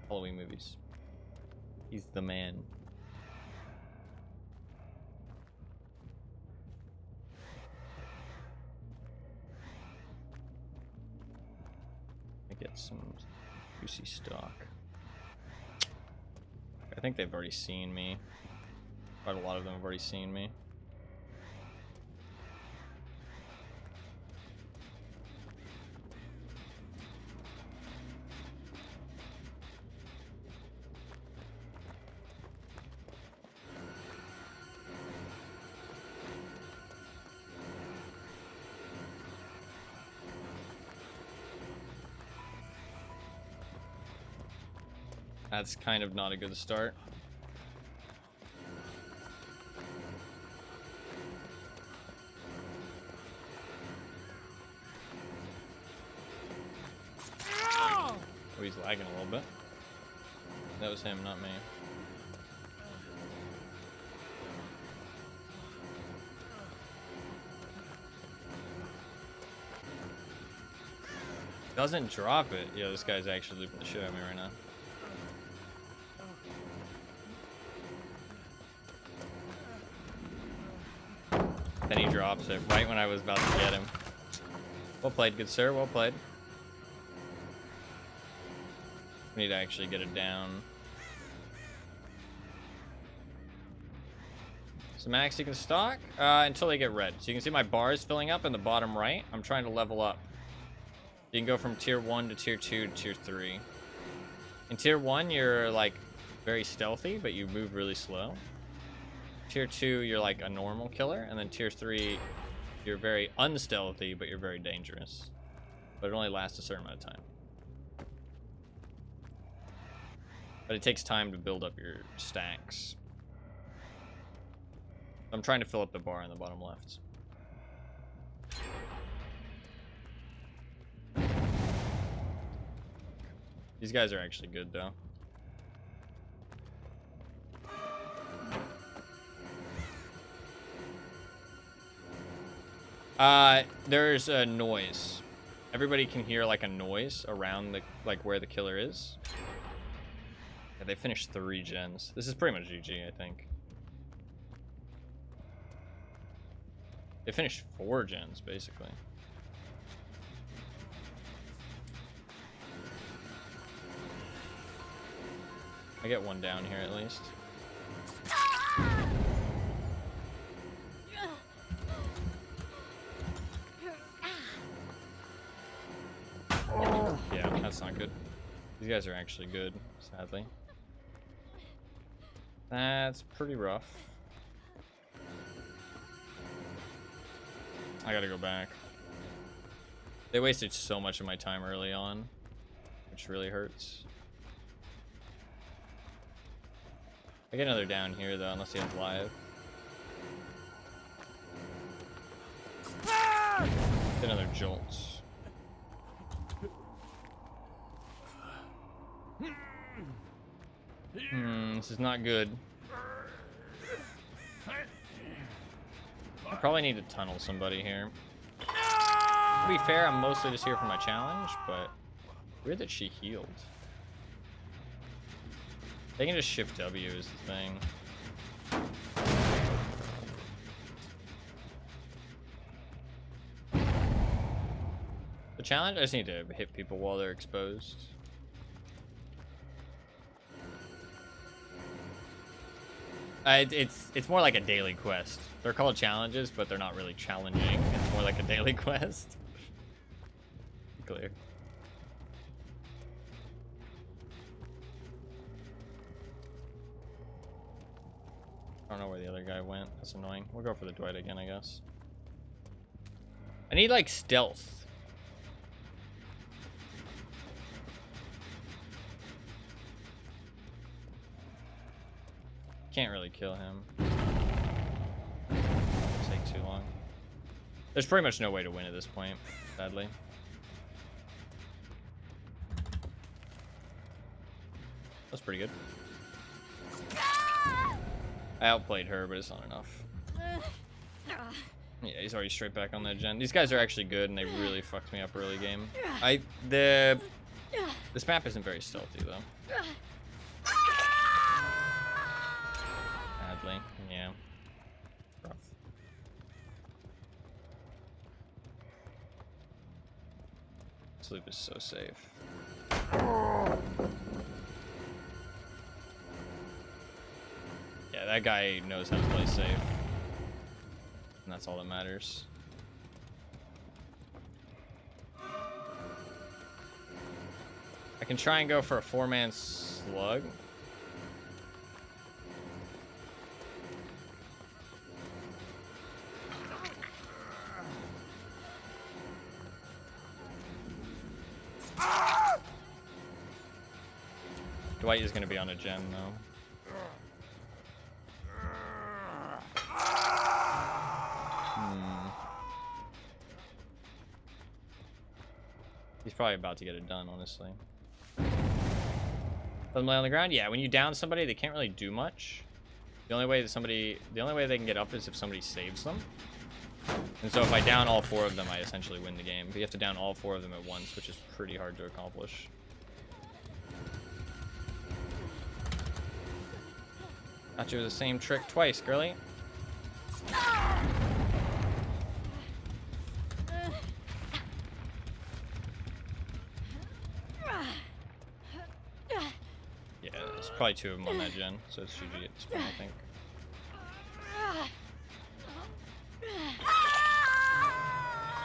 Halloween movies. He's the man. I get some juicy stock. I think they've already seen me. Quite a lot of them have already seen me. That's kind of not a good start. Oh, he's lagging a little bit. That was him, not me. Doesn't drop it. Yeah, this guy's actually looping the shit out of me right now. Then he drops it right when I was about to get him. Well played, good sir. Well played. We need to actually get it down. So max you can stock until they get red. So you can see my bars filling up in the bottom right. I'm trying to level up. You can go from tier 1 to tier 2 to tier 3. In tier 1, you're like very stealthy, but you move really slow. Tier 2, you're like a normal killer. And then tier 3, you're very unstealthy, but you're very dangerous. But it only lasts a certain amount of time. But it takes time to build up your stacks. I'm trying to fill up the bar in the bottom left. These guys are actually good, though. There's a noise. Everybody can hear like a noise around the where the killer is. Yeah, they finished 3 gens. This is pretty much GG, I think. They finished 4 gens, basically. I get 1 down here at least. Yeah, that's not good. These guys are actually good, sadly. That's pretty rough. I gotta go back. They wasted so much of my time early on, which really hurts. I get another down here though, unless he has live. Get another jolt. This is not good. I probably need to tunnel somebody here. To be fair, I'm mostly just here for my challenge, but weird that she healed. They can just shift W is the thing. The challenge, I just need to hit people while they're exposed. It's more like a daily quest. They're called challenges, but they're not really challenging. It's more like a daily quest. Clear. I don't know where the other guy went. That's annoying. We'll go for the Dwight again, I guess. I need like stealth. Can't really kill him. It'll take too long. There's pretty much no way to win at this point, sadly. That's pretty good. I outplayed her, but it's not enough. Yeah, he's already straight back on that gen. These guys are actually good, and they really fucked me up early game. This map isn't very stealthy though. Sadly, yeah. Rough. This loop is so safe. Yeah, that guy knows how to play safe. And that's all that matters. I can try and go for a 4-man slug. Dwight is going to be on a gen, though. He's probably about to get it done, honestly. Let them lay on the ground? Yeah, when you down somebody, they can't really do much. The only way they can get up is if somebody saves them. And so if I down all 4 of them, I essentially win the game. But you have to down all 4 of them at once, which is pretty hard to accomplish. Got you with the same trick twice, girly. Yeah, there's probably 2 of them on that gen, so it's GG at this point, I think.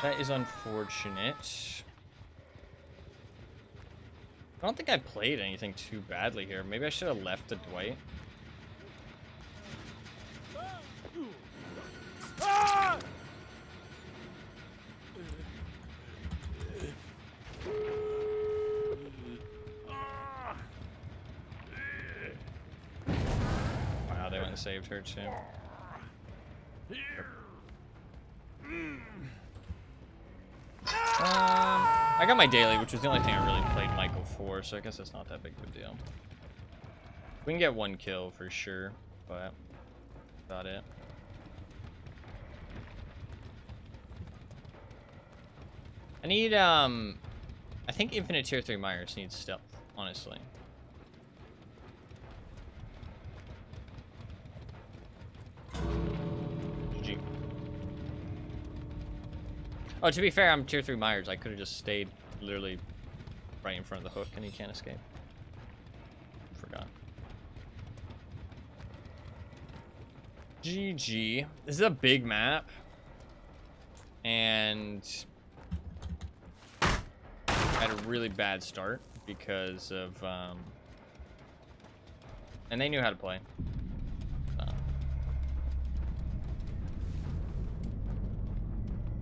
That is unfortunate. I don't think I played anything too badly here. Maybe I should have left the Dwight. Wow, they went and saved her too. I got my daily, which was the only thing I really played Michael for, so I guess it's not that big of a deal. We can get 1 kill for sure, but that's about it. I need, I think Infinite Tier 3 Myers needs stealth, honestly. GG. Oh, to be fair, I'm Tier 3 Myers. I could have just stayed literally right in front of the hook and he can't escape. Forgot. GG. This is a big map. And I had a really bad start because of, and they knew how to play.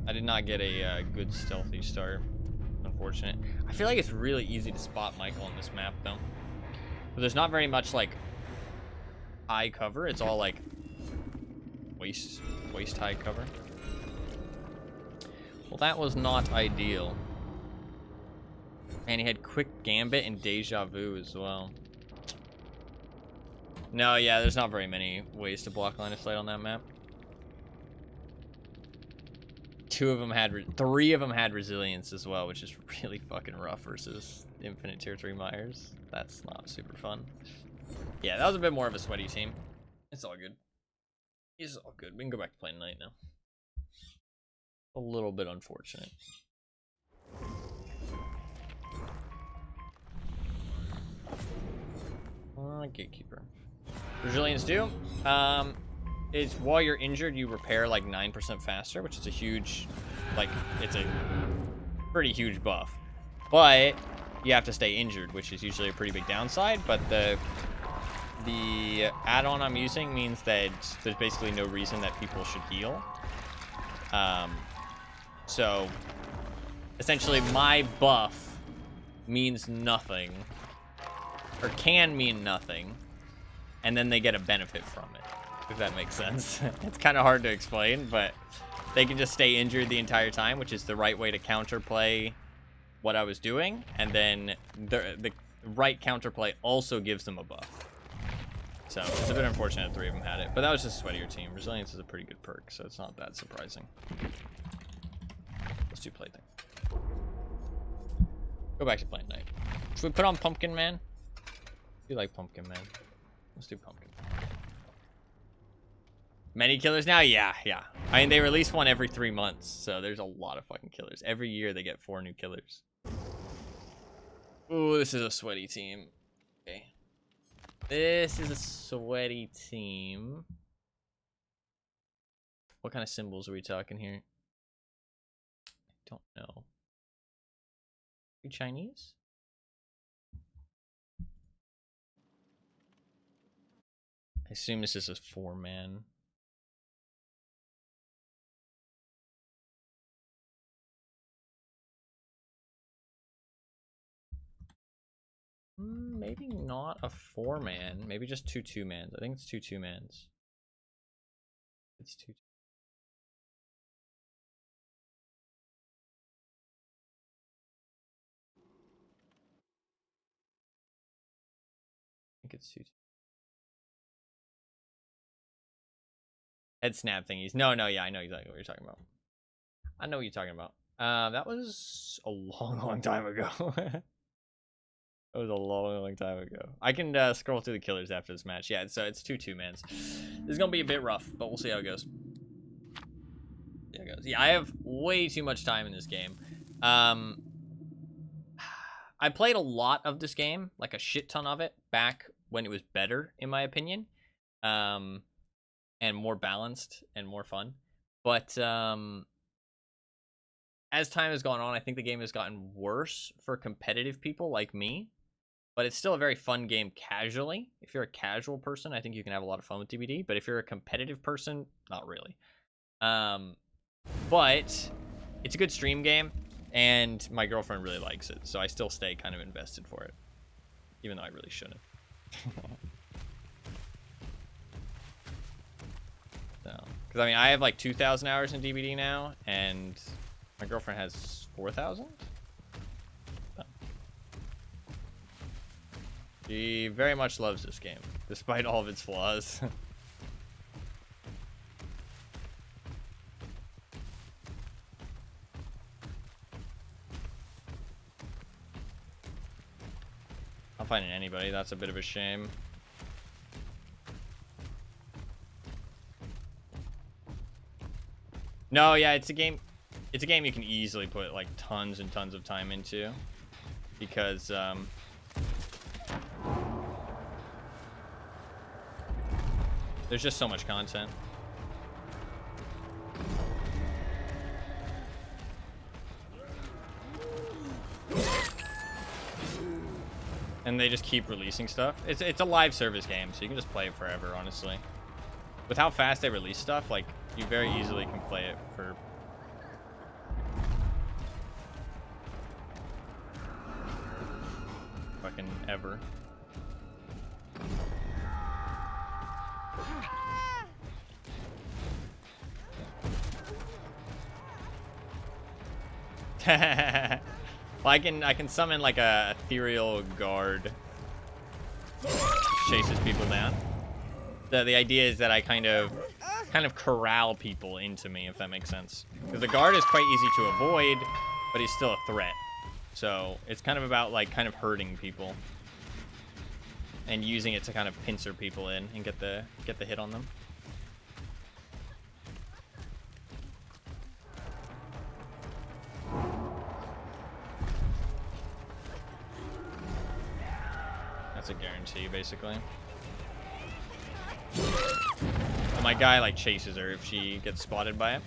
I did not get a good stealthy start. Unfortunate. I feel like it's really easy to spot Michael on this map, though. But there's not very much, like, high cover. It's all, like, waist high cover. Well, that was not ideal. And he had quick gambit and deja vu as well. No, yeah, there's not very many ways to block line of sight on that map. 3 of them had resilience as well, which is really fucking rough versus Infinite Tier 3 Myers. That's not super fun. Yeah, that was a bit more of a sweaty team. It's all good. It's all good. We can go back to playing night now. A little bit unfortunate. Gatekeeper. Resilience do. Is while you're injured, you repair like 9% faster, which is a huge, like, it's a pretty huge buff. But you have to stay injured, which is usually a pretty big downside. But the add-on I'm using means that there's basically no reason that people should heal. So essentially my buff means nothing, or can mean nothing, and then they get a benefit from it, if that makes sense. It's kind of hard to explain, but they can just stay injured the entire time, which is the right way to counterplay what I was doing, and then the right counterplay also gives them a buff. So it's a bit unfortunate 3 of them had it, but that was just a sweatier team. Resilience is a pretty good perk, so it's not that surprising. Let's do plaything. Go back to playing night. Should we put on Pumpkin Man? I do like Pumpkin Man. Let's do Pumpkin. Many killers now? Yeah. I mean, they release one every 3 months, so there's a lot of fucking killers. Every year they get 4 new killers. Ooh, this is a sweaty team. Okay. This is a sweaty team. What kind of symbols are we talking here? I don't know. Are you Chinese? I assume this is a 4-man. Maybe not a 4-man. Maybe just 2 2-mans. I think it's 2 2-mans. It's 2. I think it's 2. Head snap thingies. No, yeah, I know exactly what you're talking about. I know what you're talking about. That was a long time ago. That was a long time ago. I can scroll through the killers after this match. Yeah, so it's 2 2-mans. This is gonna be a bit rough, but we'll see how it goes. Yeah, I have way too much time in this game. I played a lot of this game, like a shit ton of it, back when it was better, in my opinion. And more balanced and more fun. But as time has gone on, I think the game has gotten worse for competitive people like me. But it's still a very fun game casually. If you're a casual person, I think you can have a lot of fun with DBD. But if you're a competitive person, not really. But it's a good stream game, and my girlfriend really likes it. So I still stay kind of invested for it, even though I really shouldn't. Because I mean, I have like 2,000 hours in DBD now, and my girlfriend has 4,000. She very much loves this game, despite all of its flaws. Not finding anybody, that's a bit of a shame. No, yeah, it's a game you can easily put like tons and tons of time into, because there's just so much content. And they just keep releasing stuff. It's a live service game, so you can just play it forever, honestly. With how fast they release stuff, like, you very easily can play it for fucking ever. Well, I can summon like a ethereal guard which chases people down. The idea is that I kind of corral people into me, if that makes sense. Because the guard is quite easy to avoid, but he's still a threat. So it's kind of about like kind of hurting people and using it to kind of pincer people in and get the hit on them. That's a guarantee, basically. And my guy like chases her if she gets spotted by it.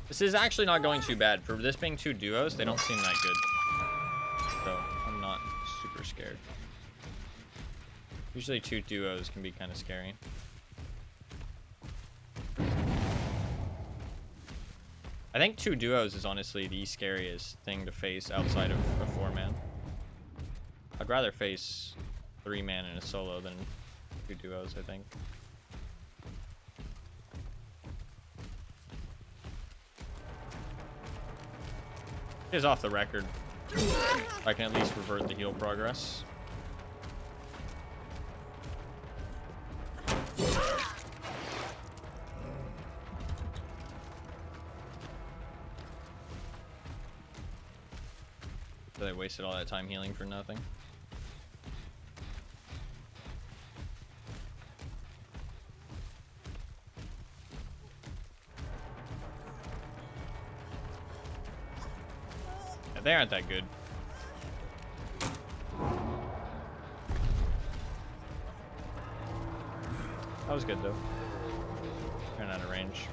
This is actually not going too bad. For this being 2 duos, they don't seem that good. So I'm not super scared. Usually 2 duos can be kind of scary. I think 2 duos is honestly the scariest thing to face outside of a 4-man. I'd rather face 3-man in a solo than 2 duos, I think. It is off the record. I can at least revert the heal progress. So they wasted all that time healing for nothing. Yeah, they aren't that good. That was good though. Ran out of range.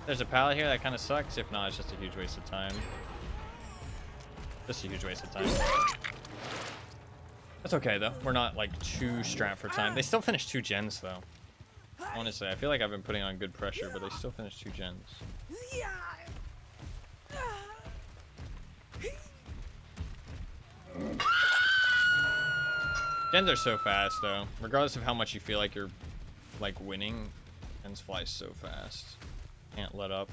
There's a pallet here, that kind of sucks. If not, it's just a huge waste of time. Just a huge waste of time. That's okay though. We're not like too strapped for time. They still finished 2 gens though. Honestly, I feel like I've been putting on good pressure, but they still finished 2 gens. Gens are so fast though. Regardless of how much you feel like you're like winning, gens fly so fast. Can't let up.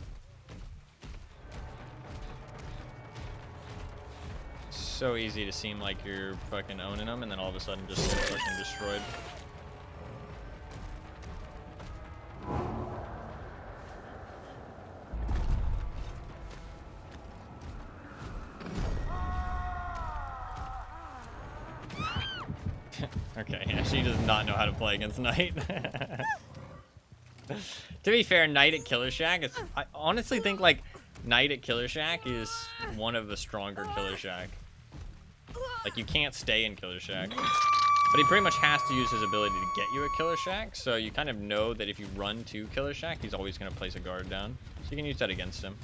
So easy to seem like you're fucking owning them and then all of a sudden just get fucking destroyed. Okay, yeah, she does not know how to play against Knight. To be fair, Knight at Killer Shack, I honestly think like Knight at Killer Shack is one of the stronger Killer Shack. Like, you can't stay in Killer Shack. But he pretty much has to use his ability to get you a Killer Shack, so you kind of know that if you run to Killer Shack, he's always going to place a guard down. So you can use that against him.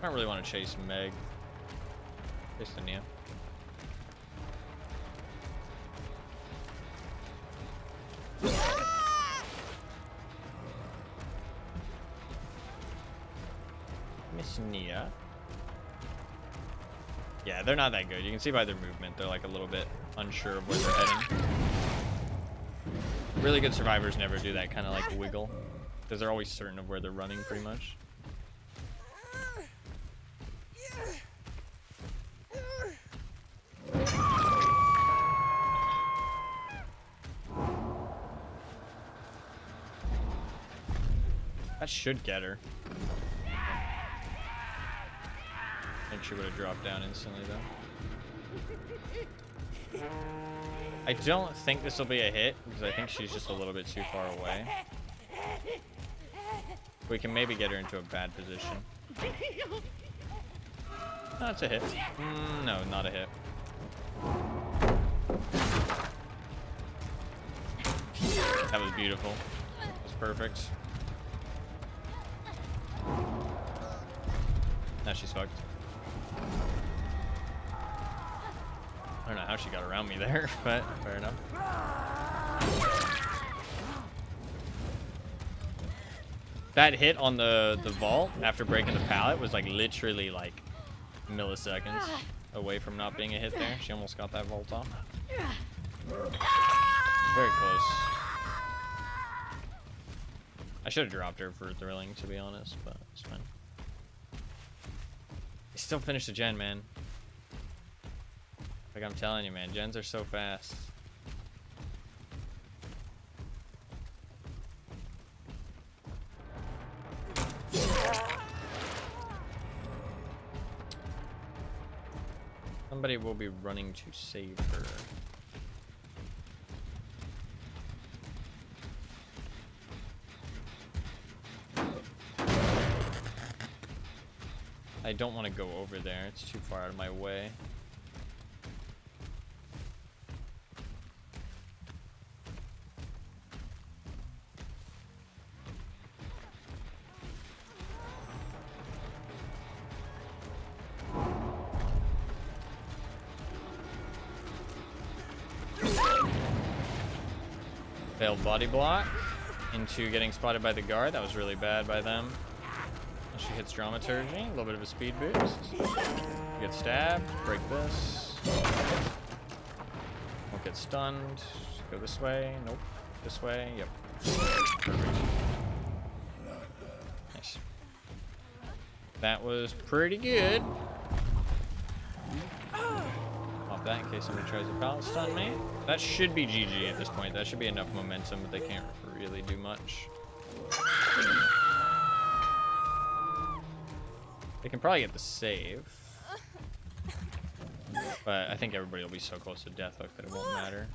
I don't really want to chase Meg. Chase the Nia. Miss Nia. Yeah, they're not that good. You can see by their movement, they're like a little bit unsure of where they're heading. Really good survivors never do that kind of like wiggle, because they're always certain of where they're running, pretty much. That should get her. I think she would have dropped down instantly, though. I don't think this will be a hit, because I think she's just a little bit too far away. We can maybe get her into a bad position. No, it's a hit. No, not a hit. That was beautiful. That was perfect. Now she's fucked. I don't know how she got around me there, but fair enough. That hit on the vault after breaking the pallet was like literally like milliseconds away from not being a hit there. She almost got that vault off. Very close. I should have dropped her for thrilling, to be honest, but it's fine. I still finished the gen, man. Like I'm telling you, man, gens are so fast. Somebody will be running to save her. I don't want to go over there. It's too far out of my way. Failed body block into getting spotted by the guard. That was really bad by them. She hits dramaturgy, a little bit of a speed boost. Get stabbed, break this. Won't get stunned. Go this way, nope. This way, yep. Perfect. Nice. That was pretty good. Pop that in case somebody tries to pallet stun me. That should be GG at this point. That should be enough momentum, but they can't really do much. They can probably get the save. But I think everybody will be so close to death hook that it won't matter.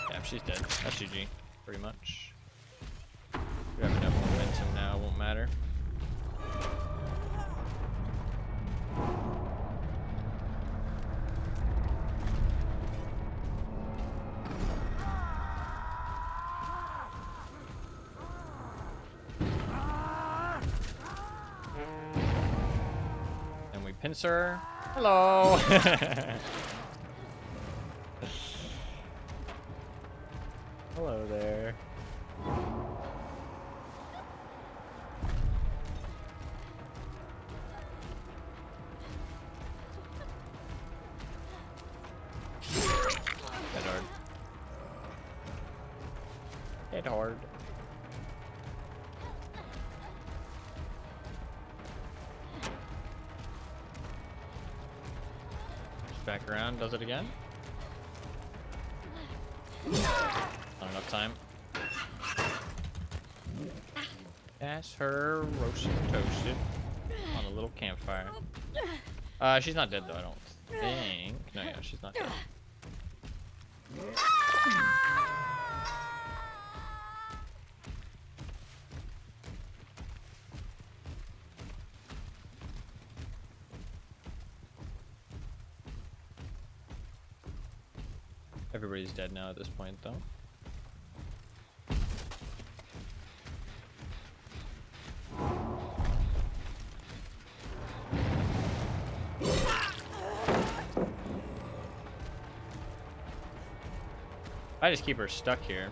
Yeah, she's dead. That's GG, pretty much. We have enough momentum now, it won't matter. Pincer. Hello. Hello there. Hit hard. Hit hard. Back around, does it again. Not enough time. That's her roasted and toasted on a little campfire. She's not dead though, I don't think. No, yeah, she's not dead. Everybody's dead now at this point, though. I just keep her stuck here.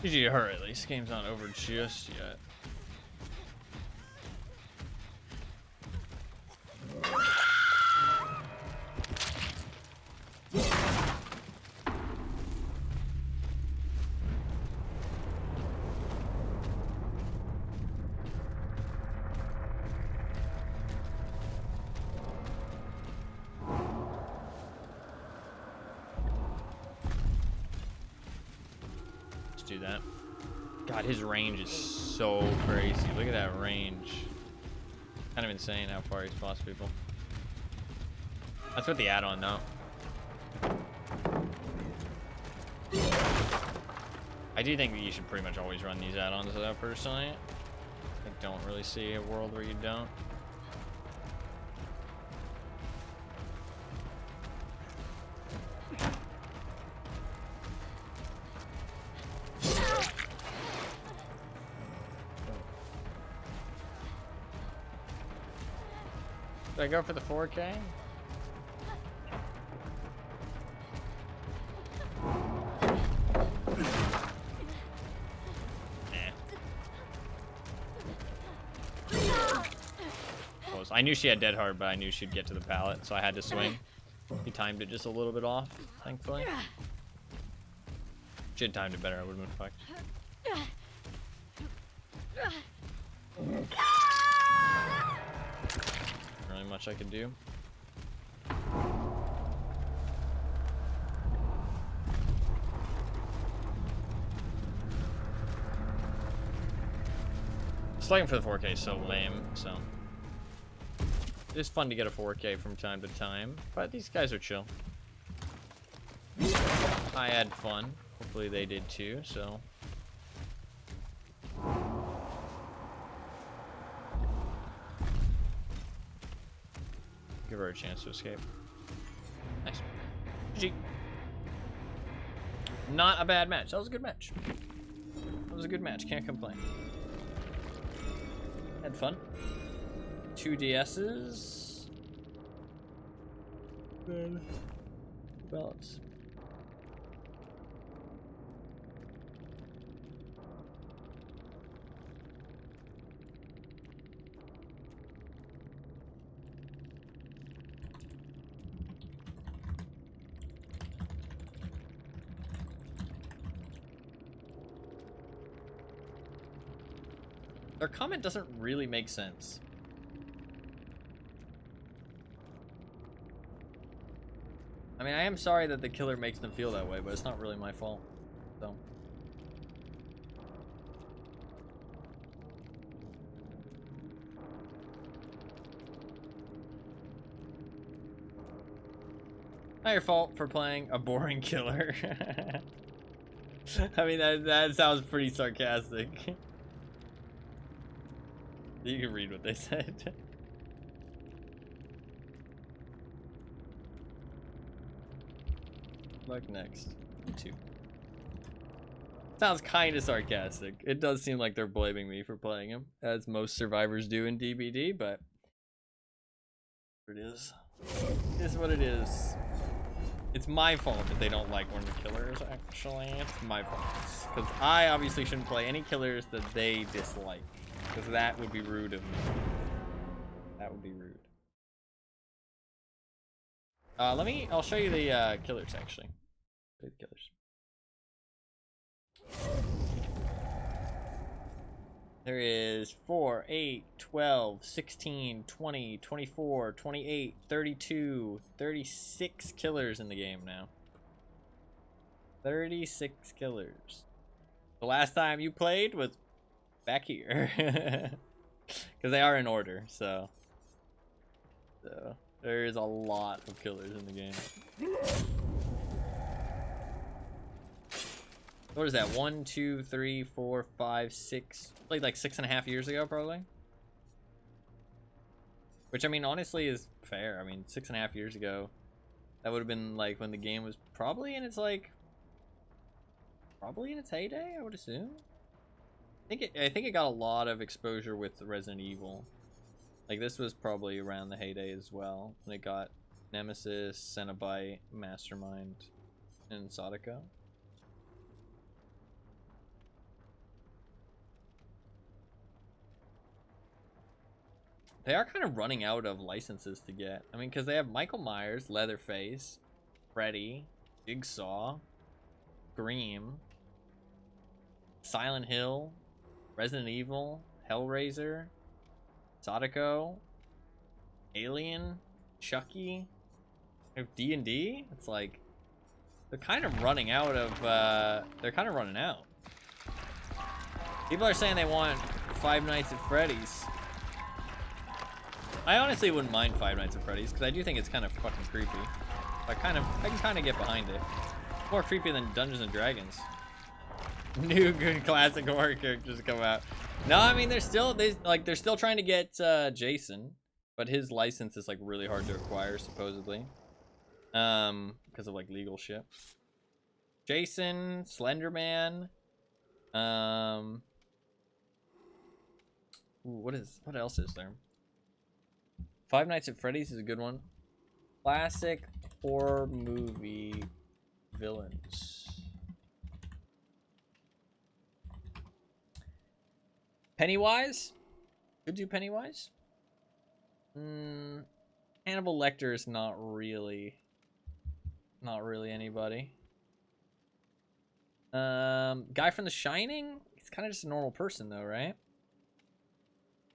GG to her at least. Game's not over just yet. Do that. God, his range is so crazy. Look at that range. Kind of insane how far he's lost people. That's what the add-on though. I do think that you should pretty much always run these add-ons though, personally. I don't really see a world where you don't. Did I go for the 4K? Close. I knew she had dead hard, but I knew she'd get to the pallet, so I had to swing. He timed it just a little bit off, thankfully. She had timed it better, I would have been fucked. Really much I could do. Slugging for the 4K is so lame, so it is fun to get a 4K from time to time, but these guys are chill. I had fun. Hopefully they did too, so. Give her a chance to escape. Nice. GG. Not a bad match. That was a good match. That was a good match. Can't complain. Had fun. 2 DSs. Good. Balance. Their comment doesn't really make sense. I mean, I am sorry that the killer makes them feel that way, but it's not really my fault. So. Not your fault for playing a boring killer. I mean, that sounds pretty sarcastic. You can read what they said. Luck next. 2. Sounds kind of sarcastic. It does seem like they're blaming me for playing him, as most survivors do in DBD, but it is. It is what it is. It's my fault that they don't like one of the killers, actually. It's my fault. Because I obviously shouldn't play any killers that they dislike. Because that would be rude of me. That would be rude. I'll show you the killers, actually. The killers. There is 4, 8, 12, 16, 20, 24, 28, 32, 36 killers in the game now. 36 killers. The last time you played was back here. Because they are in order, so there is a lot of killers in the game. What is that? 1, 2, 3, 4, 5, 6. Played like 6.5 years ago, probably. Which, I mean, honestly is fair. I mean, 6.5 years ago, that would have been like when the game was probably in its heyday, I would assume. I think it got a lot of exposure with Resident Evil. Like, this was probably around the heyday as well, when it got Nemesis, Cenobite, Mastermind, and Sadako. They are kind of running out of licenses to get. I mean, because they have Michael Myers, Leatherface, Freddy, Jigsaw, Scream, Silent Hill, Resident Evil, Hellraiser, Sadako, Alien, Chucky. They have D&D. It's like they're kind of running out of. They're kind of running out. People are saying they want Five Nights at Freddy's. I honestly wouldn't mind Five Nights at Freddy's because I do think it's kind of fucking creepy. I can kind of get behind it. More creepy than Dungeons and Dragons. New good classic horror characters come out. No, I mean they're still trying to get Jason, but his license is like really hard to acquire supposedly, because of like legal shit. Jason, Slender Man, ooh, what else is there? Five Nights at Freddy's is a good one. Classic horror movie villains. Pennywise? Could do Pennywise. Hannibal Lecter is not really anybody. Guy from The Shining? He's kind of just a normal person though, right?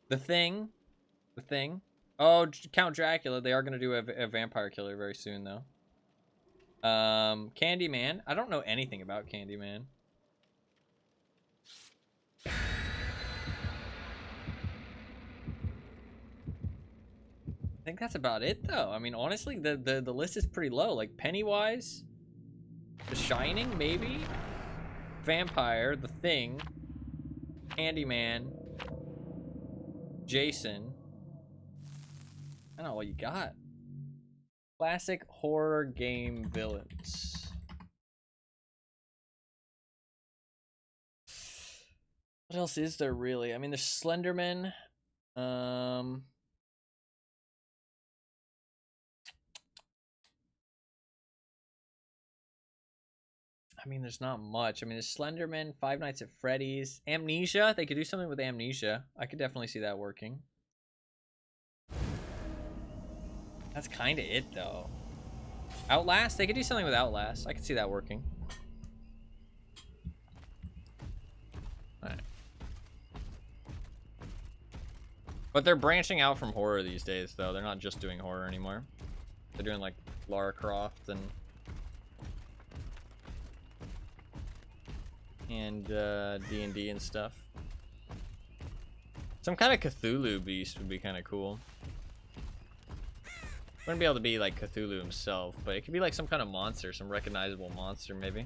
The Thing. Oh, Count Dracula. They are going to do a vampire killer very soon, though. Candyman. I don't know anything about Candyman. I think that's about it, though. I mean, honestly, the list is pretty low. Like, Pennywise, The Shining, maybe? Vampire, The Thing, Candyman, Jason. I don't know what you got. Classic horror game villains. What else is there really? I mean, there's Slenderman. I mean, there's not much. I mean, there's Slenderman, Five Nights at Freddy's, Amnesia. They could do something with Amnesia. I could definitely see that working. That's kind of it, though. Outlast? They could do something with Outlast. I could see that working. Alright. But they're branching out from horror these days, though. They're not just doing horror anymore. They're doing, like, Lara Croft and D&D and stuff. Some kind of Cthulhu beast would be kind of cool. Wouldn't be able to be like Cthulhu himself, but it could be like some kind of monster, some recognizable monster maybe.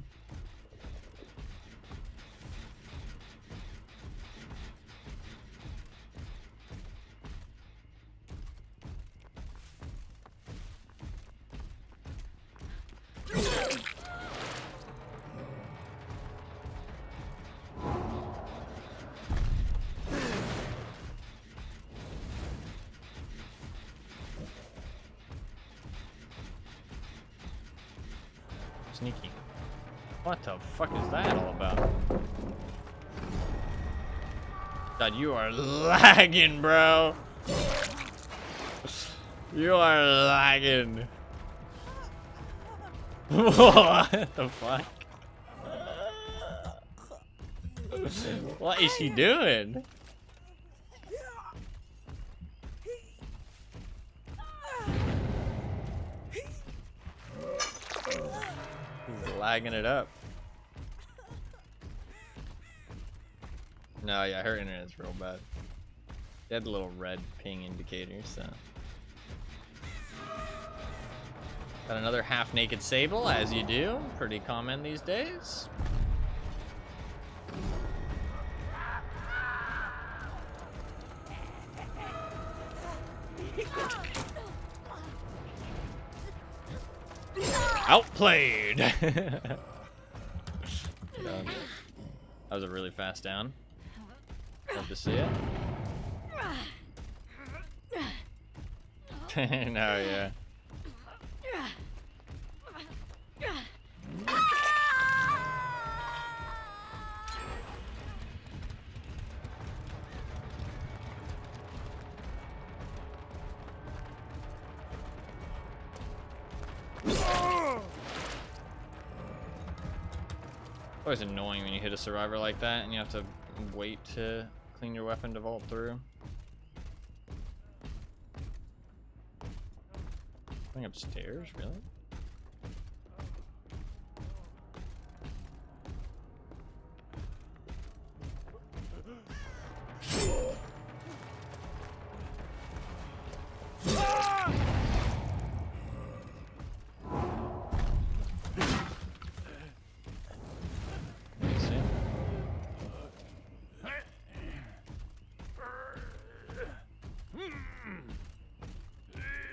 Sneaky. What the fuck is that all about? God, you are lagging, bro. You are lagging. What the fuck? What is he doing? Lagging it up. No, yeah, her internet's real bad. They had the little red ping indicator, so. Got another half-naked Sable, as you do. Pretty common these days. Outplayed. That was a really fast down. Love to see it. No, yeah. always annoying when you hit a survivor like that and you have to wait to clean your weapon to vault through. Going upstairs, really?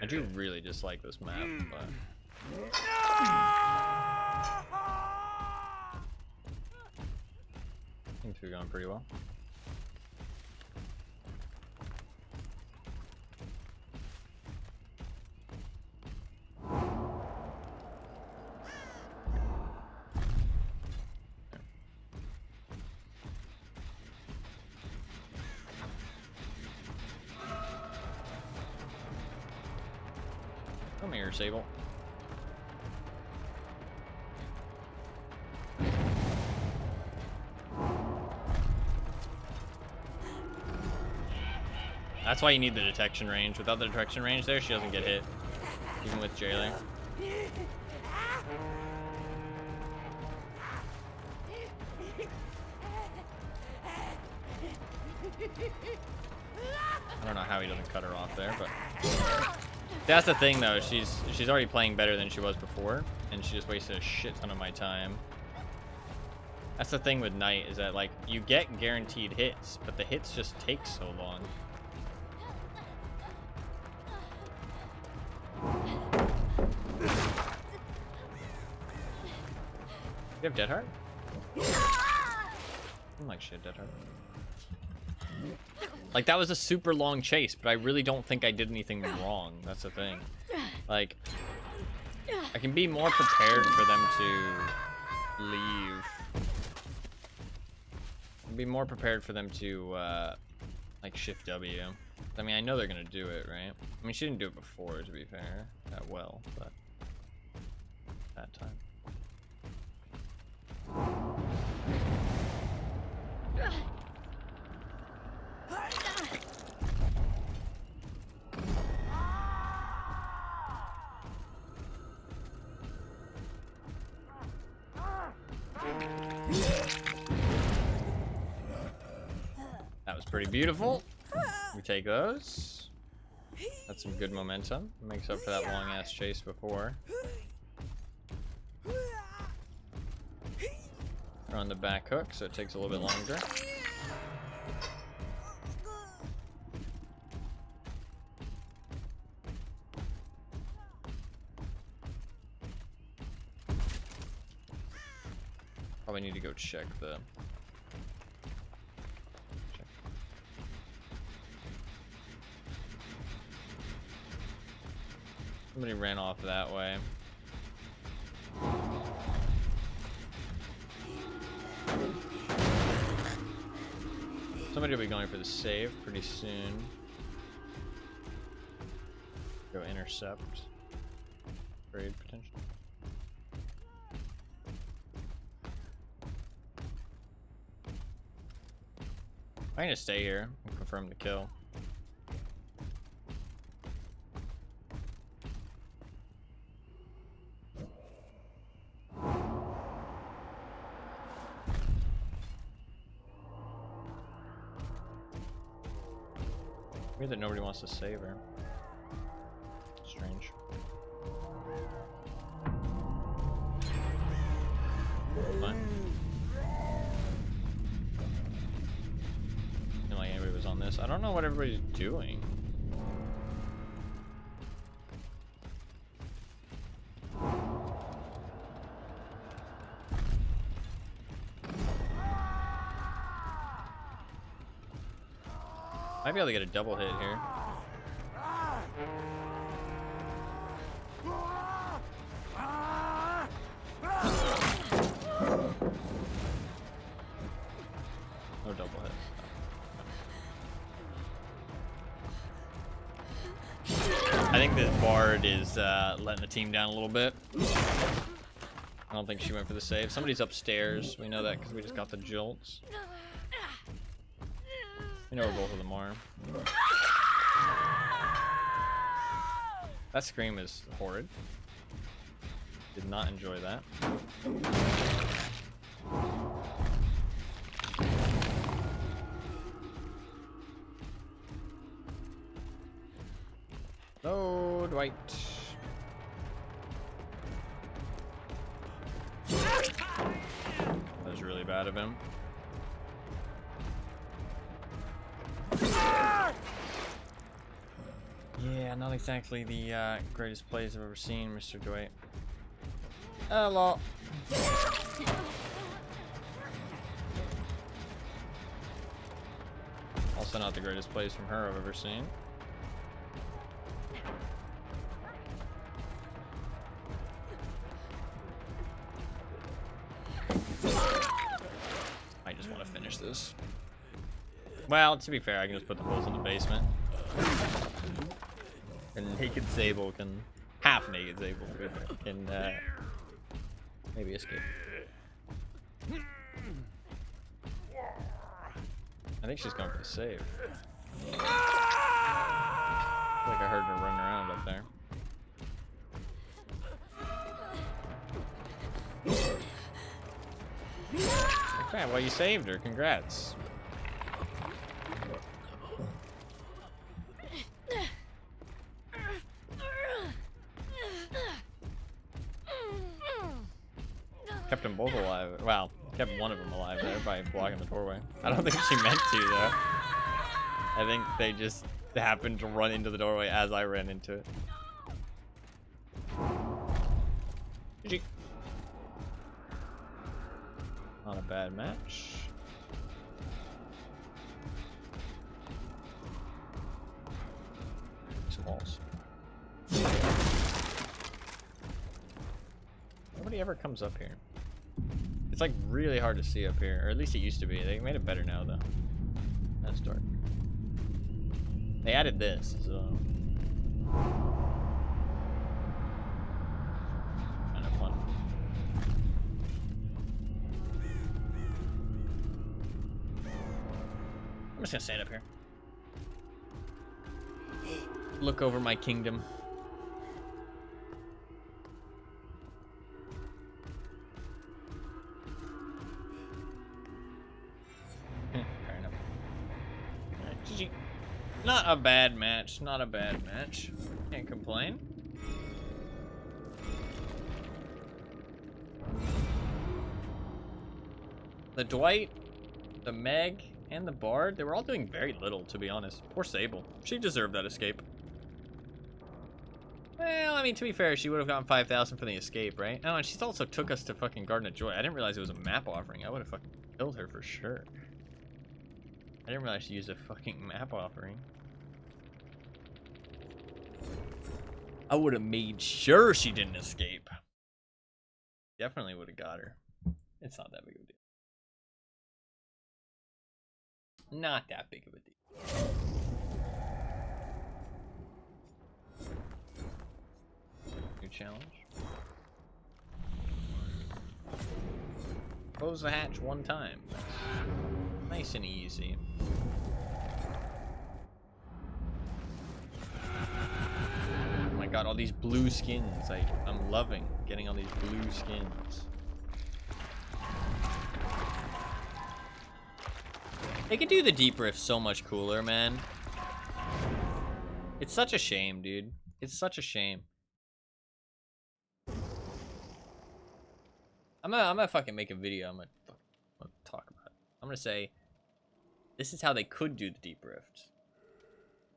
I do really dislike this map, but seems to be going pretty well. Come here, Sable. That's why you need the detection range. Without the detection range there, she doesn't get hit. Even with jailer. I don't know how he doesn't cut her off there, but that's the thing though, she's already playing better than she was before, and she just wasted a shit ton of my time. That's the thing with Knight, is that like you get guaranteed hits, but the hits just take so long. You have Dead Heart? I'm like shit, Dead Heart. Like, that was a super long chase, but I really don't think I did anything wrong. That's the thing. Like, I can be more prepared for them to leave. Be more prepared for them to, like, shift W. I mean, I know they're gonna do it, right? I mean, she didn't do it before, to be fair, that well, but that time. That was pretty beautiful. We take those. That's some good momentum. Makes up for that long ass chase before. We're on the back hook, so it takes a little bit longer. Probably need to go check the... Somebody ran off that way. Somebody will be going for the save pretty soon. Go intercept. Trade potential. I'm gonna stay here and confirm the kill. Weird that nobody wants to save her. Strange. Fine. Didn't like anybody was on this. I don't know what everybody's doing. Might be able to get a double hit here. No double hits. I think this Bard is letting the team down a little bit. I don't think she went for the save. Somebody's upstairs. We know that because we just got the jolts. We know where both of them are. That scream is horrid. Did not enjoy that. No, Dwight. That was really bad of him. Yeah, not exactly the greatest plays I've ever seen, Mr. Dwight. Hello. Also not the greatest plays from her I've ever seen. I just want to finish this. Well, to be fair, I can just put the bulls in the basement. And naked Sable can, half-naked Sable can maybe escape. I think she's going for the save. I feel like I heard her running around up there. Okay, well, you saved her. Congrats. Kept them both alive. Well, kept one of them alive there by blocking the doorway. I don't think she meant to, though. I think they just happened to run into the doorway as I ran into it. GG. Not a bad match. Some walls. Nobody ever comes up here. It's like really hard to see up here, or at least it used to be. They made it better now, though. That's dark. They added this, so kind of fun. I'm just gonna stand up here. Look over my kingdom. Fair enough. Alright, GG. Not a bad match. Not a bad match. Can't complain. The Dwight, the Meg, and the Bard, they were all doing very little, to be honest. Poor Sable. She deserved that escape. Well, I mean, to be fair, she would have gotten 5,000 for the escape, right? Oh, and she also took us to fucking Garden of Joy. I didn't realize it was a map offering. I would have fucking killed her for sure. I didn't realize she used a fucking map offering. I would have made sure she didn't escape. Definitely would have got her. It's not that big of a deal. Not that big of a deal. New challenge. Close the hatch one time. Nice and easy. Oh my god, all these blue skins. I'm loving getting all these blue skins. They could do the deep rift so much cooler, man. It's such a shame, dude. It's such a shame. I'm gonna fucking make a video. I'm gonna talk about it. I'm gonna say, this is how they could do the deep rift.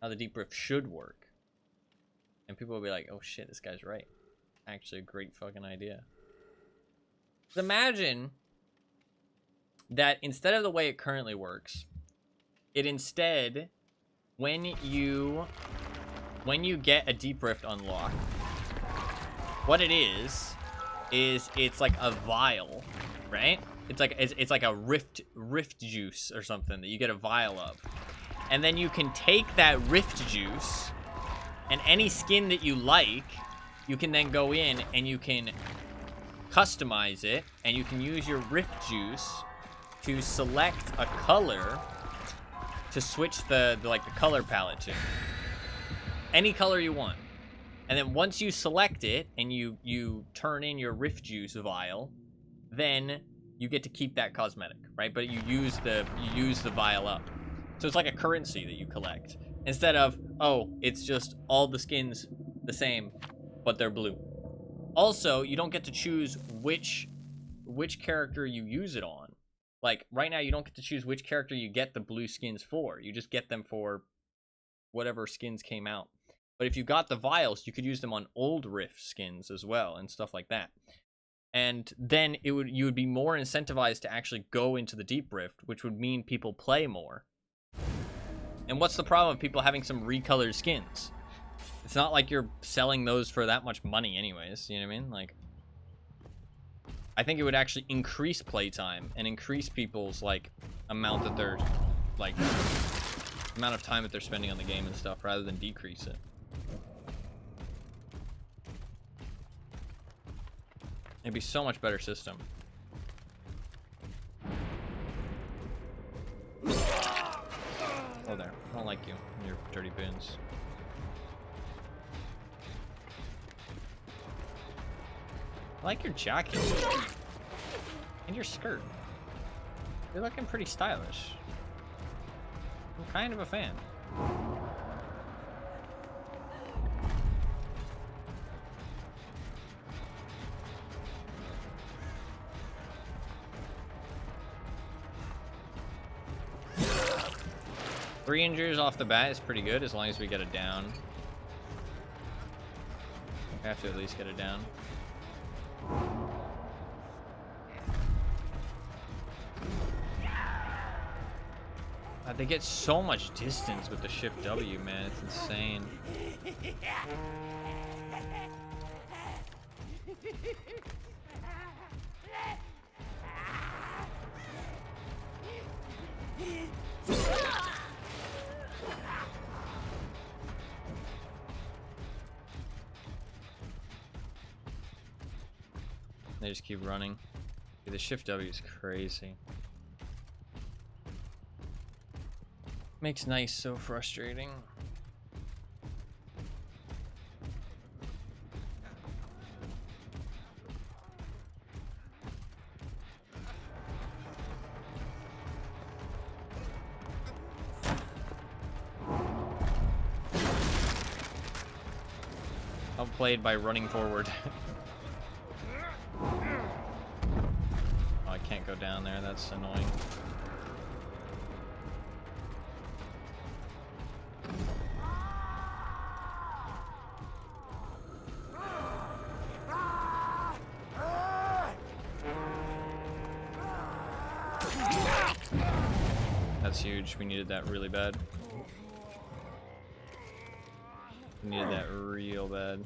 How the deep rift should work. And people will be like, oh shit, this guy's right. Actually a great fucking idea. Just imagine that instead of the way it currently works, it instead, when you get a deep rift unlocked, what it is it's like a vial, right? It's like a rift juice or something that you get a vial of, and then you can take that rift juice and any skin that you like, you can then go in and you can customize it, and you can use your Rift Juice to select a color to switch the color palette to. Any color you want. And then once you select it and you turn in your Rift Juice vial, then you get to keep that cosmetic, right? But you use the vial up. So it's like a currency that you collect. Instead of, oh, it's just all the skins the same, but they're blue. Also, you don't get to choose which character you use it on. Like, right now, you don't get to choose which character you get the blue skins for. You just get them for whatever skins came out. But if you got the vials, you could use them on old Rift skins as well and stuff like that. And then you would be more incentivized to actually go into the Deep Rift, which would mean people play more. And what's the problem with people having some recolored skins? It's not like you're selling those for that much money anyways, you know what I mean? Like, I think it would actually increase playtime and increase people's, like, amount that they're, like, amount of time that they're spending on the game and stuff, rather than decrease it. It'd be so much better system. Oh, there. I don't like you and your dirty bins. I like your jacket. And your skirt. You're looking pretty stylish. I'm kind of a fan. Three injuries off the bat is pretty good as long as we get it down. We have to at least get it down. They get so much distance with the Shift W, man. It's insane. They just keep running. Dude, the Shift W is crazy. Makes nice so frustrating. Outplayed by running forward. Oh, I can't go down there, that's annoying. That's huge. We needed that really bad. We needed that real bad.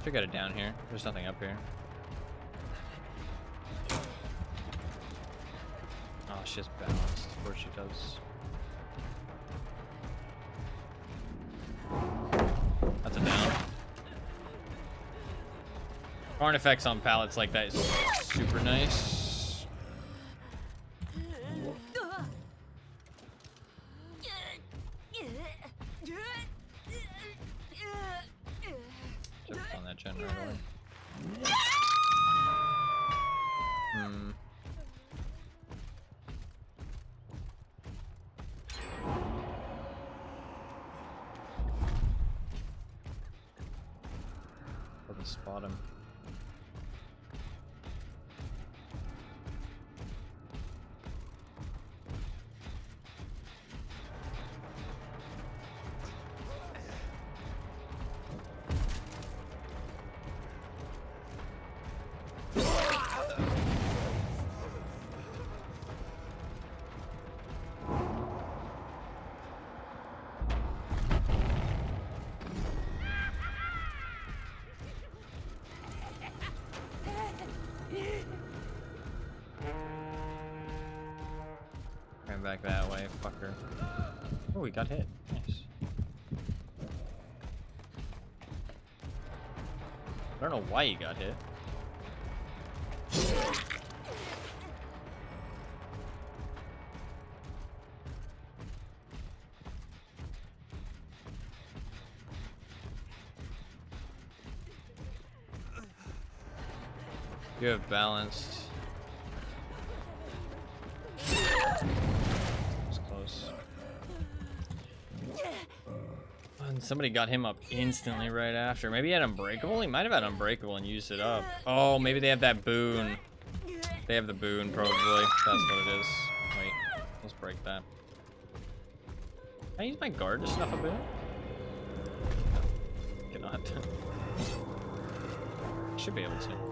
Should get it down here. There's nothing up here. Oh, she's balanced. Of course she does. That's a down. Barn effects on pallets like that is super nice. On that gen right away. Doesn't spot him. coming back that way, fucker. Oh, we got hit. Nice. I don't know why he got hit. You have balanced. It's close. And somebody got him up instantly right after. Maybe he had Unbreakable? He might have had Unbreakable and used it up. Oh, maybe they have that boon. They have the boon, probably. That's what it is. Wait, let's break that. Can I use my guard to snuff a boon? Cannot. Should be able to.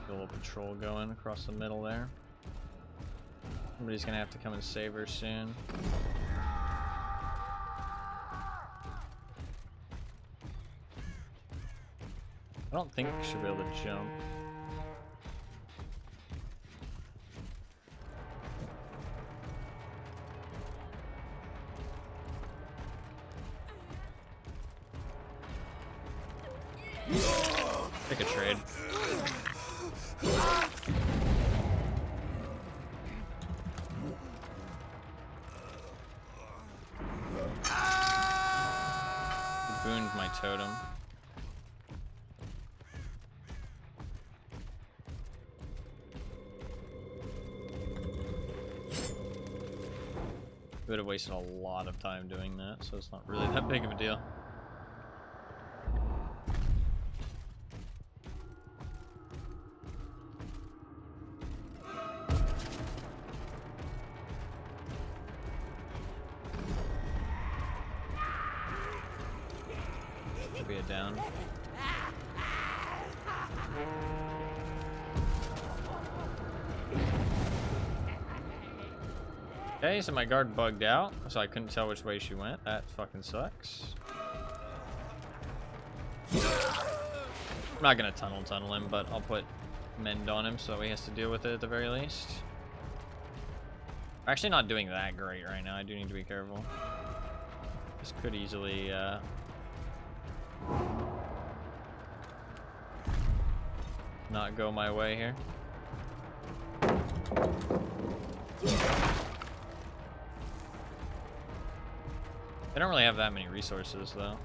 A little patrol going across the middle there. Somebody's gonna have to come and save her soon. I don't think we should be able to jump. Pick a trade. Booned my totem. We would have wasted a lot of time doing that, so it's not really that big of a deal. Should be a down. Okay, so my guard bugged out, so I couldn't tell which way she went. That fucking sucks. I'm not gonna tunnel him, but I'll put mend on him so he has to deal with it at the very least. I'm actually not doing that great right now. I do need to be careful. This could easily not go my way here. They don't really have that many resources, though.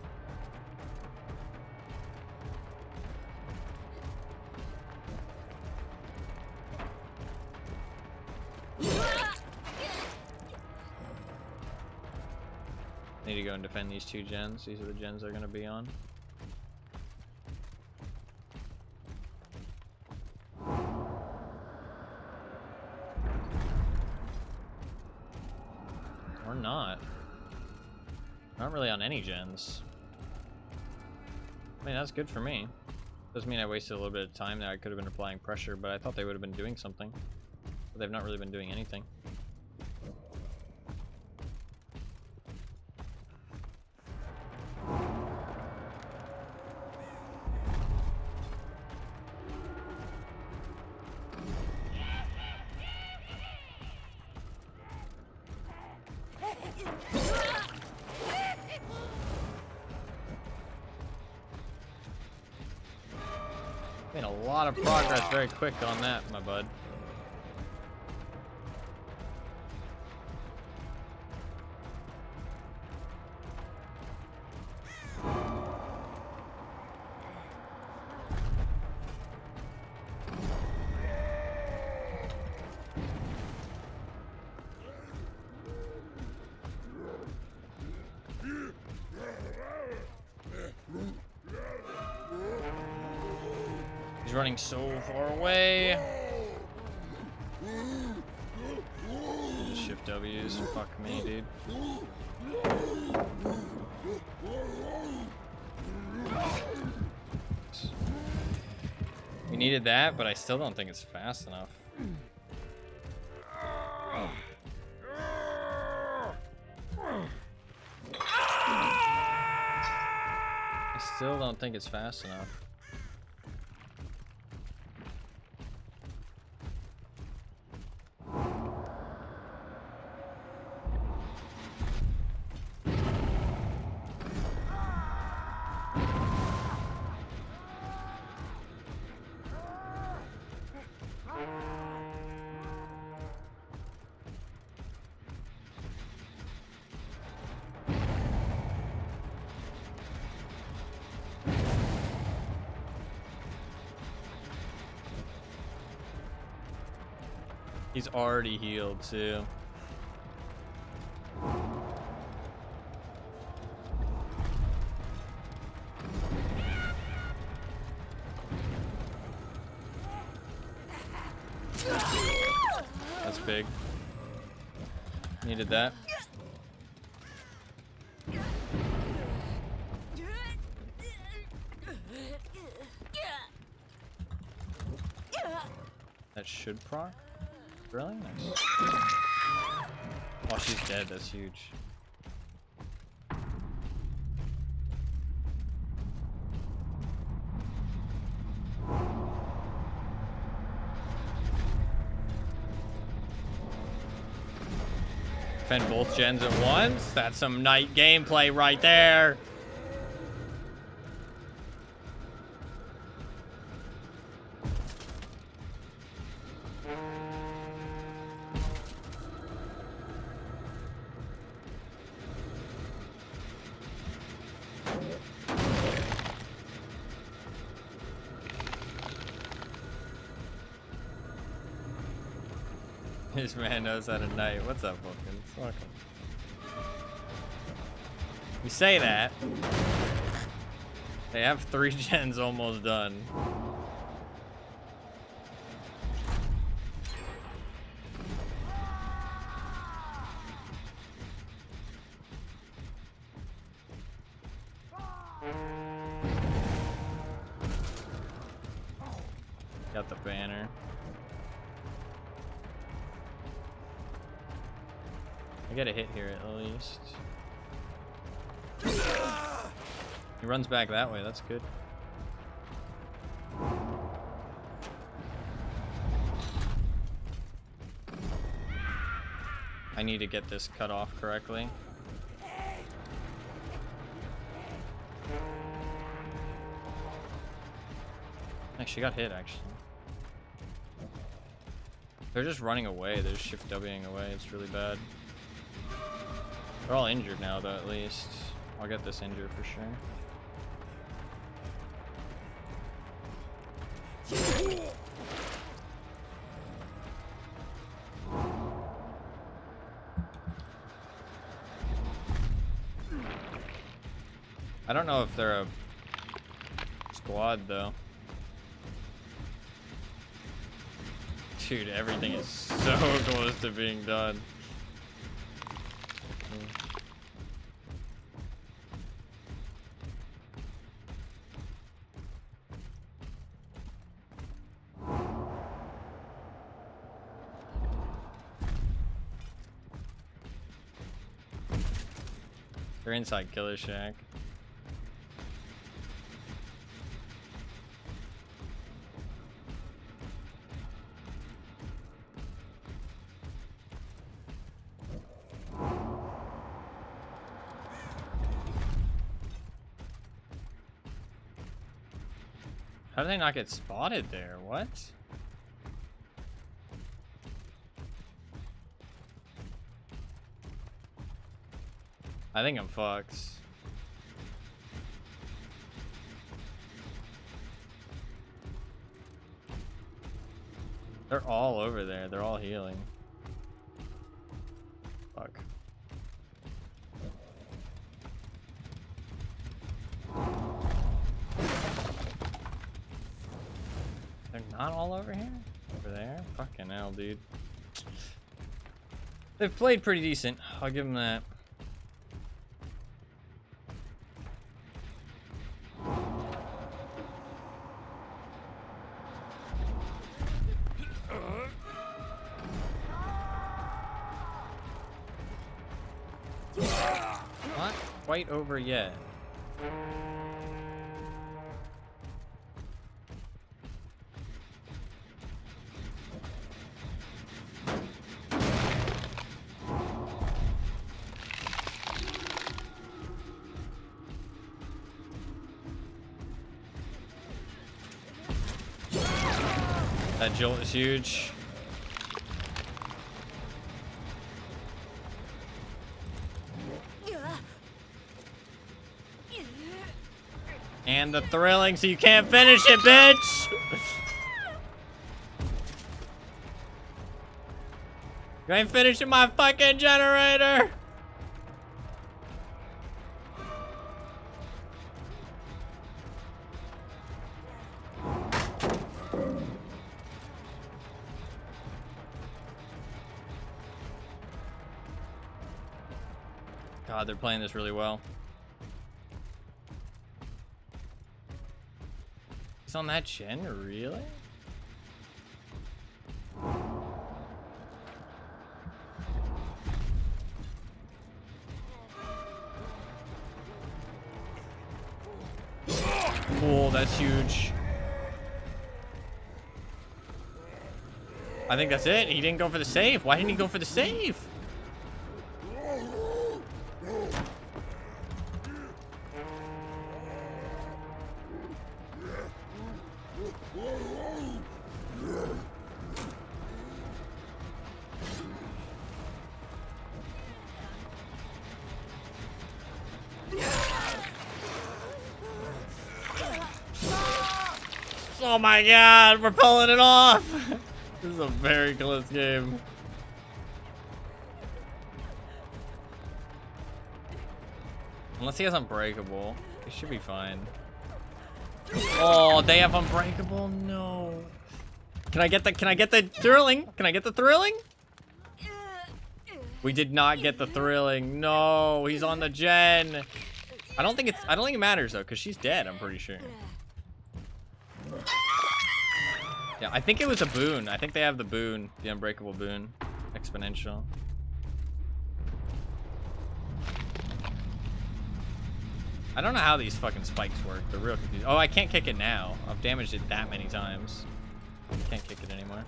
Need to go and defend these two gens. These are the gens they're going to be on. Or not. Not really on any gens. I mean, that's good for me. Doesn't mean I wasted a little bit of time there. I could have been applying pressure, but I thought they would have been doing something. But they've not really been doing anything. Made a lot of progress very quick on that, my bud. He's running so far away. Shift W's, fuck me, dude. We Needed that, but I still don't think it's fast enough. I still don't think it's fast enough. He's already healed too. That's big. Needed that. That should proc. Really? Nice. Oh, she's dead. That's huge. Defend both gens at once? That's some night gameplay right there. This man knows how to knight. What's up, Vulcan? Fuck him. You say that. They have 3 gens almost done. Got the banner. I get a hit here at least. He runs back that way, that's good. I need to get this cut off correctly. She got hit actually. They're just running away, they're just shift Wing away, it's really bad. They're all injured now, though, at least. I'll get this injured for sure. I don't know if they're a squad, though. Dude, everything is so close to being done. They're inside Killer Shack. How did they not get spotted there? What? I think I'm fucked. They're all over there. They're all healing. Fuck. They're not all over here? Over there? Fucking hell, dude. They've played pretty decent. I'll give them that. Not quite over yet. That jolt is huge. And the thrilling, so you can't finish it, bitch! You ain't finishing my fucking generator! God, they're playing this really well. He's on that gen, really? Oh, that's huge. I think that's it. He didn't go for the save. Why didn't he go for the save? Oh my god, we're pulling it off! This is a very close game. Unless he has Unbreakable, he should be fine. Oh, they have Unbreakable? No. Can I get the thrilling? Can I get the thrilling? We did not get the thrilling. No, he's on the gen. I don't think it matters though, because she's dead, I'm pretty sure. Yeah, I think it was a boon. I think they have the boon, the Unbreakable boon. Exponential. I don't know how these fucking spikes work. They're real confusing. Oh, I can't kick it now. I've damaged it that many times. I can't kick it anymore.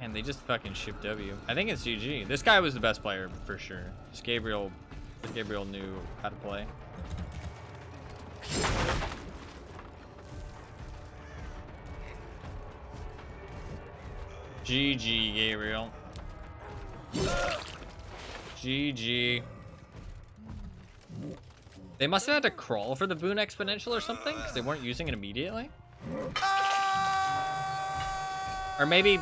And they just fucking shift W. I think it's GG. This guy was the best player for sure. Gabriel knew how to play. GG, Gabriel. GG. They must have had to crawl for the boon exponential or something, because they weren't using it immediately. Or maybe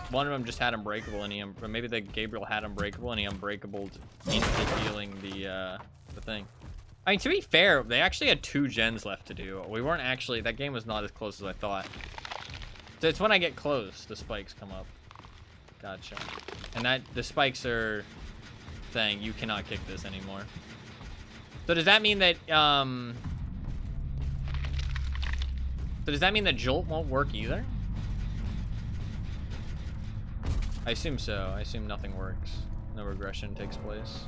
one of them just had Unbreakable and or maybe the Gabriel had Unbreakable and he Unbreakabled into healing the thing. I mean, to be fair, they actually had 2 gens left to do. We weren't actually, that game was not as close as I thought. So it's when I get close, the spikes come up. Gotcha. And the spikes are saying you cannot kick this anymore. So does that mean that, so does that mean that Jolt won't work either? I assume so. I assume nothing works. No regression takes place.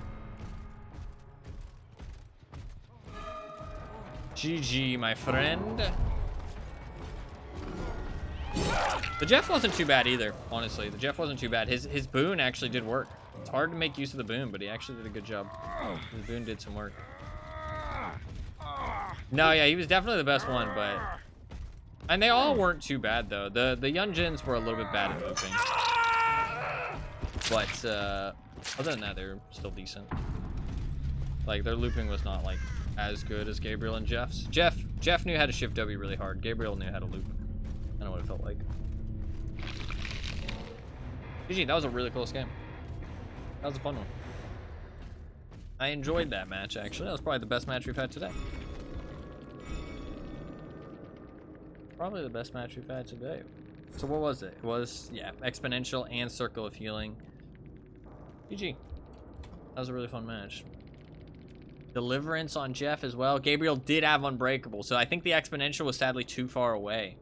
GG, my friend. The Jeff wasn't too bad either, honestly. The Jeff wasn't too bad. His boon actually did work. It's hard to make use of the boon, but he actually did a good job. His boon did some work. No, yeah, he was definitely the best one, but... And they all weren't too bad, though. The young gens were a little bit bad at looping. But, other than that, they're still decent. Like, their looping was not, like, as good as Gabriel and Jeff's. Jeff knew how to shift W really hard. Gabriel knew how to loop. I know what it felt like. GG, that was a really close game. That was a fun one. I enjoyed that match, actually. That was probably the best match we've had today. Probably the best match we've had today. So what was it? It was, yeah, Exponential and Circle of Healing. GG. That was a really fun match. Deliverance on Jeff as well. Gabriel did have Unbreakable, so I think the Exponential was sadly too far away.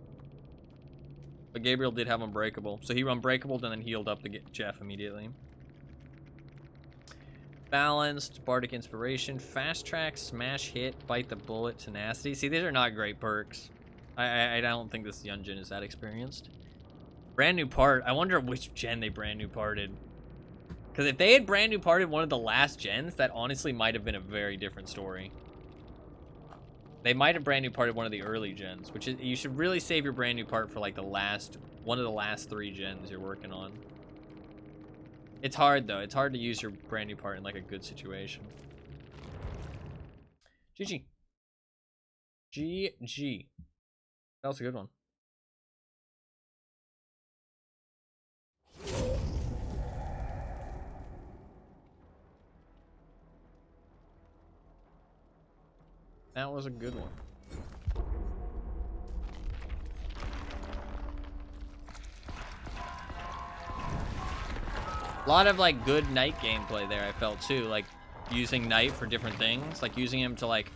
But Gabriel did have Unbreakable. So he Unbreakable and then healed up to get Jeff immediately. Balanced, Bardic Inspiration, Fast Track, Smash Hit, Bite the Bullet, Tenacity. See, these are not great perks. I don't think this Yunjin is that experienced. Brand new part. I wonder which gen they brand new parted. Because if they had brand new parted one of the last gens, that honestly might have been a very different story. They might have brand new parted one of the early gens, which is, you should really save your brand new part for like the last, one of the last 3 gens you're working on. It's hard though. It's hard to use your brand new part in like a good situation. GG. GG. That was a good one. That was a good one. A lot of like good Knight gameplay there, I felt too, like using Knight for different things, like using him to like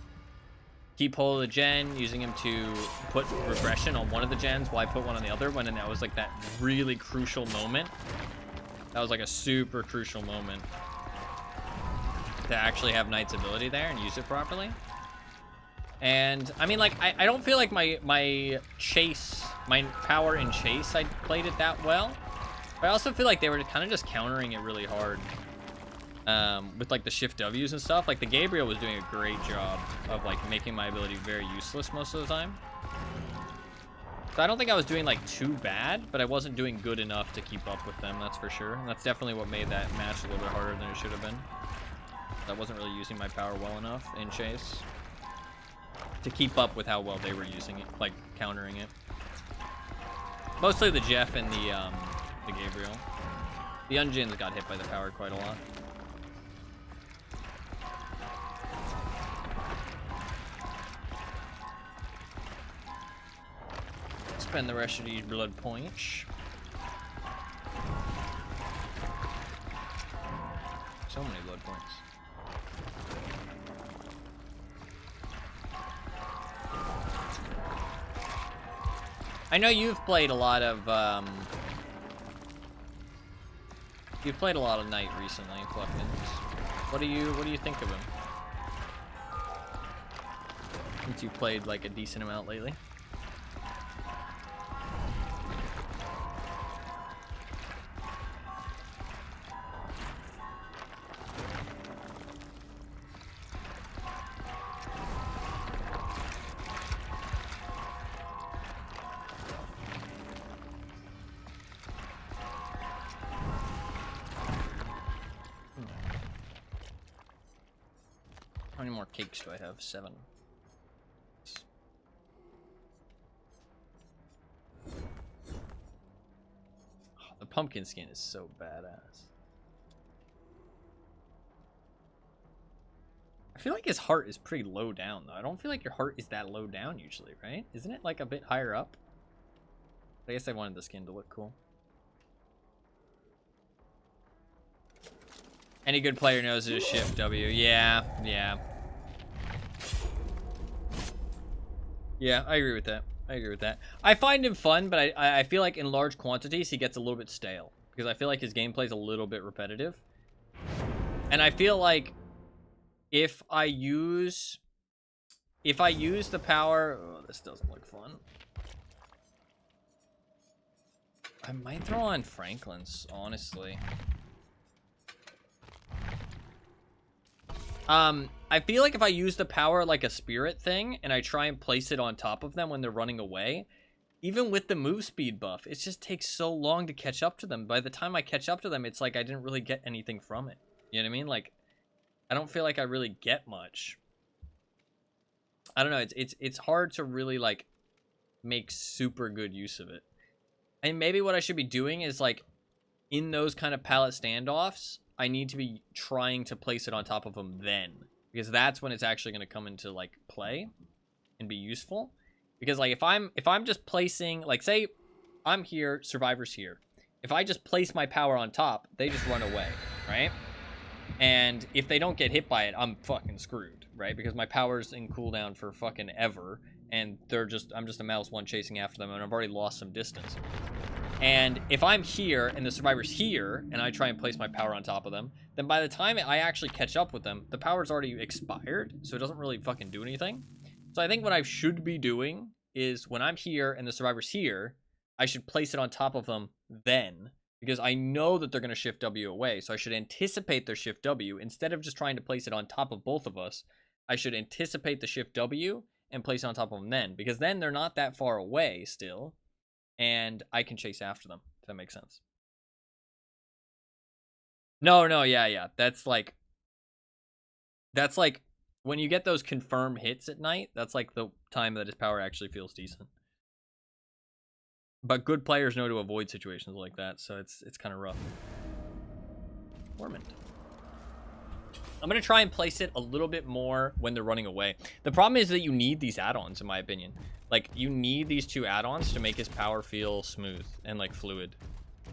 keep hold of the gen, using him to put regression on one of the gens while I put one on the other one, and that was like that really crucial moment. That was like a super crucial moment to actually have Knight's ability there and use it properly. And I mean, like I don't feel like my power in chase, I played it that well. But I also feel like they were kind of just countering it really hard with like the shift W's and stuff. Like the Gabriel was doing a great job of like making my ability very useless most of the time. So I don't think I was doing like too bad, but I wasn't doing good enough to keep up with them, that's for sure. And that's definitely what made that match a little bit harder than it should have been. I wasn't really using my power well enough in chase to keep up with how well they were using it, like countering it. Mostly the Jeff and the Gabriel. The Unjins got hit by the power quite a lot. Spend the rest of these blood points. So many blood points. I know you've played a lot of Knight recently, Fluffmans. What do you think of him? Since you've played like a decent amount lately. How many more cakes do I have? 7. Oh, the pumpkin skin is so badass. I feel like his heart is pretty low down though. I don't feel like your heart is that low down usually, right? Isn't it like a bit higher up? I guess I wanted the skin to look cool. Any good player knows it is shift W. Yeah. Yeah, I agree with that. I find him fun, but I feel like in large quantities he gets a little bit stale. Because I feel like his gameplay is a little bit repetitive. And I feel like if I use the power... Oh, this doesn't look fun. I might throw on Franklin's, honestly. I feel like if I use the power like a spirit thing and I try and place it on top of them when they're running away, even with the move speed buff, it just takes so long to catch up to them. By the time I catch up to them, it's like I didn't really get anything from it. You know what I mean? Like, I don't feel like I really get much. I don't know. It's hard to really like make super good use of it. And maybe what I should be doing is like in those kind of pallet standoffs, I need to be trying to place it on top of them then, because that's when it's actually going to come into like play and be useful. Because like if I'm just placing, like say I'm here, Survivor's here. If I just place my power on top, they just run away, right? And if they don't get hit by it, I'm fucking screwed, right? Because my power's in cooldown for fucking ever, and I'm just a -1 chasing after them, and I've already lost some distance. And if I'm here and the survivor's here and I try and place my power on top of them, then by the time I actually catch up with them, the power's already expired, so it doesn't really fucking do anything. So I think what I should be doing is when I'm here and the survivor's here, I should place it on top of them then, because I know that they're going to shift W away, so I should anticipate their shift W. Instead of just trying to place it on top of both of us, I should anticipate the shift W and place it on top of them then, because then they're not that far away still, and I can chase after them, if that makes sense. No, yeah. That's like when you get those confirmed hits at night, that's like the time that his power actually feels decent. But good players know to avoid situations like that, so it's kind of rough. Ormond. I'm going to try and place it a little bit more when they're running away. The problem is that you need these add-ons, in my opinion. Like, you need these 2 add-ons to make his power feel smooth and, like, fluid.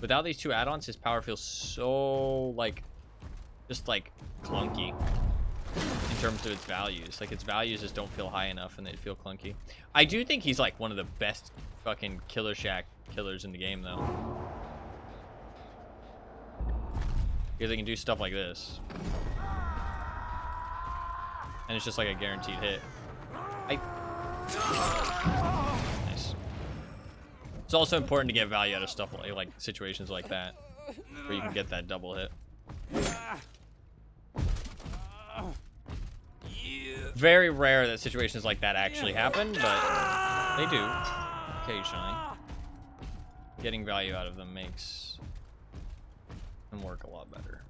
Without these 2 add-ons, his power feels so, like, just, like, clunky in terms of its values. Like, its values just don't feel high enough, and they feel clunky. I do think he's, like, one of the best fucking Killer Shack killers in the game, though. Because they can do stuff like this. And it's just like a guaranteed hit. Nice. It's also important to get value out of stuff like situations like that, where you can get that double hit. Very rare that situations like that actually happen, but they do occasionally. Getting value out of them makes them work a lot better.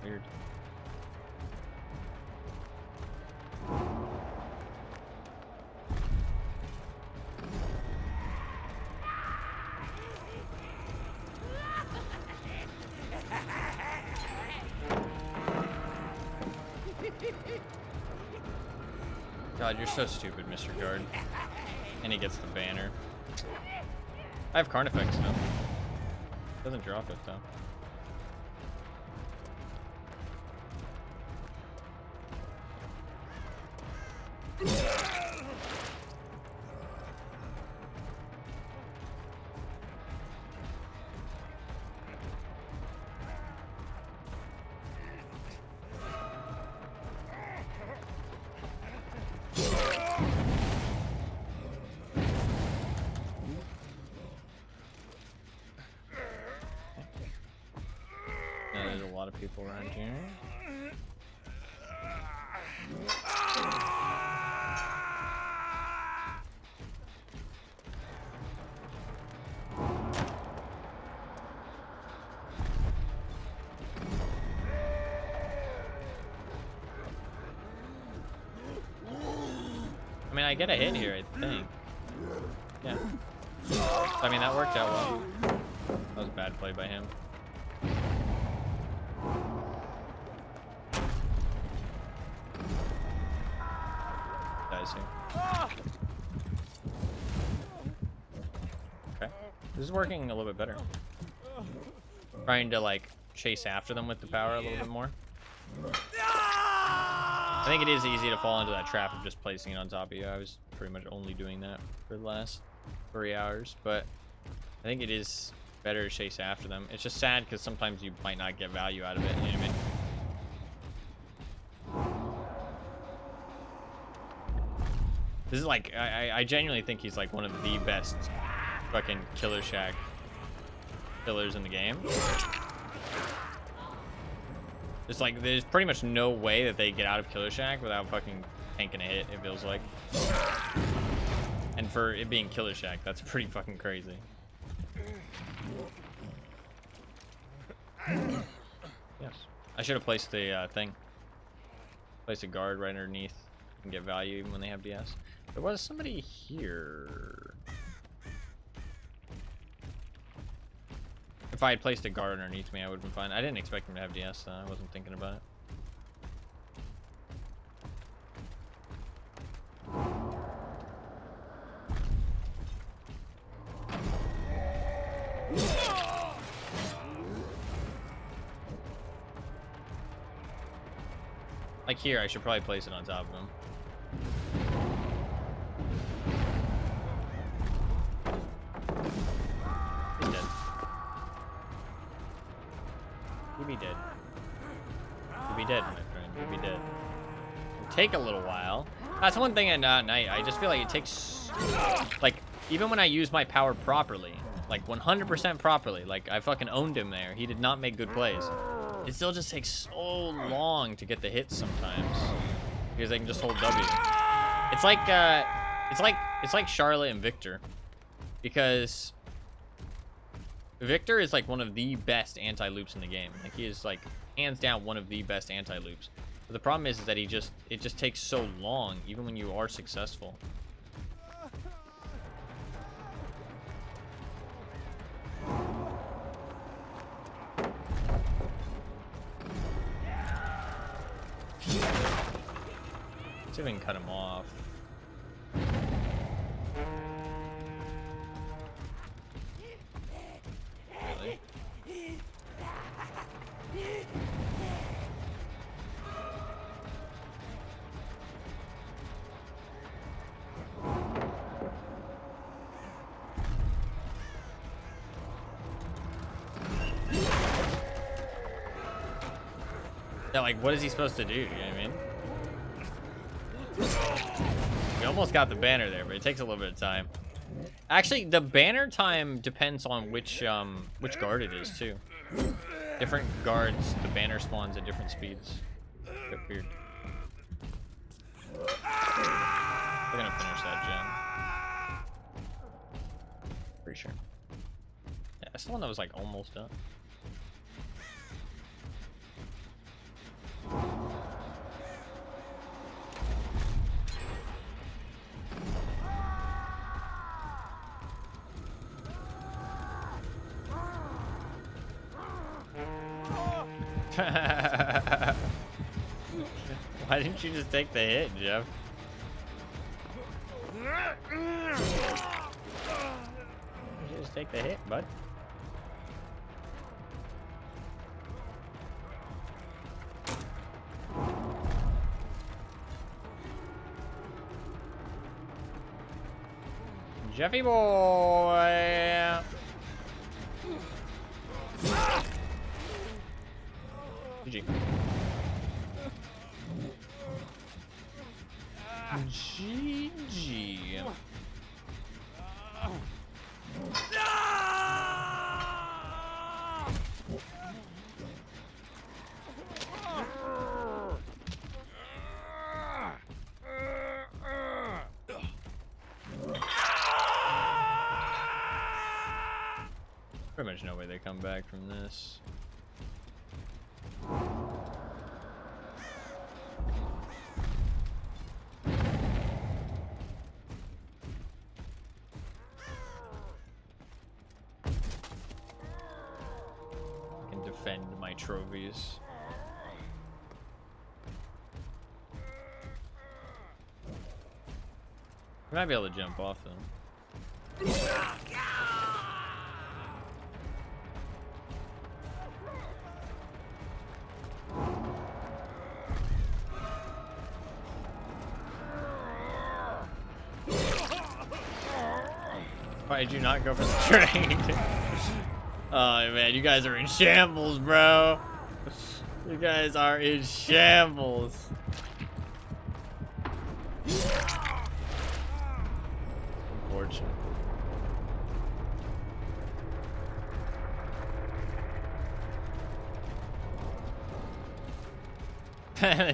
Weird. God, you're so stupid, Mr. Guard. And he gets the banner. I have Carnifex now. Doesn't drop it though. There's a lot of people around here. I mean, I get a hit here, I think. Yeah. I mean, that worked out well. That was a bad play by him. Dies here. Okay. This is working a little bit better. Trying to, like, chase after them with the power a little bit more. I think it is easy to fall into that trap of just placing it on top of you. I was pretty much only doing that for the last 3 hours, but I think it is better to chase after them. It's just sad because sometimes you might not get value out of it. You know what I mean? This is like, I genuinely think he's like one of the best fucking Killer Shack killers in the game. It's like, there's pretty much no way that they get out of Killer Shack without fucking tanking a hit, it feels like. And for it being Killer Shack, that's pretty fucking crazy. Yes. I should have placed the thing. Place a guard right underneath and get value even when they have DS. There was somebody here. If I had placed a guard underneath me, I would have been fine. I didn't expect him to have DS, though. I wasn't thinking about it. Like here, I should probably place it on top of him. He's dead. He'd be dead. He'd be dead, my friend. He'd be dead. It'll take a little while. That's one thing at night. I just feel like it takes... Like, even when I use my power properly, like 100% properly, like I fucking owned him there. He did not make good plays. It still just takes so long to get the hits sometimes. Because they can just hold W. It's like Charlotte and Victor. Because Victor is like one of the best anti-loops in the game. Like he is like hands down one of the best anti-loops. But the problem is that it just takes so long, even when you are successful. Let's see if we can cut him off. Really? Yeah, like, what is he supposed to do? You know what I mean? We almost got the banner there, but it takes a little bit of time. Actually, the banner time depends on which guard it is too. Different guards, the banner spawns at different speeds. Bit weird. We're gonna finish that gen. Pretty sure. Yeah, that's the one that was like almost done. Why didn't you just take the hit, Jeff? Why didn't you just take the hit, bud? Jeffy boy! GG. GG. Pretty much no way they come back from this. Defend my trophies. I might be able to jump off them. Why did you not go for the trade? Oh man, you guys are in shambles, bro. You guys are in shambles. Unfortunate.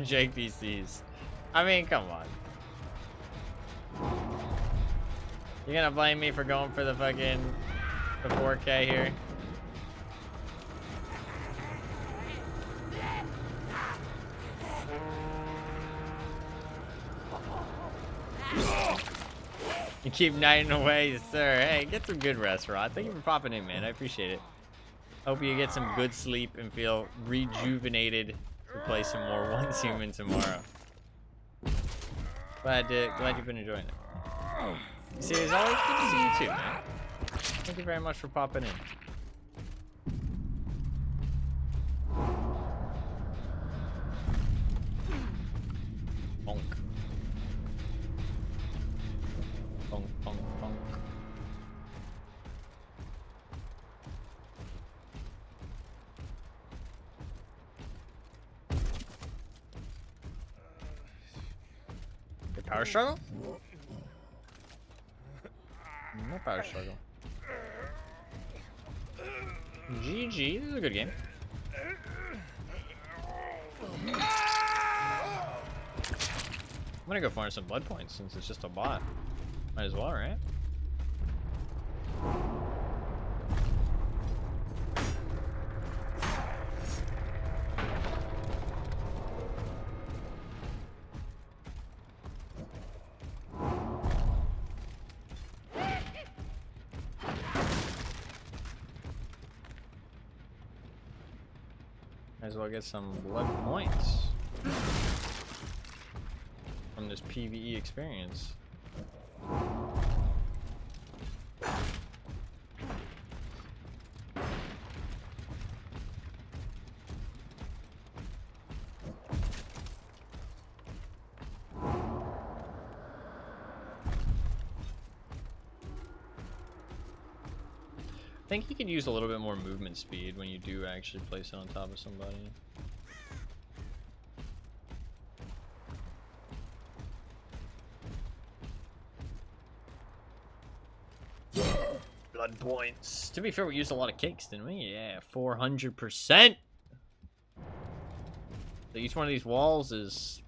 Jake DCs. I mean, come on. You gonna blame me for going for the fucking 4K here? You keep nighting away, sir. Hey, get some good rest, Rod. Thank you for popping in, man. I appreciate it. Hope you get some good sleep and feel rejuvenated to play some more Once Human tomorrow. Glad you've been enjoying it. See, it's always good to see you too, man. Thank you very much for popping in. Bonk. Bonk, bonk, bonk. Your power struggle? No power struggle. GG, this is a good game. I'm gonna go farm some blood points since it's just a bot. Might as well, right? Might as well get some blood points from this PvE experience. I think you could use a little bit more movement speed when you do actually place it on top of somebody. Blood points. To be fair, we used a lot of cakes, didn't we? Yeah, 400%. So each one of these walls is...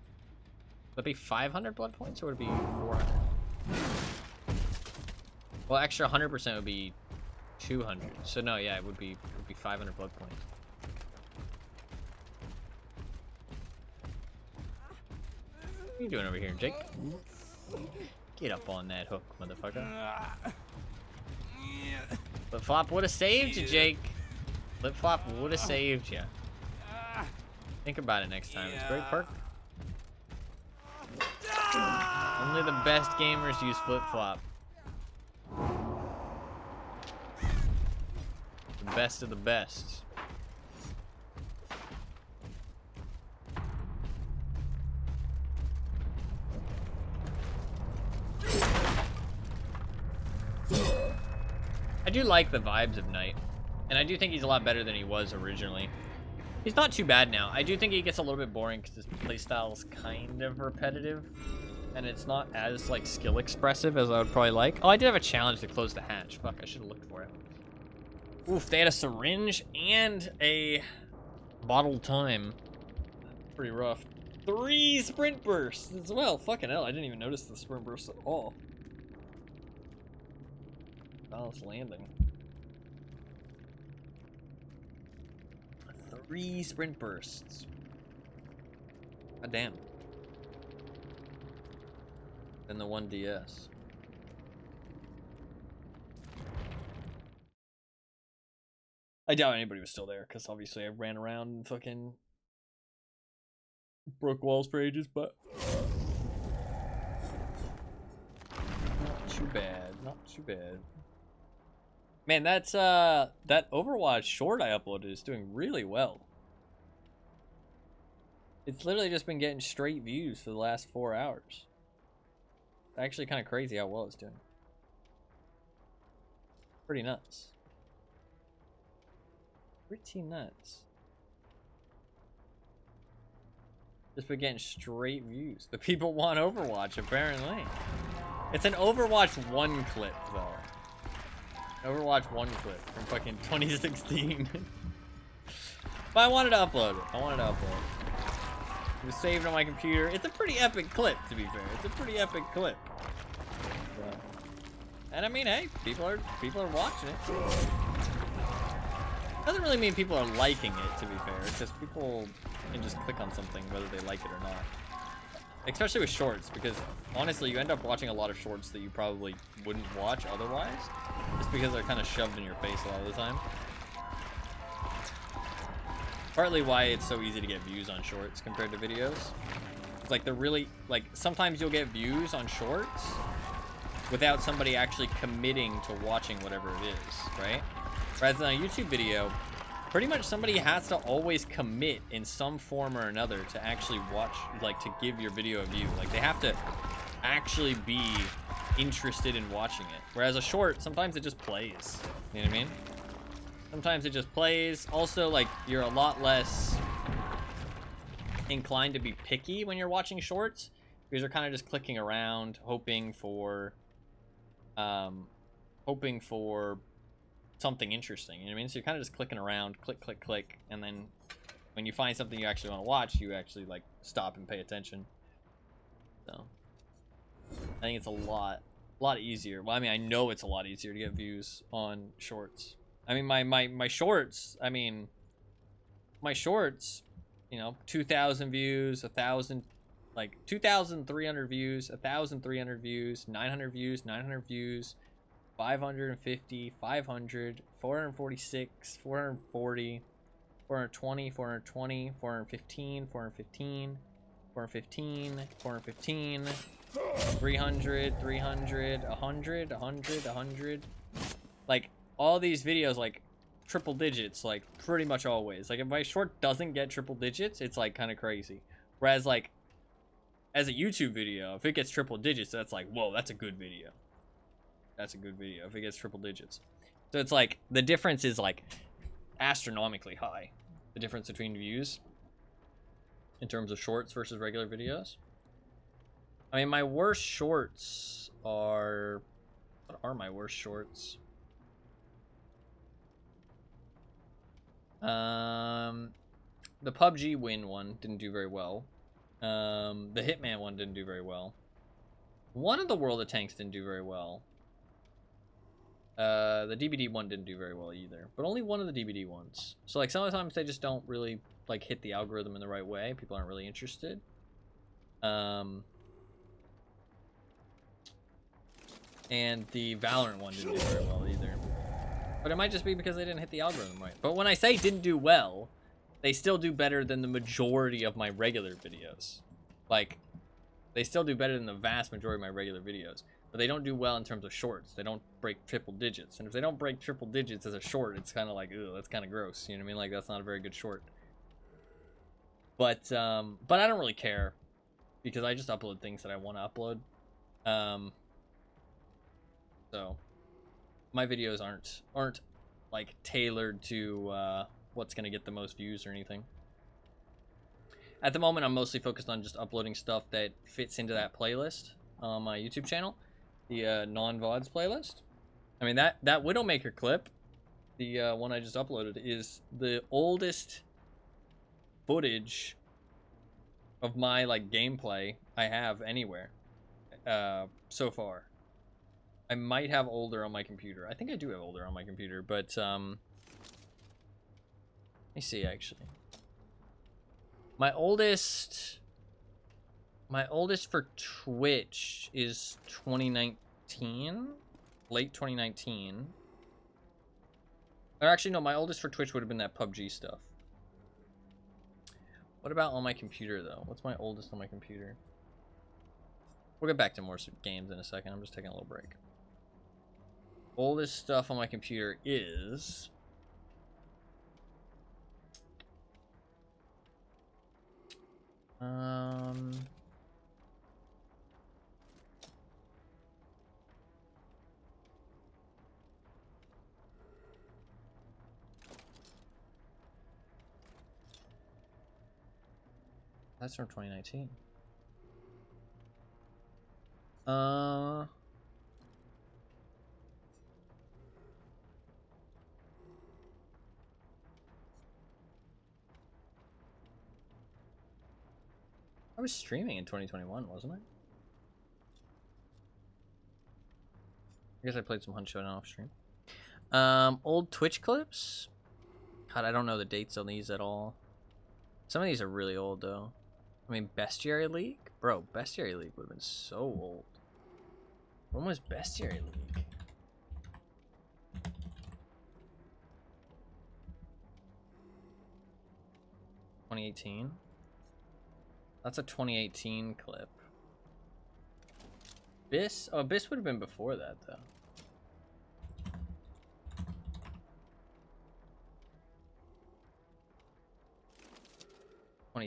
Would it be 500 blood points or would it be 400? Well, extra 100% would be 200. So no, yeah, it would be 500 blood points. What are you doing over here, Jake? Get up on that hook, motherfucker. Flip flop would have saved you, Jake. Flip flop would have saved you. Think about it next time. It's a great perk. Only the best gamers use flip flop. The best of the best. I do like the vibes of Knight, and I do think he's a lot better than he was originally. He's not too bad now. I do think he gets a little bit boring because his playstyle is kind of repetitive, and it's not as like skill expressive as I would probably like. Oh, I did have a challenge to close the hatch. Fuck, I should have looked for it. Oof, they had a syringe and a bottled time. Pretty rough. 3 sprint bursts as well. Fucking hell, I didn't even notice the sprint bursts at all. Balanced landing. 3 sprint bursts. God damn. And the 1 DS. I doubt anybody was still there, because obviously I ran around and fucking broke walls for ages, but not too bad, not too bad. Man, that's that Overwatch short I uploaded is doing really well. It's literally just been getting straight views for the last 4 hours. It's actually kind of crazy how well it's doing. Pretty nuts. Pretty nuts. Just been getting straight views. The people want Overwatch, apparently. It's an Overwatch 1 clip, though. Overwatch 1 clip from fucking 2016. But I wanted to upload it. It was saved on my computer. It's a pretty epic clip, to be fair. It's a pretty epic clip. So. And I mean, hey, people are watching it. Doesn't really mean people are liking it, to be fair. It's just people can just click on something whether they like it or not. Especially with shorts, because honestly, you end up watching a lot of shorts that you probably wouldn't watch otherwise, just because they're kind of shoved in your face a lot of the time. Partly why it's so easy to get views on shorts compared to videos. It's like they're really, like, sometimes you'll get views on shorts without somebody actually committing to watching whatever it is, right? Rather than a YouTube video, pretty much somebody has to always commit in some form or another to actually watch, like, to give your video a view. Like, they have to actually be interested in watching it. Whereas a short, sometimes it just plays. You know what I mean? Sometimes it just plays. Also, like, you're a lot less inclined to be picky when you're watching shorts, because you're kind of just clicking around, hoping for something interesting. You know what I mean? So you're kind of just clicking around, click, click, click, and then when you find something you actually want to watch, you actually, like, stop and pay attention. So I think it's a lot easier. Well, I mean, I know it's a lot easier to get views on shorts. I mean, my shorts, you know, 2,000 views, 1,000, like 2,300 views, 1,300 views, 900 views, 900 views, 550, 500, 446, 440, 420, 420, 415, 415, 415, 415, 300, 300, 100, 100, 100. Like, all these videos, like, triple digits, like, pretty much always. Like, if my short doesn't get triple digits, it's, like, kind of crazy. Whereas, like, as a YouTube video, if it gets triple digits, that's like, whoa, that's a good video. That's a good video if it gets triple digits. So it's like, the difference is, like, astronomically high. The difference between views in terms of shorts versus regular videos. I mean, my worst shorts are... What are my worst shorts? The PUBG win one didn't do very well. The Hitman one didn't do very well. One of the World of Tanks didn't do very well. The DBD one didn't do very well either, but only one of the DBD ones. So, like, sometimes they just don't really, like, hit the algorithm in the right way. People aren't really interested. And the Valorant one didn't do very well either. But it might just be because they didn't hit the algorithm right. But when I say didn't do well, they still do better than the majority of my regular videos. Like, they still do better than the vast majority of my regular videos. But they don't do well in terms of shorts. They don't break triple digits. And if they don't break triple digits as a short, it's kind of like, ew, that's kind of gross. You know what I mean? Like, that's not a very good short. But I don't really care, because I just upload things that I want to upload. So my videos aren't like tailored to what's gonna get the most views or anything. At the moment, I'm mostly focused on just uploading stuff that fits into that playlist on my YouTube channel, the non-VODs playlist. I mean, that Widowmaker clip, the one I just uploaded, is the oldest footage of my, like, gameplay I have anywhere so far. I might have older on my computer. I think I do have older on my computer, but let me see, actually. My oldest for Twitch is 2019, late 2019. Or actually, no, my oldest for Twitch would have been that PUBG stuff. What about on my computer, though? What's my oldest on my computer? We'll get back to more games in a second. I'm just taking a little break. Oldest stuff on my computer is... That's from 2019. I was streaming in 2021, wasn't I? I guess I played some Hunt Showdown off stream. Old Twitch clips? God, I don't know the dates on these at all. Some of these are really old, though. I mean, Bestiary League? Bro, Bestiary League would have been so old. When was Bestiary League? (2018) That's a 2018 clip. Biss? Oh, Biss would have been before that, though.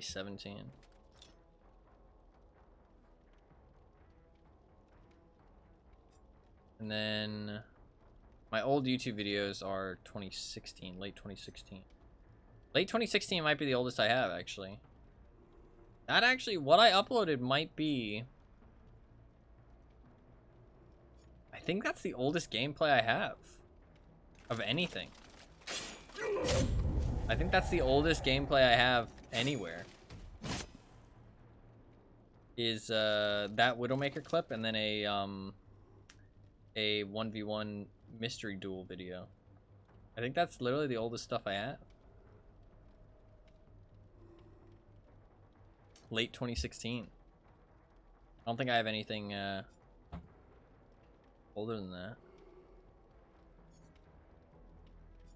2017. And then my old YouTube videos are 2016, late 2016. Late 2016 might be the oldest I have, actually. That actually, what I uploaded might be... I think that's the oldest gameplay I have. Of anything. I think that's the oldest gameplay I have anywhere. Is that Widowmaker clip and then a 1v1 mystery duel video. I think that's literally the oldest stuff I have. Late 2016. I don't think I have anything older than that.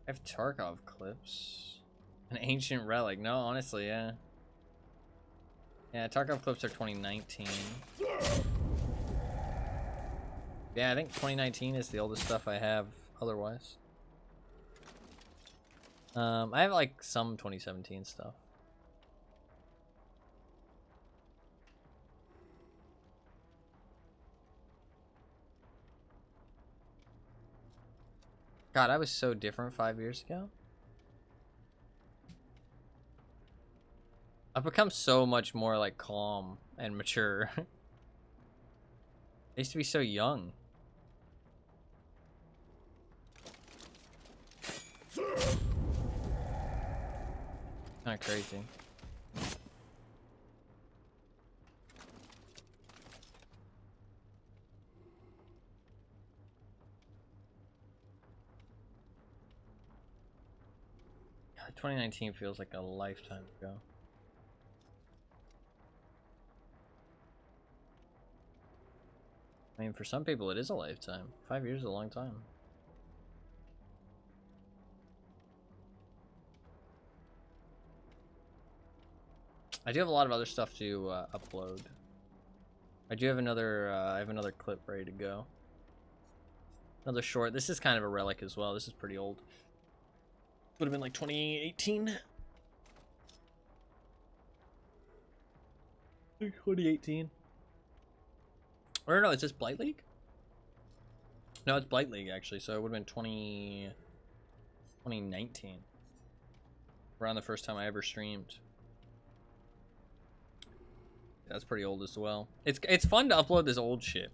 I have Tarkov clips. An ancient relic. No, honestly, yeah. Yeah, Tarkov clips are 2019. Yeah, I think 2019 is the oldest stuff I have otherwise. I have like some 2017 stuff. God, I was so different 5 years ago. I've become so much more like calm and mature. I used to be so young. Kind of crazy. God, 2019 feels like a lifetime ago. I mean, for some people, it is a lifetime. 5 years is a long time. I do have a lot of other stuff to upload. I do have another. I have another clip ready to go. Another short. This is kind of a relic as well. This is pretty old. Would have been like 2018. 2018. Or no, is this Blight League? No, it's Blight League actually. So it would have been 2019. Around the first time I ever streamed. That's pretty old as well. It's fun to upload this old shit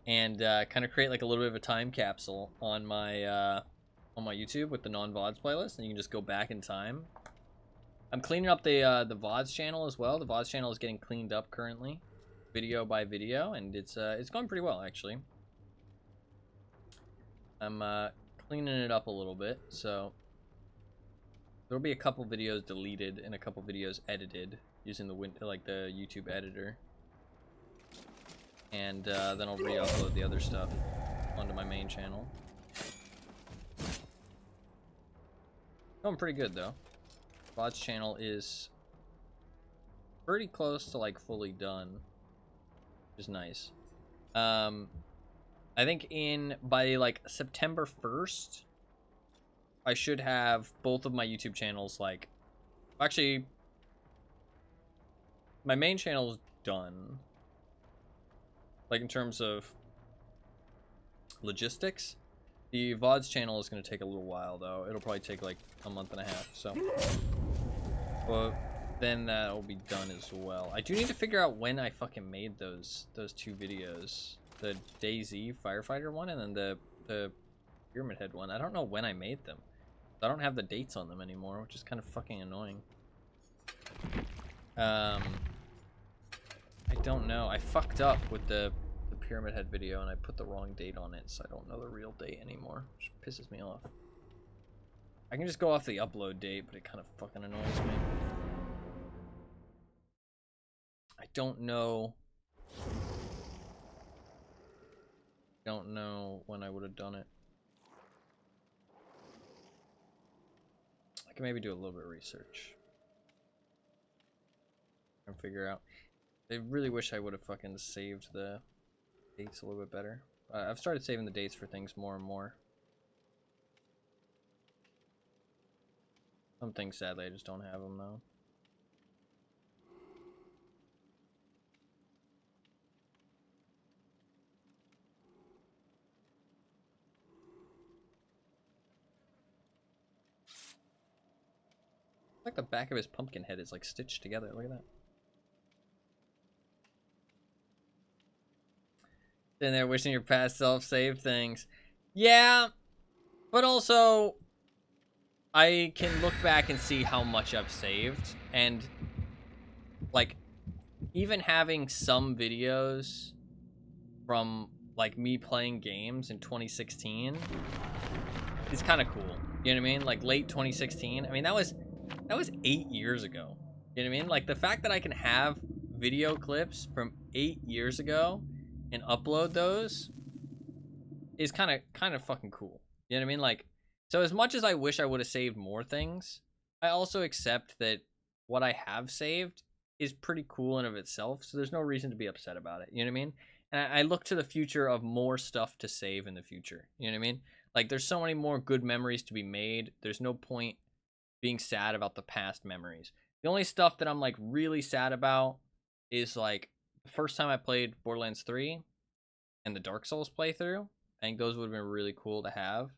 and kind of create like a little bit of a time capsule on my YouTube with the non-VODs playlist, and you can just go back in time. I'm cleaning up the VODs channel as well. The VODs channel is getting cleaned up currently, video by video, and it's going pretty well actually. I'm cleaning it up a little bit, so there'll be a couple videos deleted and a couple videos edited using the YouTube editor, and then I'll re-upload the other stuff onto my main channel. Going pretty good though. VODs channel is pretty close to like fully done, which is nice. I think by like September 1st, I should have both of my YouTube channels like, actually, my main channel is done. Like in terms of logistics. The VODs channel is going to take a little while though. It'll probably take like a month and a half, so. Well, then that'll be done as well. I do need to figure out when I fucking made those two videos. The DayZ firefighter one and then the Pyramid Head one. I don't know when I made them. I don't have the dates on them anymore, which is kind of fucking annoying. I don't know. I fucked up with the Pyramid Head video and I put the wrong date on it, so I don't know the real date anymore, which pisses me off. I can just go off the upload date, but it kind of fucking annoys me. I don't know when I would have done it. I can maybe do a little bit of research and figure out. I really wish I would have fucking saved the dates a little bit better. I've started saving the dates for things more and more. Some things, sadly, I just don't have them though. Like the back of his pumpkin head is like stitched together. Look at that. Sitting there wishing your past self saved things. Yeah, but also I can look back and see how much I've saved, and like even having some videos from like me playing games in 2016 is kind of cool. You know what I mean? Like late 2016. I mean, that was 8 years ago. You know what I mean? Like the fact that I can have video clips from 8 years ago and upload those is kind of fucking cool. You know what I mean? Like, so as much as I wish I would have saved more things, I also accept that what I have saved is pretty cool in of itself. So there's no reason to be upset about it. You know what I mean? And I look to the future of more stuff to save in the future. You know what I mean? Like there's so many more good memories to be made. There's no point being sad about the past memories. The only stuff that I'm like really sad about is like the first time I played Borderlands 3 and the Dark Souls playthrough. I think those would have been really cool to have.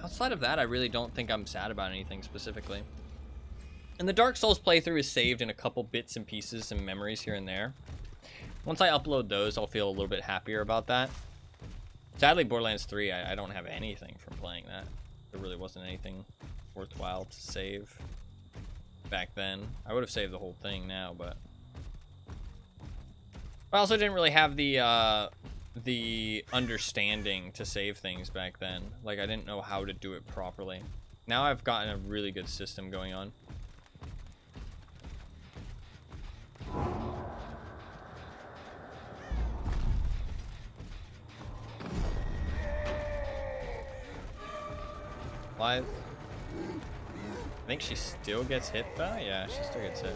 Outside of that, I really don't think I'm sad about anything specifically. And the Dark Souls playthrough is saved in a couple bits and pieces and memories here and there. Once I upload those, I'll feel a little bit happier about that. Sadly, Borderlands 3, I don't have anything from playing that. There really wasn't anything worthwhile to save back then. I would have saved the whole thing now, but I also didn't really have the understanding to save things back then. Like, I didn't know how to do it properly. Now I've gotten a really good system going on. Live. I think she still gets hit though? Yeah, she still gets hit.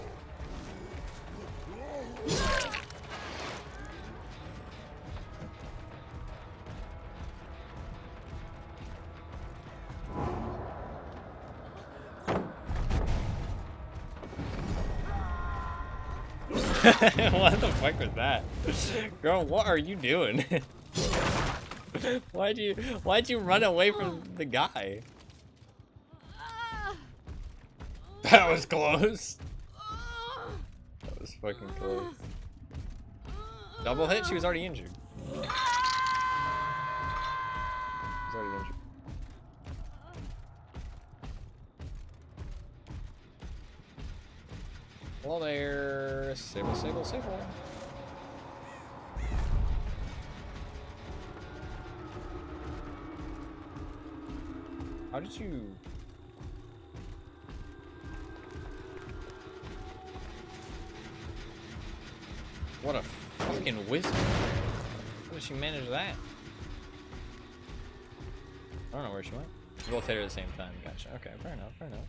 What the fuck was that? Girl, what are you doing? Why'd you run away from the guy? That was close. That was fucking close. Double hit? She was already injured. She was already injured. Hello there. Sable, sable, sable. How did you... What a fucking wizard. How did she manage that? I don't know where she went. We both hit her at the same time. Gotcha. Okay, fair enough, fair enough.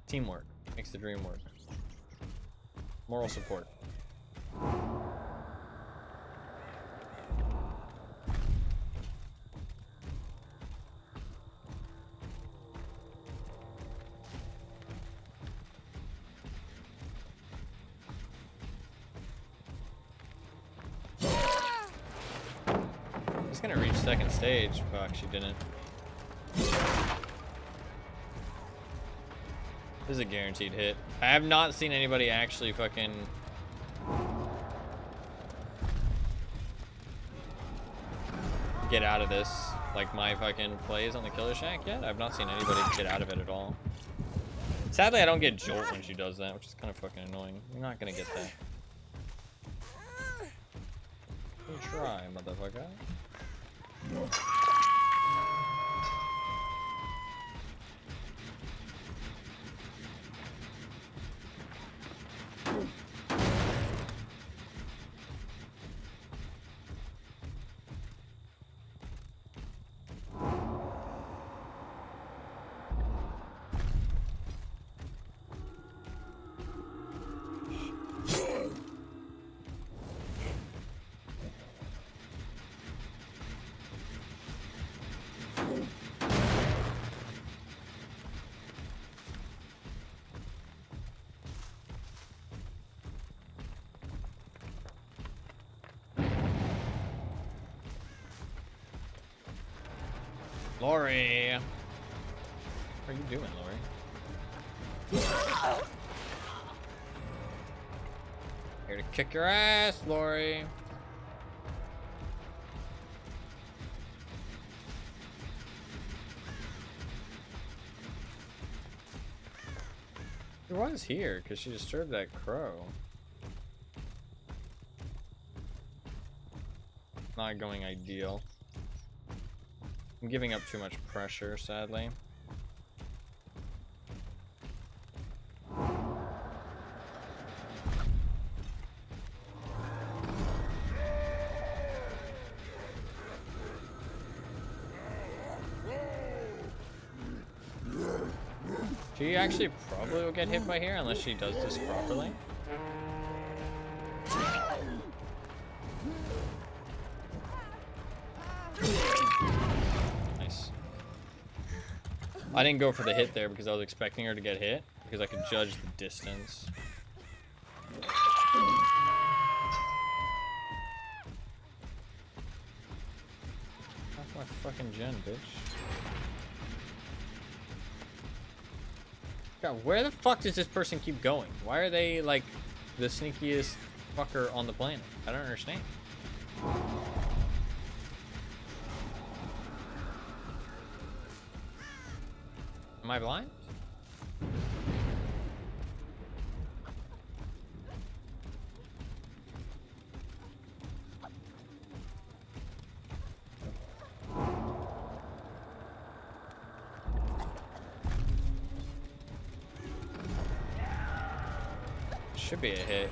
Teamwork makes the dream work. Moral support. It's gonna reach second stage. Fuck, she didn't. This is a guaranteed hit. I have not seen anybody actually fucking... get out of this. Like my fucking plays on the Killer Shack yet. I've not seen anybody get out of it at all. Sadly, I don't get jolt when she does that, which is kind of fucking annoying. You're not gonna get that. You try, motherfucker. Lori! What are you doing, Lori? Here to kick your ass, Lori. She was here because she disturbed that crow. Not going ideal. I'm giving up too much pressure, sadly. She actually probably will get hit by here unless she does this properly. Nice. I didn't go for the hit there because I was expecting her to get hit because I could judge the distance. That's my fucking gen, bitch. God, where the fuck does this person keep going? Why are they like the sneakiest fucker on the planet? I don't understand. Am I blind? Should be a hit.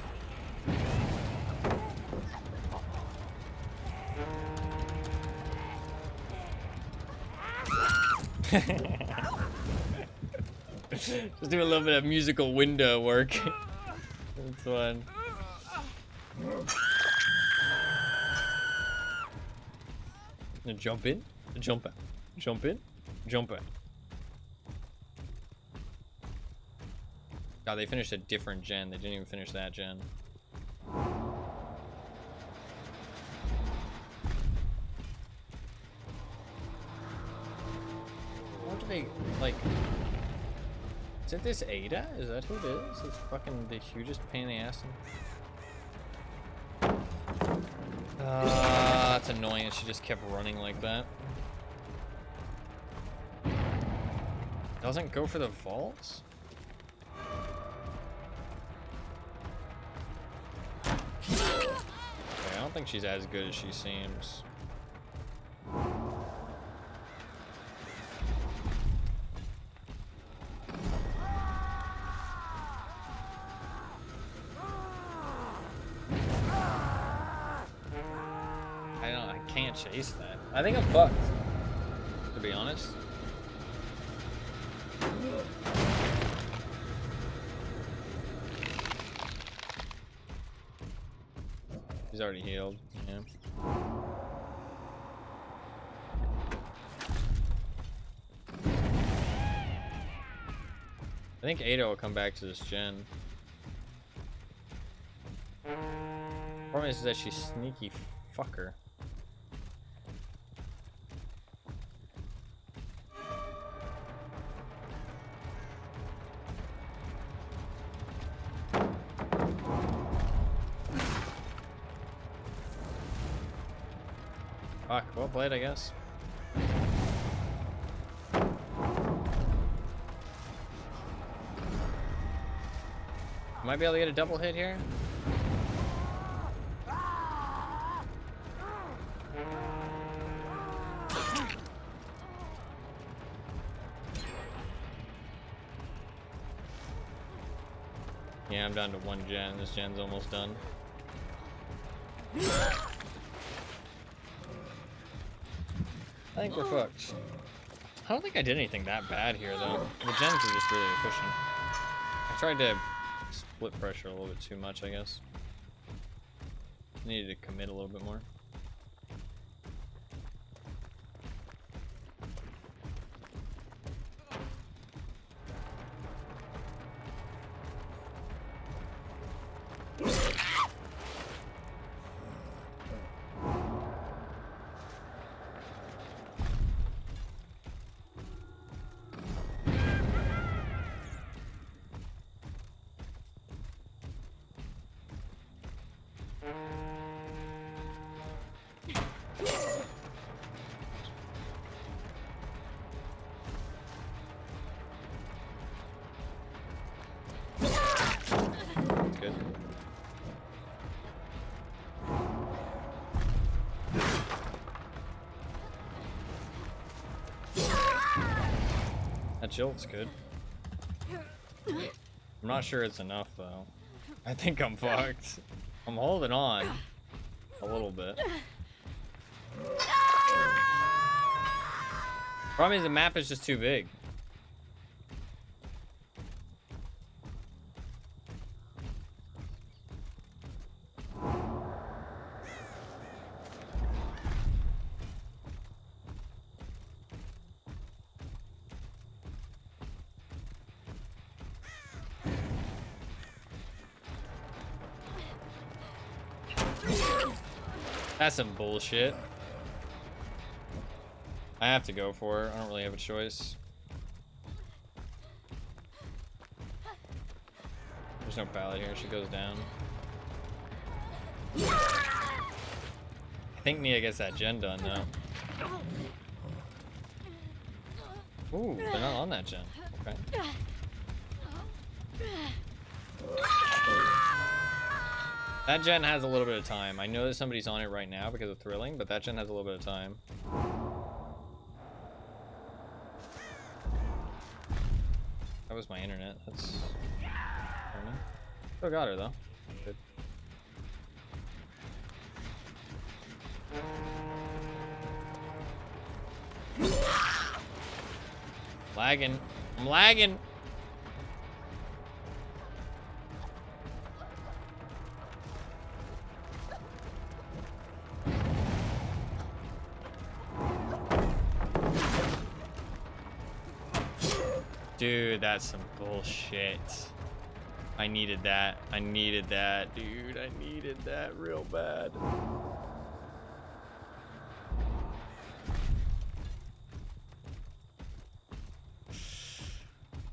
Just do a little bit of musical window work. That's fun. Now jump in, jump out, jump in, jump out. God, they finished a different gen. They didn't even finish that gen. What do they, like... Is it this Ada? Is that who it is? It's fucking the hugest pain in the ass. That's annoying. She just kept running like that. Doesn't go for the vaults? Okay, I don't think she's as good as she seems. I can't chase that. I think I'm fucked, to be honest. He's already healed. Yeah. I think Ada will come back to this gen. Problem is that she's sneaky fucker. Fuck, well played, I guess. Might be able to get a double hit here. Yeah, I'm down to one gen. This gen's almost done. I think we're fucked. I don't think I did anything that bad here, though. The gens are just really efficient. I tried to split pressure a little bit too much, I guess. Needed to commit a little bit more. jolt's good. I'm not sure it's enough though. I think I'm fucked. I'm holding on a little bit. Problem is the map is just too big. That's some bullshit. I have to go for her. I don't really have a choice. There's no pallet here. She goes down. I think Nia gets that gen done now. Ooh, they're not on that gen. Okay. That gen has a little bit of time. I know that somebody's on it right now because of thrilling, but that gen has a little bit of time. That was my internet. That's... I don't know. Still got her though. Good. Lagging. I'm lagging. Dude, that's some bullshit. I needed that. I needed that, dude. I needed that real bad.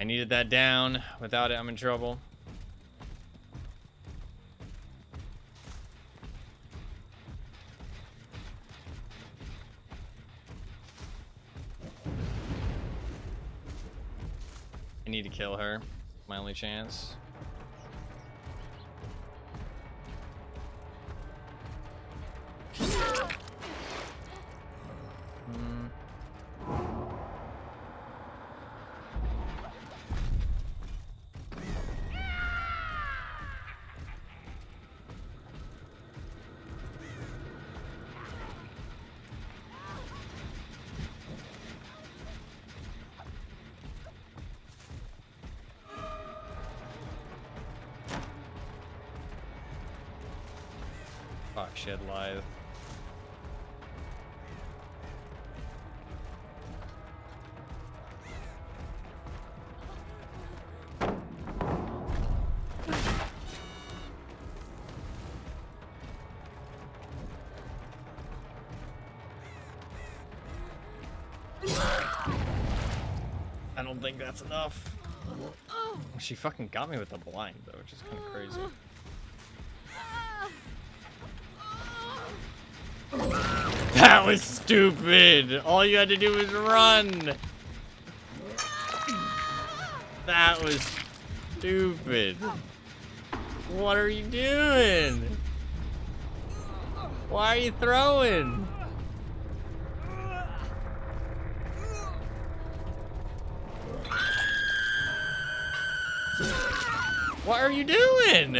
I needed that down. Without it, I'm in trouble. I need to kill her. My only chance. Fuck, shit, live. I don't think that's enough. She fucking got me with the blind though, which is kind of crazy. That was stupid. All you had to do was run. That was stupid. What are you doing? Why are you throwing? What are you doing?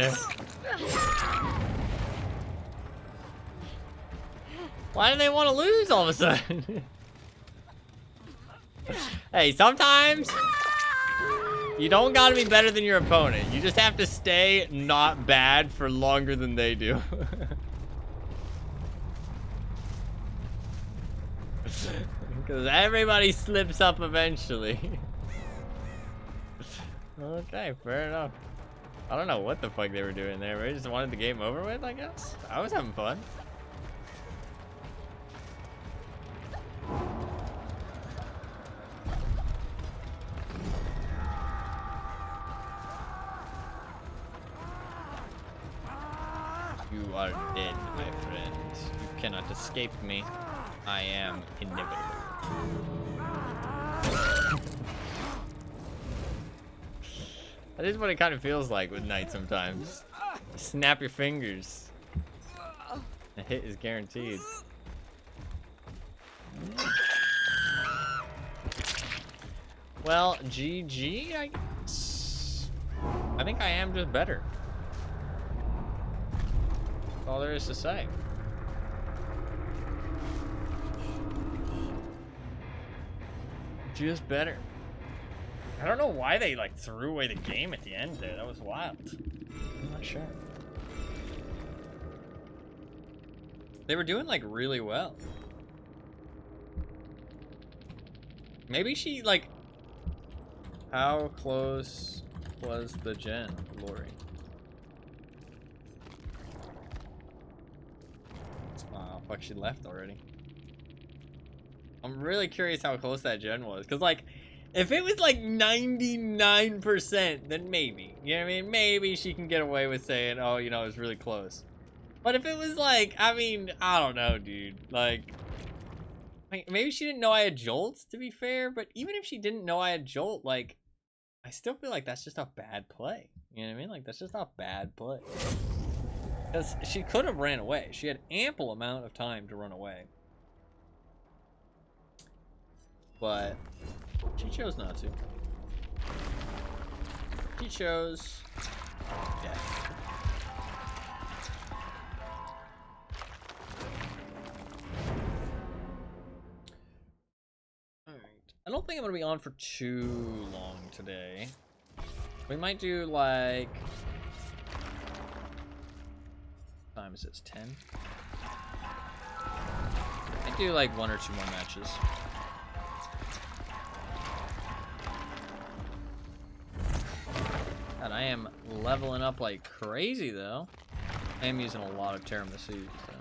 Why do they want to lose all of a sudden? Hey, sometimes you don't gotta be better than your opponent. You just have to stay not bad for longer than they do. Because everybody slips up eventually. Okay, fair enough. I don't know what the fuck they were doing there. They just wanted the game over with, I guess. I was having fun. You are dead, my friend. You cannot escape me. I am inevitable. That is what it kind of feels like with Knight sometimes. Snap your fingers. A hit is guaranteed. Well, GG, I guess. I think I am just better. That's all there is to say. Just better. I don't know why they like threw away the game at the end there. That was wild. I'm not sure. They were doing like really well. Maybe she like... How close was the gen, Lori? Oh, fuck, she left already. I'm really curious how close that gen was. Because, like, if it was, like, 99%, then maybe. You know what I mean? Maybe she can get away with saying, oh, you know, it was really close. But if it was, like, I mean, I don't know, dude. Like, maybe she didn't know I had jolts, to be fair. But even if she didn't know I had jolt, like, I still feel like that's just a bad play. You know what I mean? Like, that's just a bad play. Because she could have ran away. She had ample amount of time to run away. But she chose not to. She chose death. Alright. I don't think I'm going to be on for too long today. We might do like... What time is this? 10? I do like 1 or 2 more matches. God, I am leveling up like crazy though. I am using a lot of tiramisu though.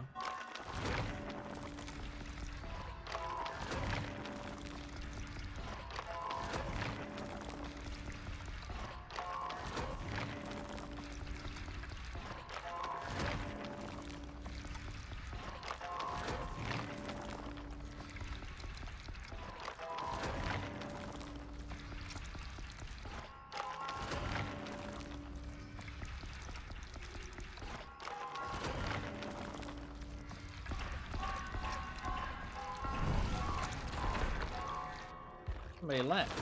Somebody left.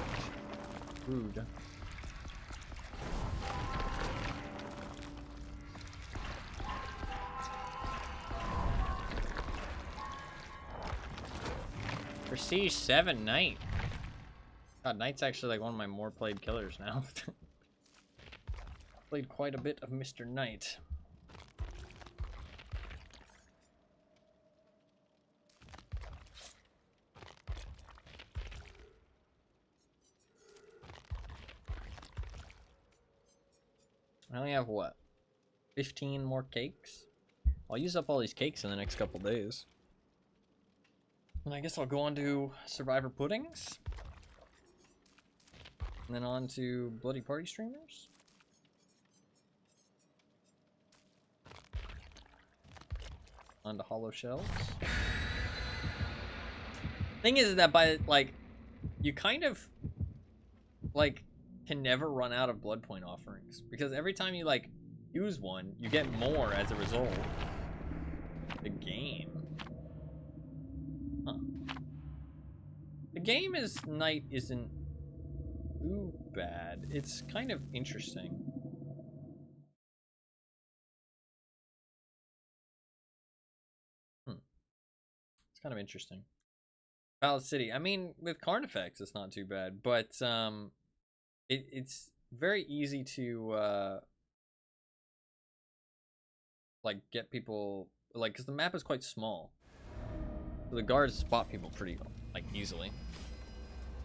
Rude. Prestige 7 Knight. God, Knight's actually like one of my more played killers now. Played quite a bit of Mr. Knight. I only have, what, 15 more cakes? I'll use up all these cakes in the next couple days. And I guess I'll go on to Survivor Puddings. And then on to Bloody Party Streamers. On to Hollow Shells. Thing is that by, like, you kind of, like... can never run out of blood point offerings because every time you like use one you get more as a result. The game, huh? The game is Knight isn't too bad. It's kind of interesting. It's kind of interesting. Palace City, I mean with Carnifex it's not too bad, but it's very easy to like get people, like, because the map is quite small, so the guards spot people pretty like easily.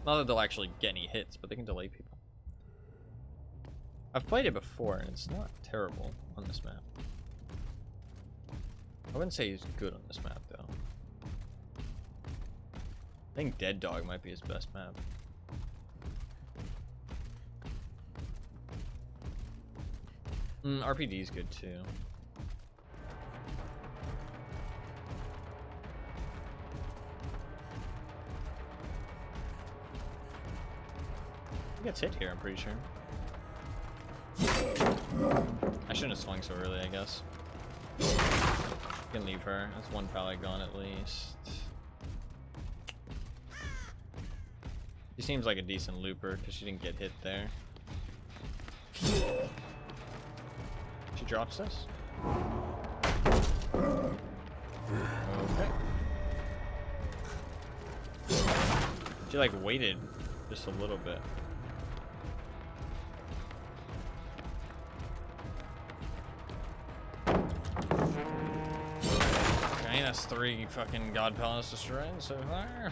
Not that they'll actually get any hits, but they can delay people. I've played it before and it's not terrible on this map. I wouldn't say he's good on this map though. I think Dead Dog might be his best map. RPD is good too. He gets hit here, I'm pretty sure. I shouldn't have swung so early, I guess. You can leave her. That's one pallet gone at least. She seems like a decent looper because she didn't get hit there. She drops this. Okay. She like waited just a little bit. Okay, that's 3 fucking God Palace destroyed so far.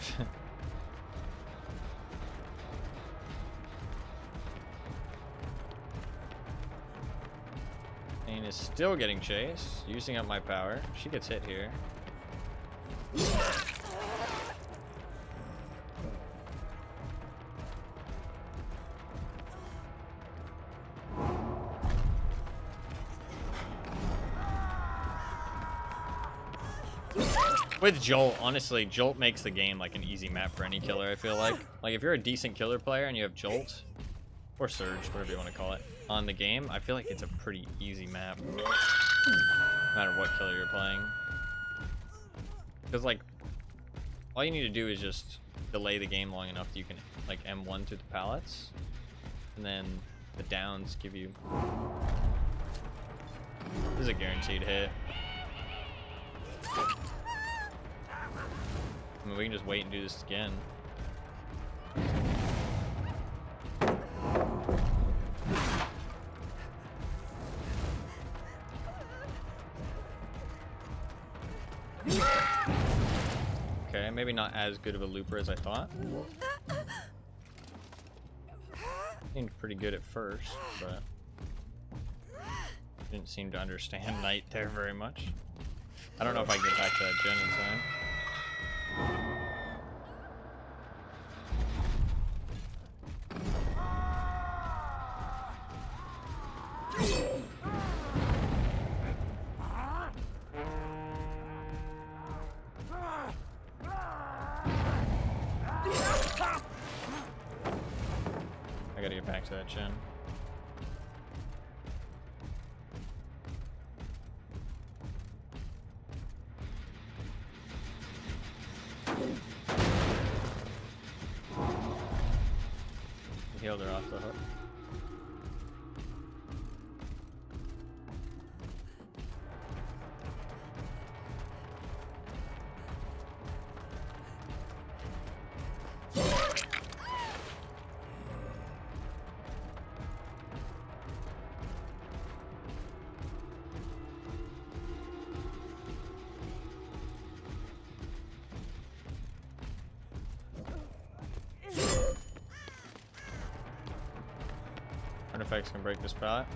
Kane is still getting chased, using up my power. She gets hit here. With Jolt, honestly, Jolt makes the game like an easy map for any killer, I feel like. Like, if you're a decent killer player and you have Jolt, or Surge, whatever you want to call it, on the game, I feel like it's a pretty easy map. No matter what killer you're playing. Because, like, all you need to do is just delay the game long enough that you can, like, M1 through the pallets. And then the downs give you... This is a guaranteed hit. I mean, we can just wait and do this again. Okay, maybe not as good of a looper as I thought. Seemed pretty good at first, but didn't seem to understand Knight there very much. I don't know if I can get back to that gen in time. I gotta get back to that gen. Healed her off the hook. Artifacts can break this pallet.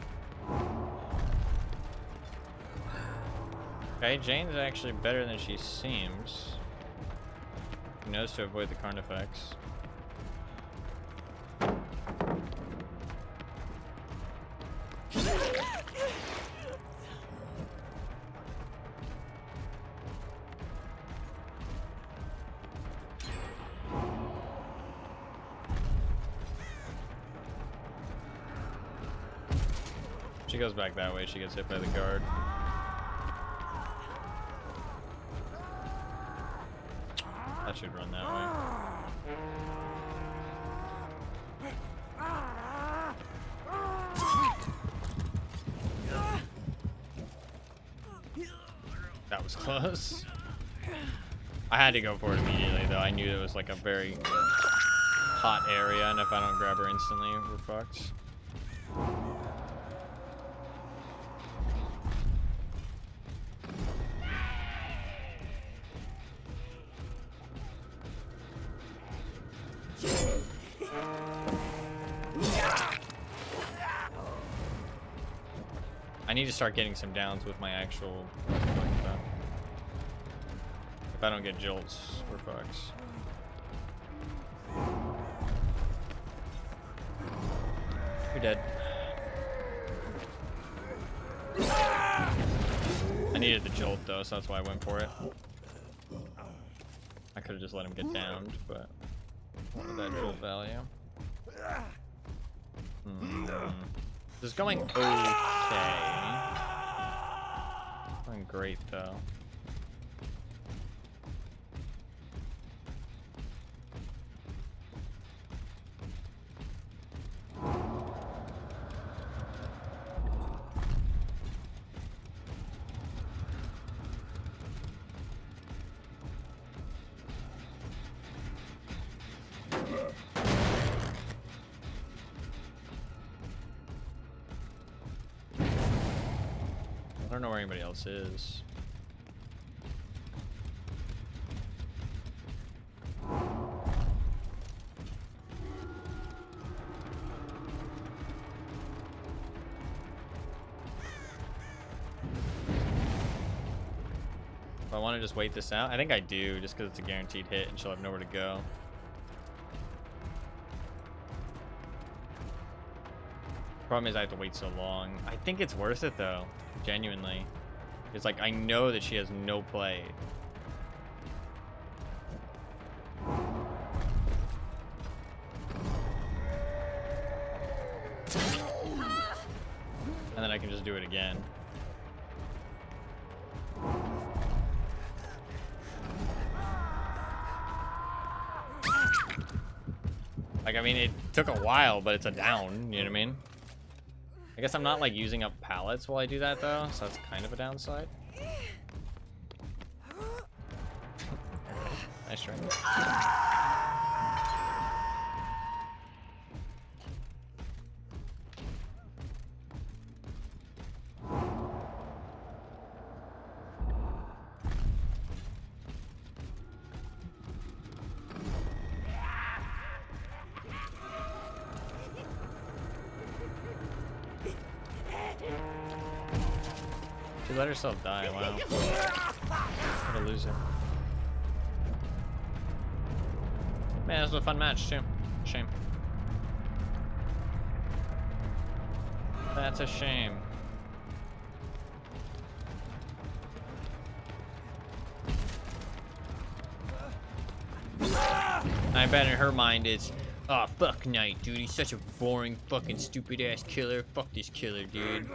Okay, Jane's actually better than she seems. She knows to avoid the Carnifex. She goes back that way, she gets hit by the guard. That should run that way. That was close. I had to go for it immediately though. I knew it was like a very hot area, and if I don't grab her instantly, we're fucked. I need to start getting some downs with my actual stuff. If I don't get jolts, we're fucked. You're dead. I needed the jolt though, so that's why I went for it. I could have just let him get downed, but what was that jolt value? This is going okay. Going great though. I don't know where anybody else is. Do I want to just wait this out? I think I do, just because it's a guaranteed hit and she'll have nowhere to go. Problem is I have to wait so long. I think it's worth it though, genuinely. It's like I know that she has no play. And then I can just do it again. Like, I mean, it took a while, but it's a down, you know what I mean? I guess I'm not, like, using up pallets while I do that, though, so that's kind of a downside. Nice try. She let herself die, wow. What a loser. Man, this was a fun match, too. Shame. That's a shame. I bet in her mind it's, oh, fuck Knight, dude. He's such a boring, fucking, stupid-ass killer. Fuck this killer, dude.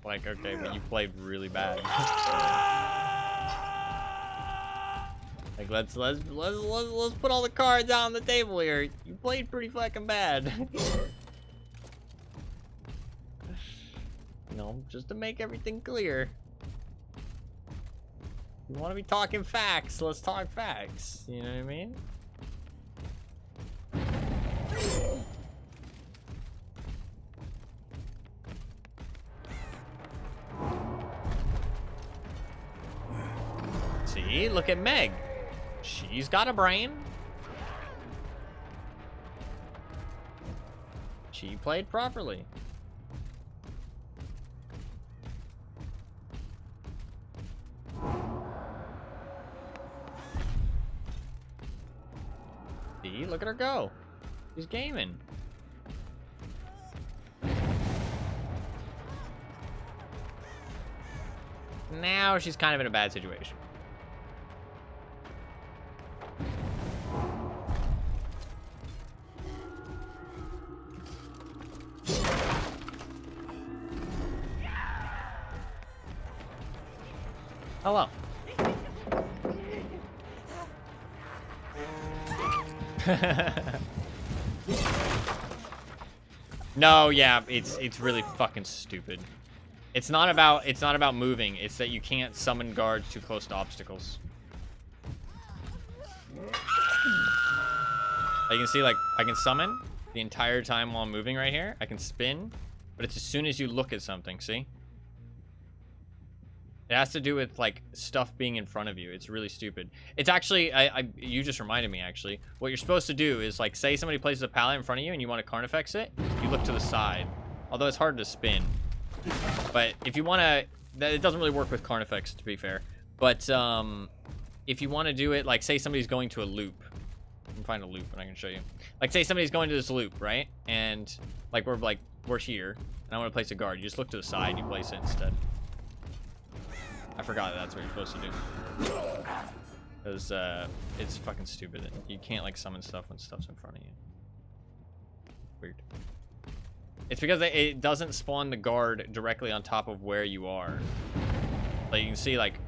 Like, okay, but you played really bad. Like, let's put all the cards out on the table here. You played pretty fucking bad. You know, just to make everything clear. You want to be talking facts? Let's talk facts. You know what I mean? See, look at Meg. She's got a brain. She played properly. See, look at her go. She's gaming. Now she's kind of in a bad situation. Hello. No, yeah, it's really fucking stupid. It's not about moving. It's that you can't summon guards too close to obstacles. You can see, like, I can summon the entire time while I'm moving right here. I can spin, but it's as soon as you look at something, see? It has to do with, like, stuff being in front of you. It's really stupid. It's actually, you just reminded me, actually. What you're supposed to do is, like, say somebody places a pallet in front of you and you want to Carnifex it, you look to the side. Although it's hard to spin. But if you want to, it doesn't really work with Carnifex, to be fair. But, if you want to do it, like, say somebody's going to a loop. I can find a loop and I can show you. Like, say somebody's going to this loop, right? And, like, we're here. And I want to place a guard. You just look to the side and you place it instead. I forgot that's what you're supposed to do. Because, it's fucking stupid. You can't, like, summon stuff when stuff's in front of you. Weird. It's because it doesn't spawn the guard directly on top of where you are. Like, you can see, like,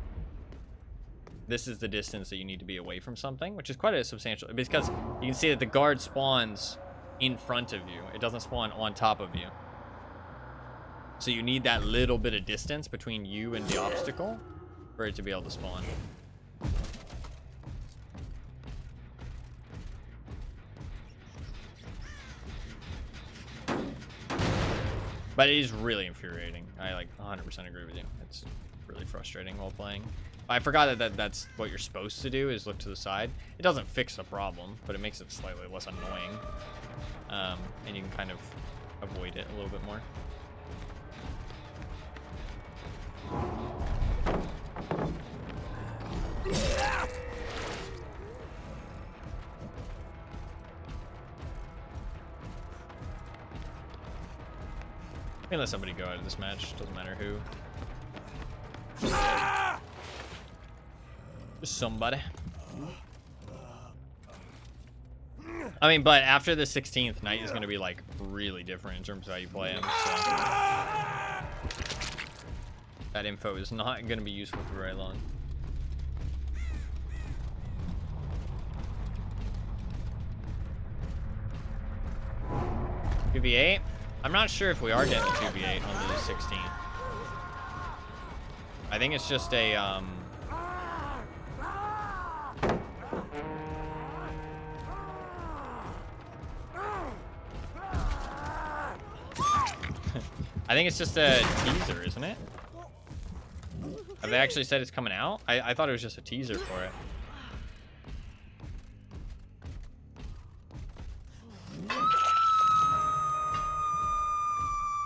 this is the distance that you need to be away from something, which is quite a substantial... Because you can see that the guard spawns in front of you. It doesn't spawn on top of you. So you need that little bit of distance between you and the obstacle for it to be able to spawn. But it is really infuriating. I like 100% agree with you. It's really frustrating while playing. I forgot that that's what you're supposed to do, is look to the side. It doesn't fix the problem, but it makes it slightly less annoying. And you can kind of avoid it a little bit more. I'm gonna let somebody go out of this match. Doesn't matter who. Just somebody. I mean, but after the 16th, Knight is gonna be like really different in terms of how you play him. So that info is not gonna be useful for very long. V8. I'm not sure if we are getting 2v8 on the 16th. I think it's just a, I think it's just a teaser, isn't it? Have they actually said it's coming out? I thought it was just a teaser for it.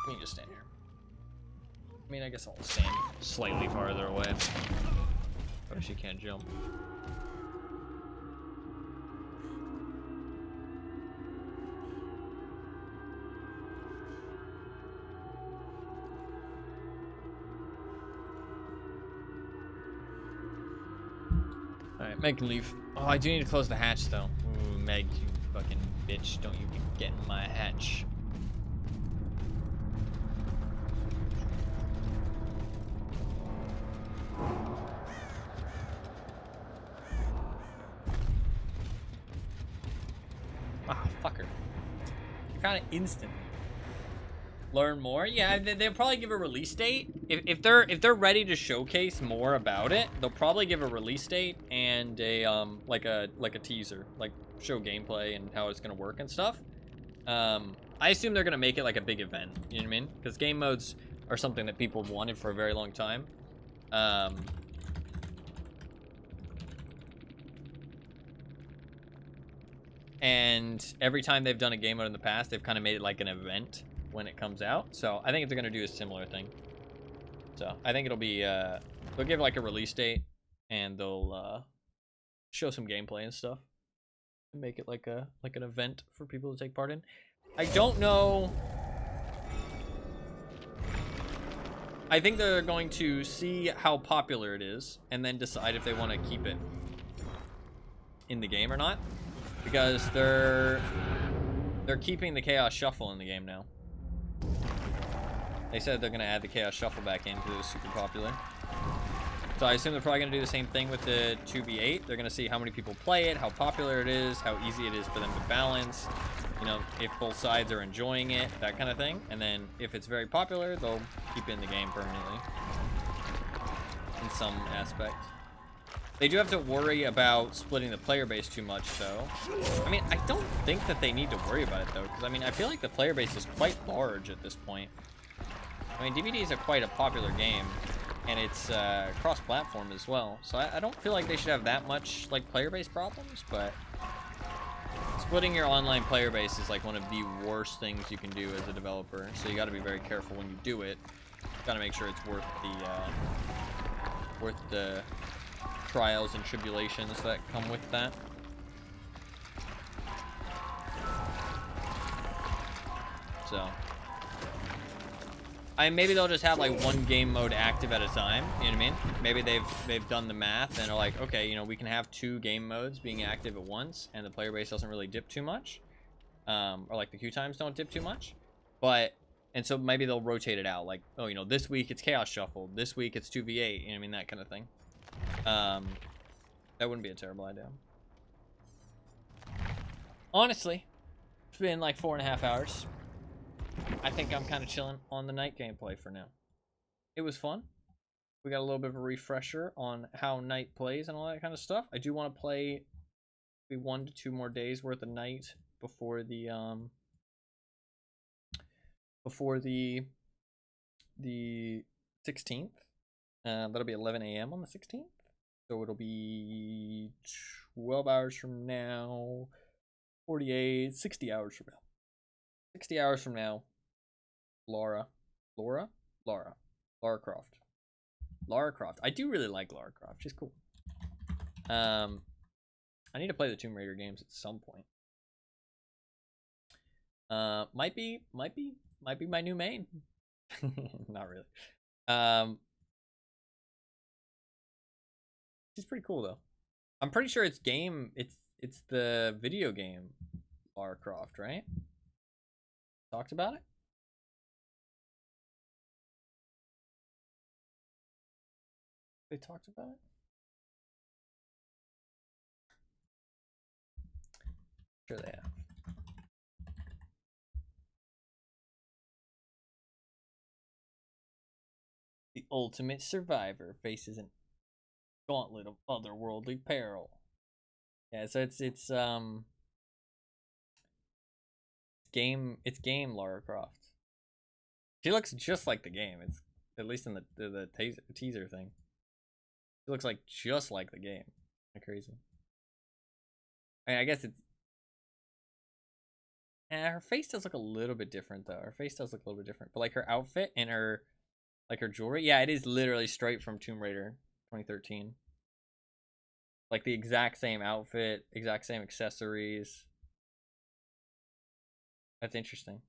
Let me just stand here. I mean, I guess I'll stand slightly farther away. Oh, she can't jump. Alright, Meg can leave. Oh, I do need to close the hatch, though. Ooh, Meg, you fucking bitch. Don't you get in my hatch. Ah, fucker. You're kind of instant. Learn more? Yeah, they'll probably give a release date. If they're ready to showcase more about it, they'll probably give a release date and a like a teaser, like show gameplay and how it's gonna work and stuff. I assume they're gonna make it like a big event. You know what I mean? Because game modes are something that people wanted for a very long time. And every time they've done a game mode in the past, they've kind of made it like an event when it comes out. So I think they're going to do a similar thing. So I think it'll be, they'll give like a release date and they'll show some gameplay and stuff and make it like an event for people to take part in. I don't know. I think they're going to see how popular it is and then decide if they want to keep it in the game or not. Because they're keeping the Chaos Shuffle in the game now. They said they're going to add the Chaos Shuffle back in because it was super popular. So I assume they're probably going to do the same thing with the 2v8. They're going to see how many people play it, how popular it is, how easy it is for them to balance. You know, if both sides are enjoying it, that kind of thing. And then if it's very popular, they'll keep it in the game permanently. In some aspect. They do have to worry about splitting the player base too much, though. I mean, I don't think that they need to worry about it, though, because, I mean, I feel like the player base is quite large at this point. I mean, DVDs are quite a popular game, and it's cross-platform as well, so I don't feel like they should have that much, like, player base problems, but splitting your online player base is, like, one of the worst things you can do as a developer, so you gotta be very careful when you do it. You gotta make sure it's worth the trials and tribulations that come with that. So, maybe they'll just have like one game mode active at a time. You know what I mean? Maybe they've done the math and are like, okay, you know, we can have 2 game modes being active at once, and the player base doesn't really dip too much, or like the queue times don't dip too much. And so maybe they'll rotate it out. Like, oh, you know, this week it's Chaos Shuffle, this week it's 2v8. You know what I mean? That kind of thing. That wouldn't be a terrible idea. Honestly, it's been like 4.5 hours. I think I'm kind of chilling on the Knight gameplay for now. It was fun. We got a little bit of a refresher on how Knight plays and all that kind of stuff. I do want to play maybe 1 to 2 more days worth of Knight before the the 16th. That'll be 11 a.m. on the 16th. So it'll be 12 hours from now, 48, 60 hours from now. 60 hours from now, Lara Croft. Lara Croft. I do really like Lara Croft. She's cool. I need to play the Tomb Raider games at some point. Might be my new main. Not really. She's pretty cool though. I'm pretty sure it's the video game Lara Croft, right? Talked about it? They talked about it? Sure they have. The ultimate survivor faces an gauntlet of otherworldly peril. Yeah, so it's game Lara Croft. She looks just like the game. It's at least in the teaser thing. She looks like just like the game. Kind of crazy. I mean, I guess it's. Her face does look a little bit different though. Her face does look a little bit different, but like her outfit and her jewelry, yeah, it is literally straight from Tomb Raider 2013. Like the exact same outfit, exact same accessories. That's interesting.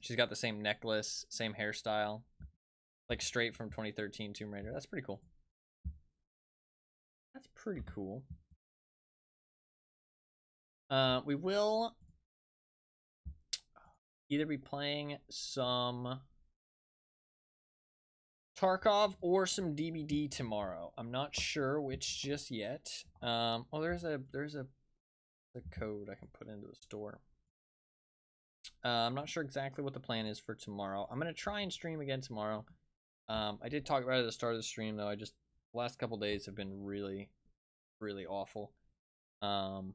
She's got the same necklace, same hairstyle. Like straight from 2013 Tomb Raider. That's pretty cool. That's pretty cool. We will either be playing some Tarkov or some DBD tomorrow. I'm not sure which just yet. Oh, there's a code I can put into the store. I'm not sure exactly what the plan is for tomorrow. I'm gonna try and stream again tomorrow. I did talk about it at the start of the stream though. The last couple days have been really, really awful. Been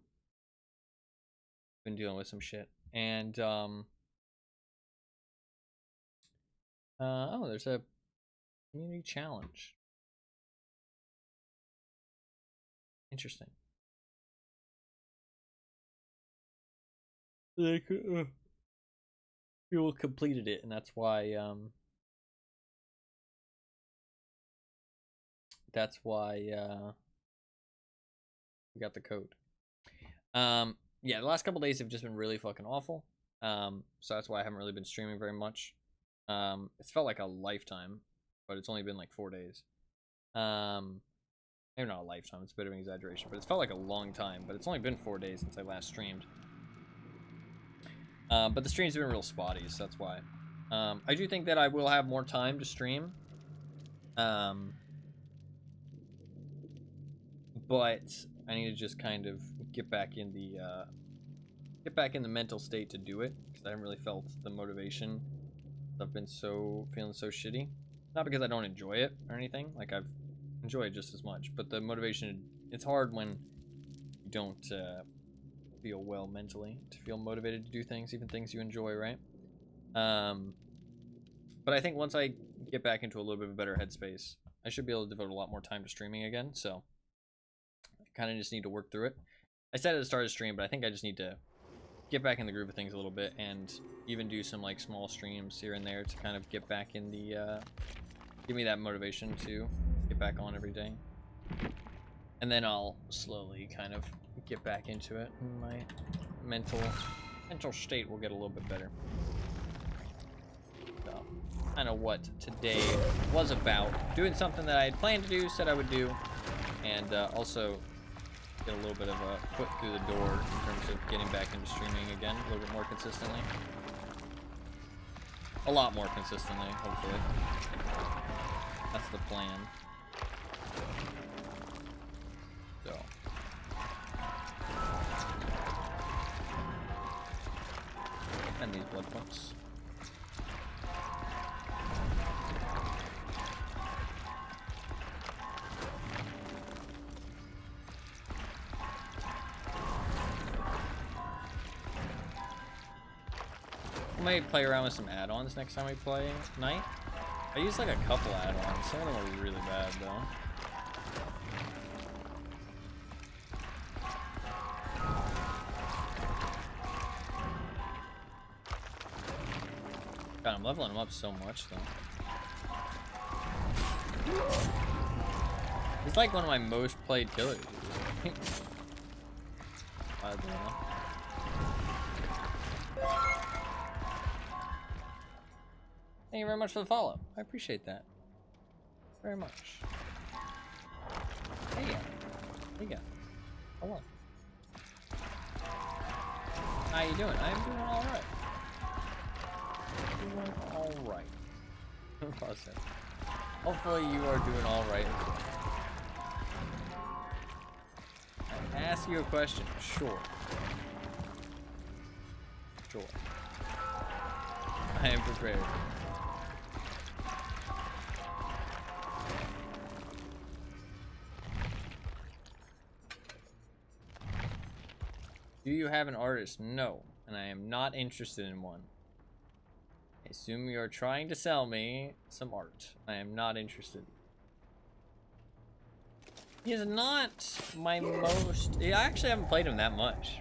dealing with some shit, and oh, there's a community challenge. Interesting. Like, people completed it, and that's why we got the code. Yeah, the last couple days have just been really fucking awful. So that's why I haven't really been streaming very much. It's felt like a lifetime, but it's only been like 4 days. Maybe not a lifetime, it's a bit of an exaggeration, but it's felt like a long time, but it's only been 4 days since I last streamed. But the streams have been real spotty, so that's why. I do think that I will have more time to stream. But I need to just kind of get back in the mental state to do it, because I haven't really felt the motivation. I've been feeling so shitty. Not because I don't enjoy it or anything. Like, I've enjoyed it just as much, but the motivation, it's hard when you don't feel well mentally to feel motivated to do things, even things you enjoy, right? But I think once I get back into a little bit of a better headspace, I should be able to devote a lot more time to streaming again. So I kind of just need to work through it. I said at the start of the stream, but I think I just need to get back in the groove of things a little bit, and even do some like small streams here and there to kind of get back in the give me that motivation to get back on every day. And then I'll slowly kind of get back into it, and my mental state will get a little bit better. So, I know what today was about. Doing something that I had planned to do, said I would do, and also get a little bit of a foot through the door in terms of getting back into streaming again a little bit more consistently. A lot more consistently, hopefully. That's the plan. So. And these blood points. I might play around with some add-ons next time we play Night. I used like a couple add-ons. Some of them are really bad though. God, I'm leveling them up so much though. He's like one of my most played killers. I don't know. Thank you very much for the follow. I appreciate that very much. Hey, there you go. Hello. How you doing? I'm doing all right. Doing all right. Hopefully you are doing all right as well. I ask you a question. Sure. Sure. I am prepared. Do you have an artist? No, and I am not interested in one. I assume you are trying to sell me some art. I am not interested. He is not my most... I actually haven't played him that much.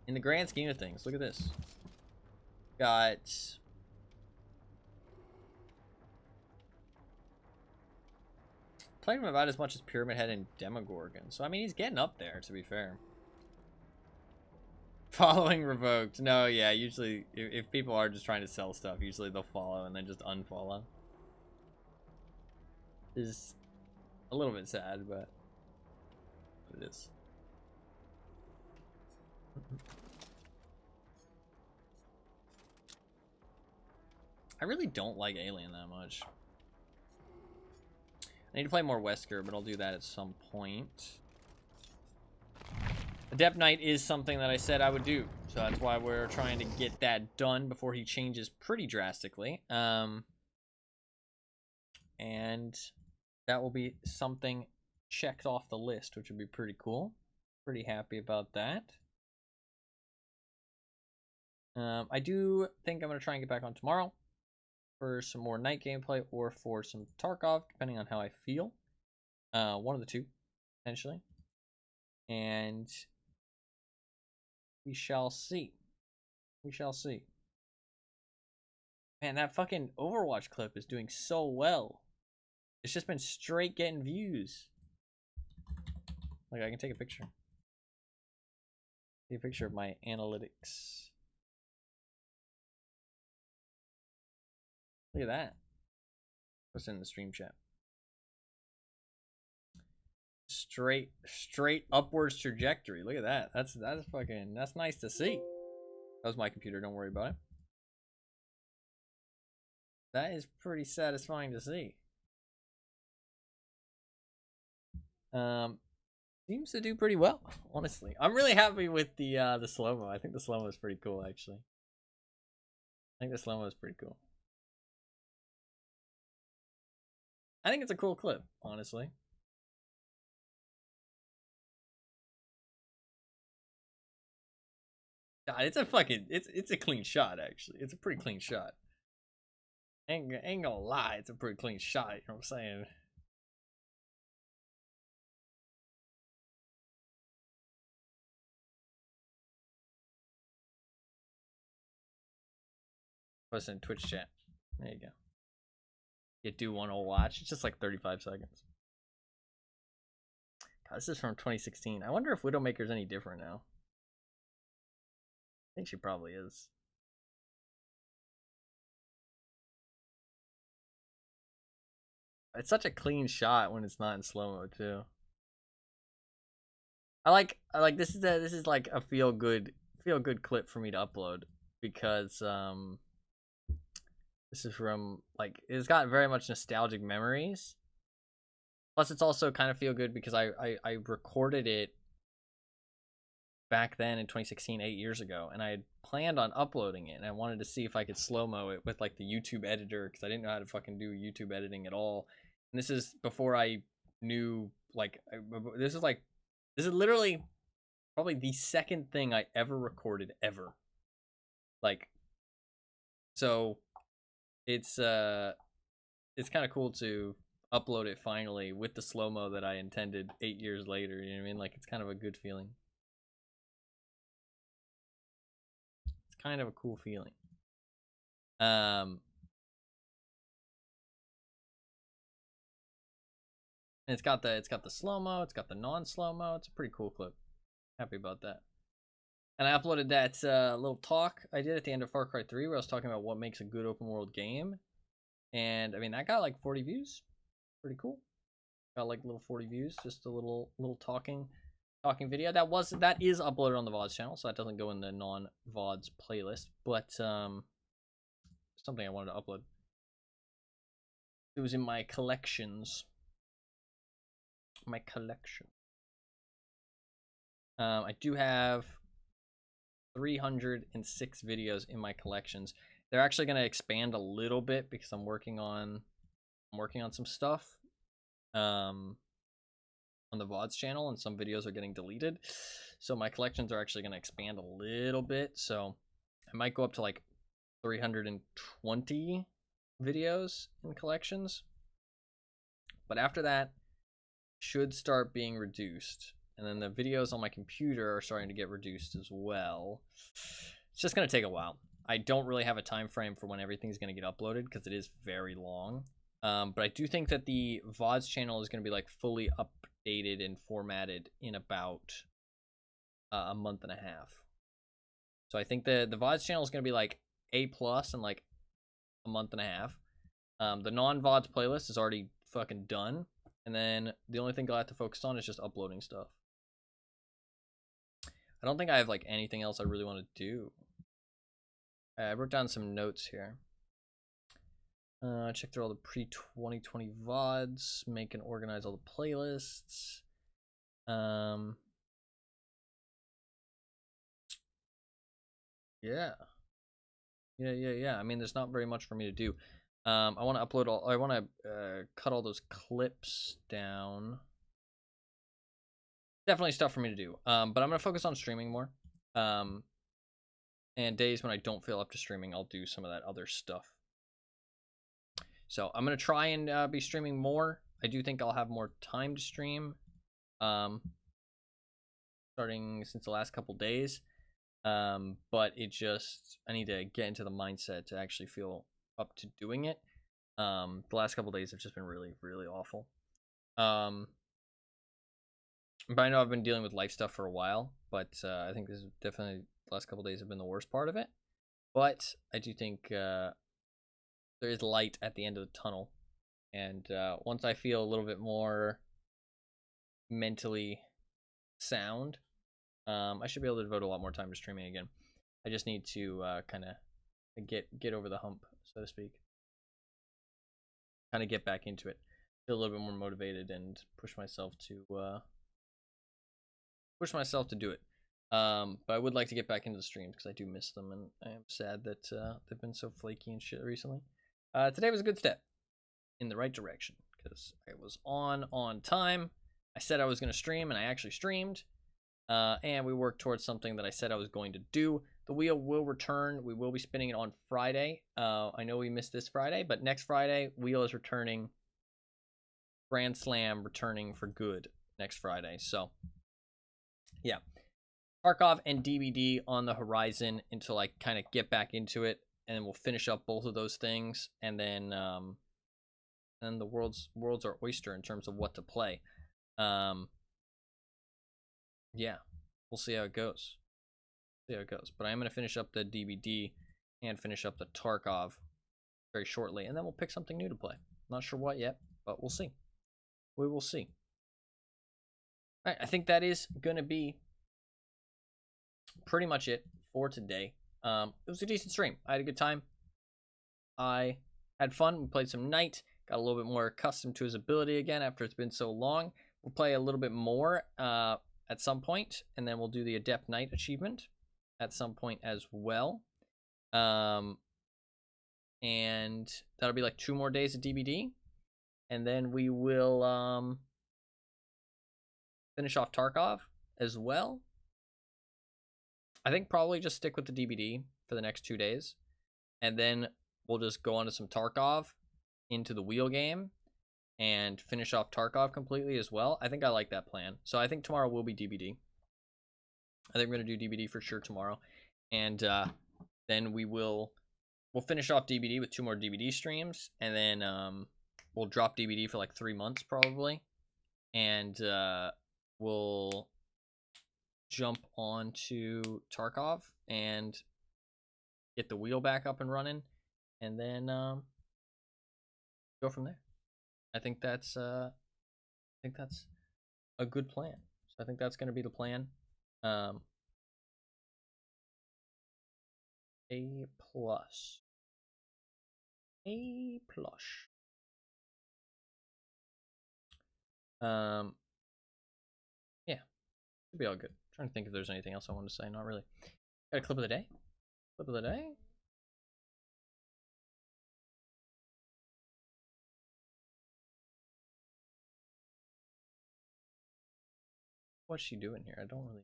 In the grand scheme of things, look at this. Got... Played him about as much as Pyramid Head and Demogorgon. So, I mean, he's getting up there, to be fair. Following revoked. No, yeah, usually, if people are just trying to sell stuff, usually they'll follow and then just unfollow. Is a little bit sad, but it is. I really don't like Alien that much. I need to play more Wesker, but I'll do that at some point. Adept Knight is something that I said I would do, so that's why we're trying to get that done before he changes pretty drastically. And that will be something checked off the list, which would be pretty cool. Pretty happy about that. I do think I'm going to try and get back on tomorrow for some more night gameplay or for some Tarkov, depending on how I feel. One of the two, potentially. And we shall see. We shall see. Man, that fucking Overwatch clip is doing so well. It's just been straight getting views. Like, I can take a picture. Take a picture of my analytics. Look at that. What's in the stream chat? Straight upwards trajectory. Look at that. That's nice to see. That was my computer, don't worry about it. That is pretty satisfying to see. Seems to do pretty well, honestly. I'm really happy with the slow-mo. I think the slow-mo is pretty cool, actually. I think the slow-mo is pretty cool. I think it's a cool clip, honestly. God, it's a fucking it's a clean shot, actually. It's a pretty clean shot. Ain't gonna lie, it's a pretty clean shot, you know what I'm saying? Post in Twitch chat. There you go. You do want to watch. It's just like 35 seconds. God, this is from 2016. I wonder if Widowmaker's any different now. I think she probably is. It's such a clean shot when it's not in slow-mo too. I like this is like a feel good clip for me to upload because this is from like it's got very much nostalgic memories. Plus it's also kind of feel good because I recorded it back then in 2016, 8 years ago, and I had planned on uploading it, and I wanted to see if I could slow-mo it with like the YouTube editor because I didn't know how to fucking do YouTube editing at all. And this is before I knew like this is literally probably the second thing I ever recorded ever. Like So it's kind of cool to upload it finally with the slow-mo that I intended 8 years later. You know what I mean? Like, it's kind of a good feeling. It's kind of a cool feeling. And it's got the slow-mo, it's got the non-slow-mo. It's a pretty cool clip. Happy about that. And I uploaded that little talk I did at the end of Far Cry 3 where I was talking about what makes a good open world game. And I mean, that got like 40 views. Pretty cool. Got like little 40 views, just a little talking video. That is uploaded on the VODs channel, so that doesn't go in the non-VODs playlist, but something I wanted to upload. It was in my collections. My collection. I do have 306 videos in my collections. They're actually going to expand a little bit because I'm working on some stuff on the VODs channel, and some videos are getting deleted. So my collections are actually going to expand a little bit. So I might go up to like 320 videos in collections. But after that, should start being reduced. And then the videos on my computer are starting to get reduced as well. It's just going to take a while. I don't really have a time frame for when everything's going to get uploaded because it is very long. But I do think that the VODs channel is going to be like fully updated and formatted in about a month and a half. So I think the VODs channel is going to be like A+ in like a month and a half. The non-VODs playlist is already fucking done. And then the only thing I'll have to focus on is just uploading stuff. I don't think I have like anything else I really want to do. I wrote down some notes here. Check through all the pre-2020 VODs, make and organize all the playlists. Yeah. I mean, there's not very much for me to do. I want to upload all. I want to cut all those clips down. Definitely stuff for me to do. But I'm gonna focus on streaming more. And days when I don't feel up to streaming, I'll do some of that other stuff. So I'm gonna try and be streaming more. I do think I'll have more time to stream. Starting since the last couple days. But I need to get into the mindset to actually feel up to doing it. The last couple days have just been really, really awful. But I know I've been dealing with life stuff for a while, but I think this is definitely the last couple days have been the worst part of it. But I do think there is light at the end of the tunnel, and once I feel a little bit more mentally sound, I should be able to devote a lot more time to streaming again. I just need to kind of get over the hump, so to speak. Kind of get back into it, feel a little bit more motivated, and push myself to do it. But I would like to get back into the streams because I do miss them, and I am sad that they've been so flaky and shit recently. Today was a good step in the right direction because I was on time. I said I was going to stream, and I actually streamed. And we worked towards something that I said I was going to do. The wheel will return. We will be spinning it on Friday. I know we missed this Friday, but next Friday, wheel is returning. Grand Slam returning for good next Friday. So, yeah. Tarkov and DBD on the horizon until I kind of get back into it, and then we'll finish up both of those things, and then the world's our oyster in terms of what to play. Yeah, we'll see how it goes. But I am going to finish up the DBD and finish up the Tarkov very shortly, and then we'll pick something new to play. Not sure what yet, but we'll see. We will see. All right, I think that is going to be pretty much it for today. It was a decent stream. I had a good time. I had fun. We played some Knight. Got a little bit more accustomed to his ability again after it's been so long. We'll play a little bit more at some point, and then we'll do the Adept Knight achievement at some point as well. And that'll be like 2 more days of DBD, and then we will finish off Tarkov as well. I think probably just stick with the DBD for the next 2 days. and then we'll just go on to some Tarkov into the wheel game and finish off Tarkov completely as well. I think I like that plan. So I think tomorrow will be DBD. I think we're going to do DBD for sure tomorrow. And then we'll finish off DBD with 2 more DBD streams. And then we'll drop DBD for like 3 months probably. And we'll jump onto Tarkov and get the wheel back up and running. And then go from there. I think that's a good plan. So I think that's going to be the plan. A plus. Yeah, should be all good. I'm trying to think if there's anything else I want to say. Not really. Got a clip of the day. Clip of the day. What's she doing here? I don't really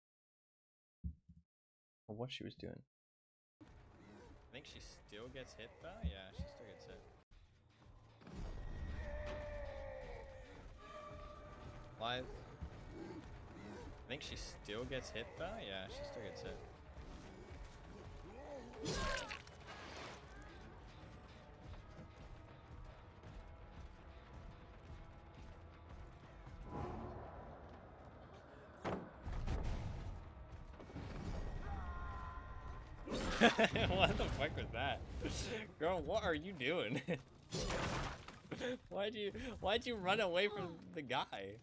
know what she was doing. I think she still gets hit though? Yeah, she still gets hit. Live. I think she still gets hit though? Yeah, she still gets hit. What the fuck was that? Girl, what are you doing? Why'd you run away from the guy?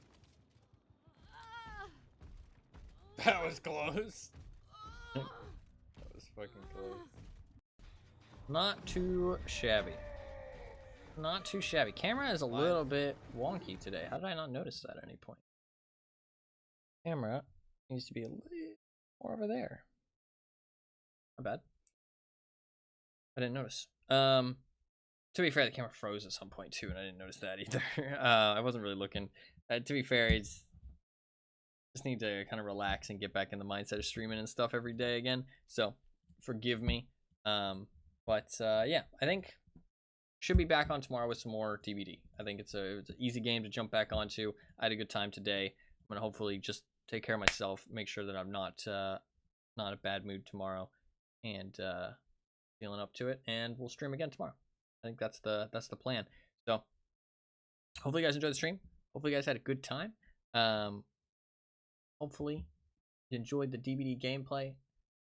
That was close. That was fucking close. Not too shabby. Not too shabby. Camera is a little bit wonky today. How did I not notice that at any point? Camera needs to be a little more over there. Not bad. I didn't notice. To be fair, the camera froze at some point too, and I didn't notice that either. I wasn't really looking. To be fair, it's just need to kind of relax and get back in the mindset of streaming and stuff every day again. So forgive me. Yeah, I think should be back on tomorrow with some more DBD. I think it's an easy game to jump back onto. I had a good time today. I'm gonna hopefully just take care of myself, make sure that I'm not a bad mood tomorrow, and feeling up to it, and we'll stream again tomorrow. I think that's the plan. So hopefully you guys enjoyed the stream. Hopefully you guys had a good time. Hopefully you enjoyed the DBD gameplay.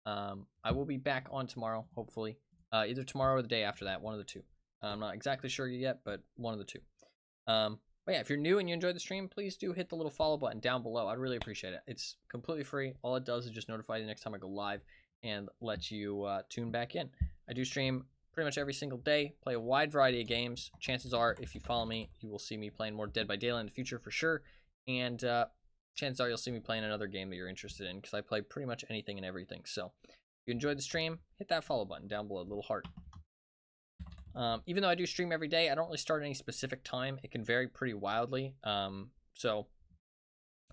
I will be back on tomorrow, hopefully. Either tomorrow or the day after that, one of the two. I'm not exactly sure yet, but one of the two. But yeah, if you're new and you enjoyed the stream, please do hit the little follow button down below. I'd really appreciate it. It's completely free. All it does is just notify you next time I go live and let you tune back in. I do stream pretty much every single day, play a wide variety of games. Chances are, if you follow me, you will see me playing more Dead by Daylight in the future for sure. And chances are you'll see me playing another game that you're interested in, because I play pretty much anything and everything. So if you enjoyed the stream, hit that follow button down below, little heart. Even though I do stream every day, I don't really start at any specific time. It can vary pretty wildly. So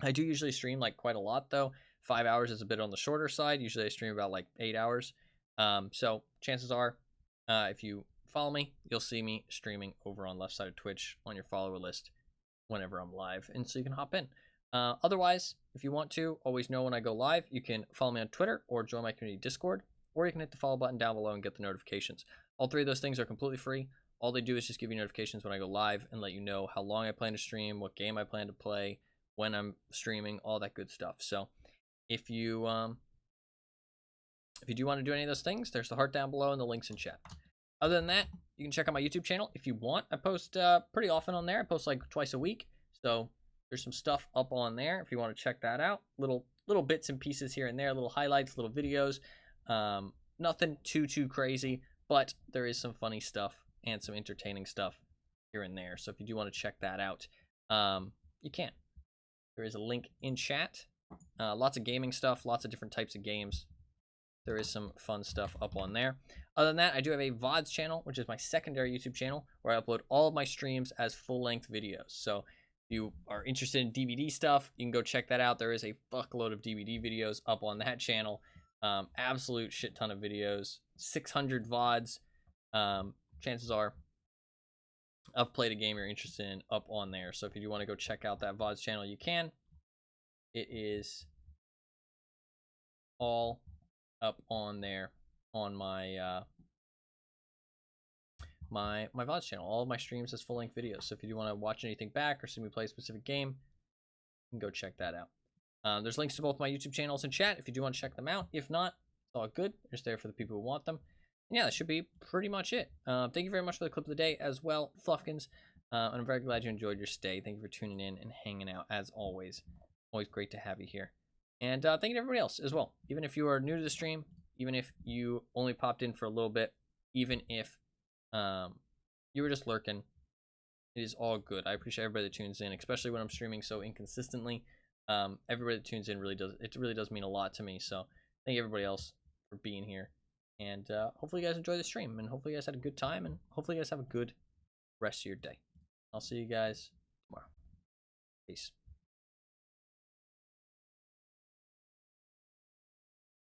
I do usually stream like quite a lot though. 5 hours is a bit on the shorter side. Usually I stream about like 8 hours. So chances are, if you follow me, you'll see me streaming over on left side of Twitch on your follower list whenever I'm live, and so you can hop in. Otherwise, if you want to always know when I go live, you can follow me on Twitter or join my community Discord, or you can hit the follow button down below and get the notifications. All 3 of those things are completely free. All they do is just give you notifications when I go live and let you know how long I plan to stream, what game I plan to play, when I'm streaming, all that good stuff. So if you do want to do any of those things, there's the heart down below and the links in chat. Other than that, you can check out my YouTube channel if you want. I post pretty often on there. I post like twice a week. So there's some stuff up on there if you want to check that out. Little bits and pieces here and there, little highlights, little videos. Nothing too crazy, but there is some funny stuff and some entertaining stuff here and there. So if you do want to check that out, you can. There is a link in chat. Lots of gaming stuff, lots of different types of games. There is some fun stuff up on there. Other than that, I do have a VODs channel, which is my secondary YouTube channel, where I upload all of my streams as full-length videos. So if you are interested in DVD stuff, you can go check that out. There is a fuckload of DVD videos up on that channel. Absolute shit ton of videos. 600 VODs. chances are I've played a game you're interested in up on there. So if you do want to go check out that VODs channel, you can. It is all up on there on my my VODs channel. All of my streams as full-length videos. So if you do want to watch anything back or see me play a specific game, you can go check that out. There's links to both my YouTube channels in chat if you do want to check them out. If not, it's all good. They're just there for the people who want them. And yeah, that should be pretty much it. Thank you very much for the clip of the day as well, Fluffkins. And I'm very glad you enjoyed your stay. Thank you for tuning in and hanging out as always. Always great to have you here. And thank you to everybody else as well. Even if you are new to the stream, even if you only popped in for a little bit, even if you were just lurking, it is all good. I appreciate everybody that tunes in, especially when I'm streaming so inconsistently. Everybody that tunes in really does mean a lot to me. So thank you everybody else for being here. And hopefully you guys enjoy the stream, and hopefully you guys had a good time, and hopefully you guys have a good rest of your day. I'll see you guys tomorrow.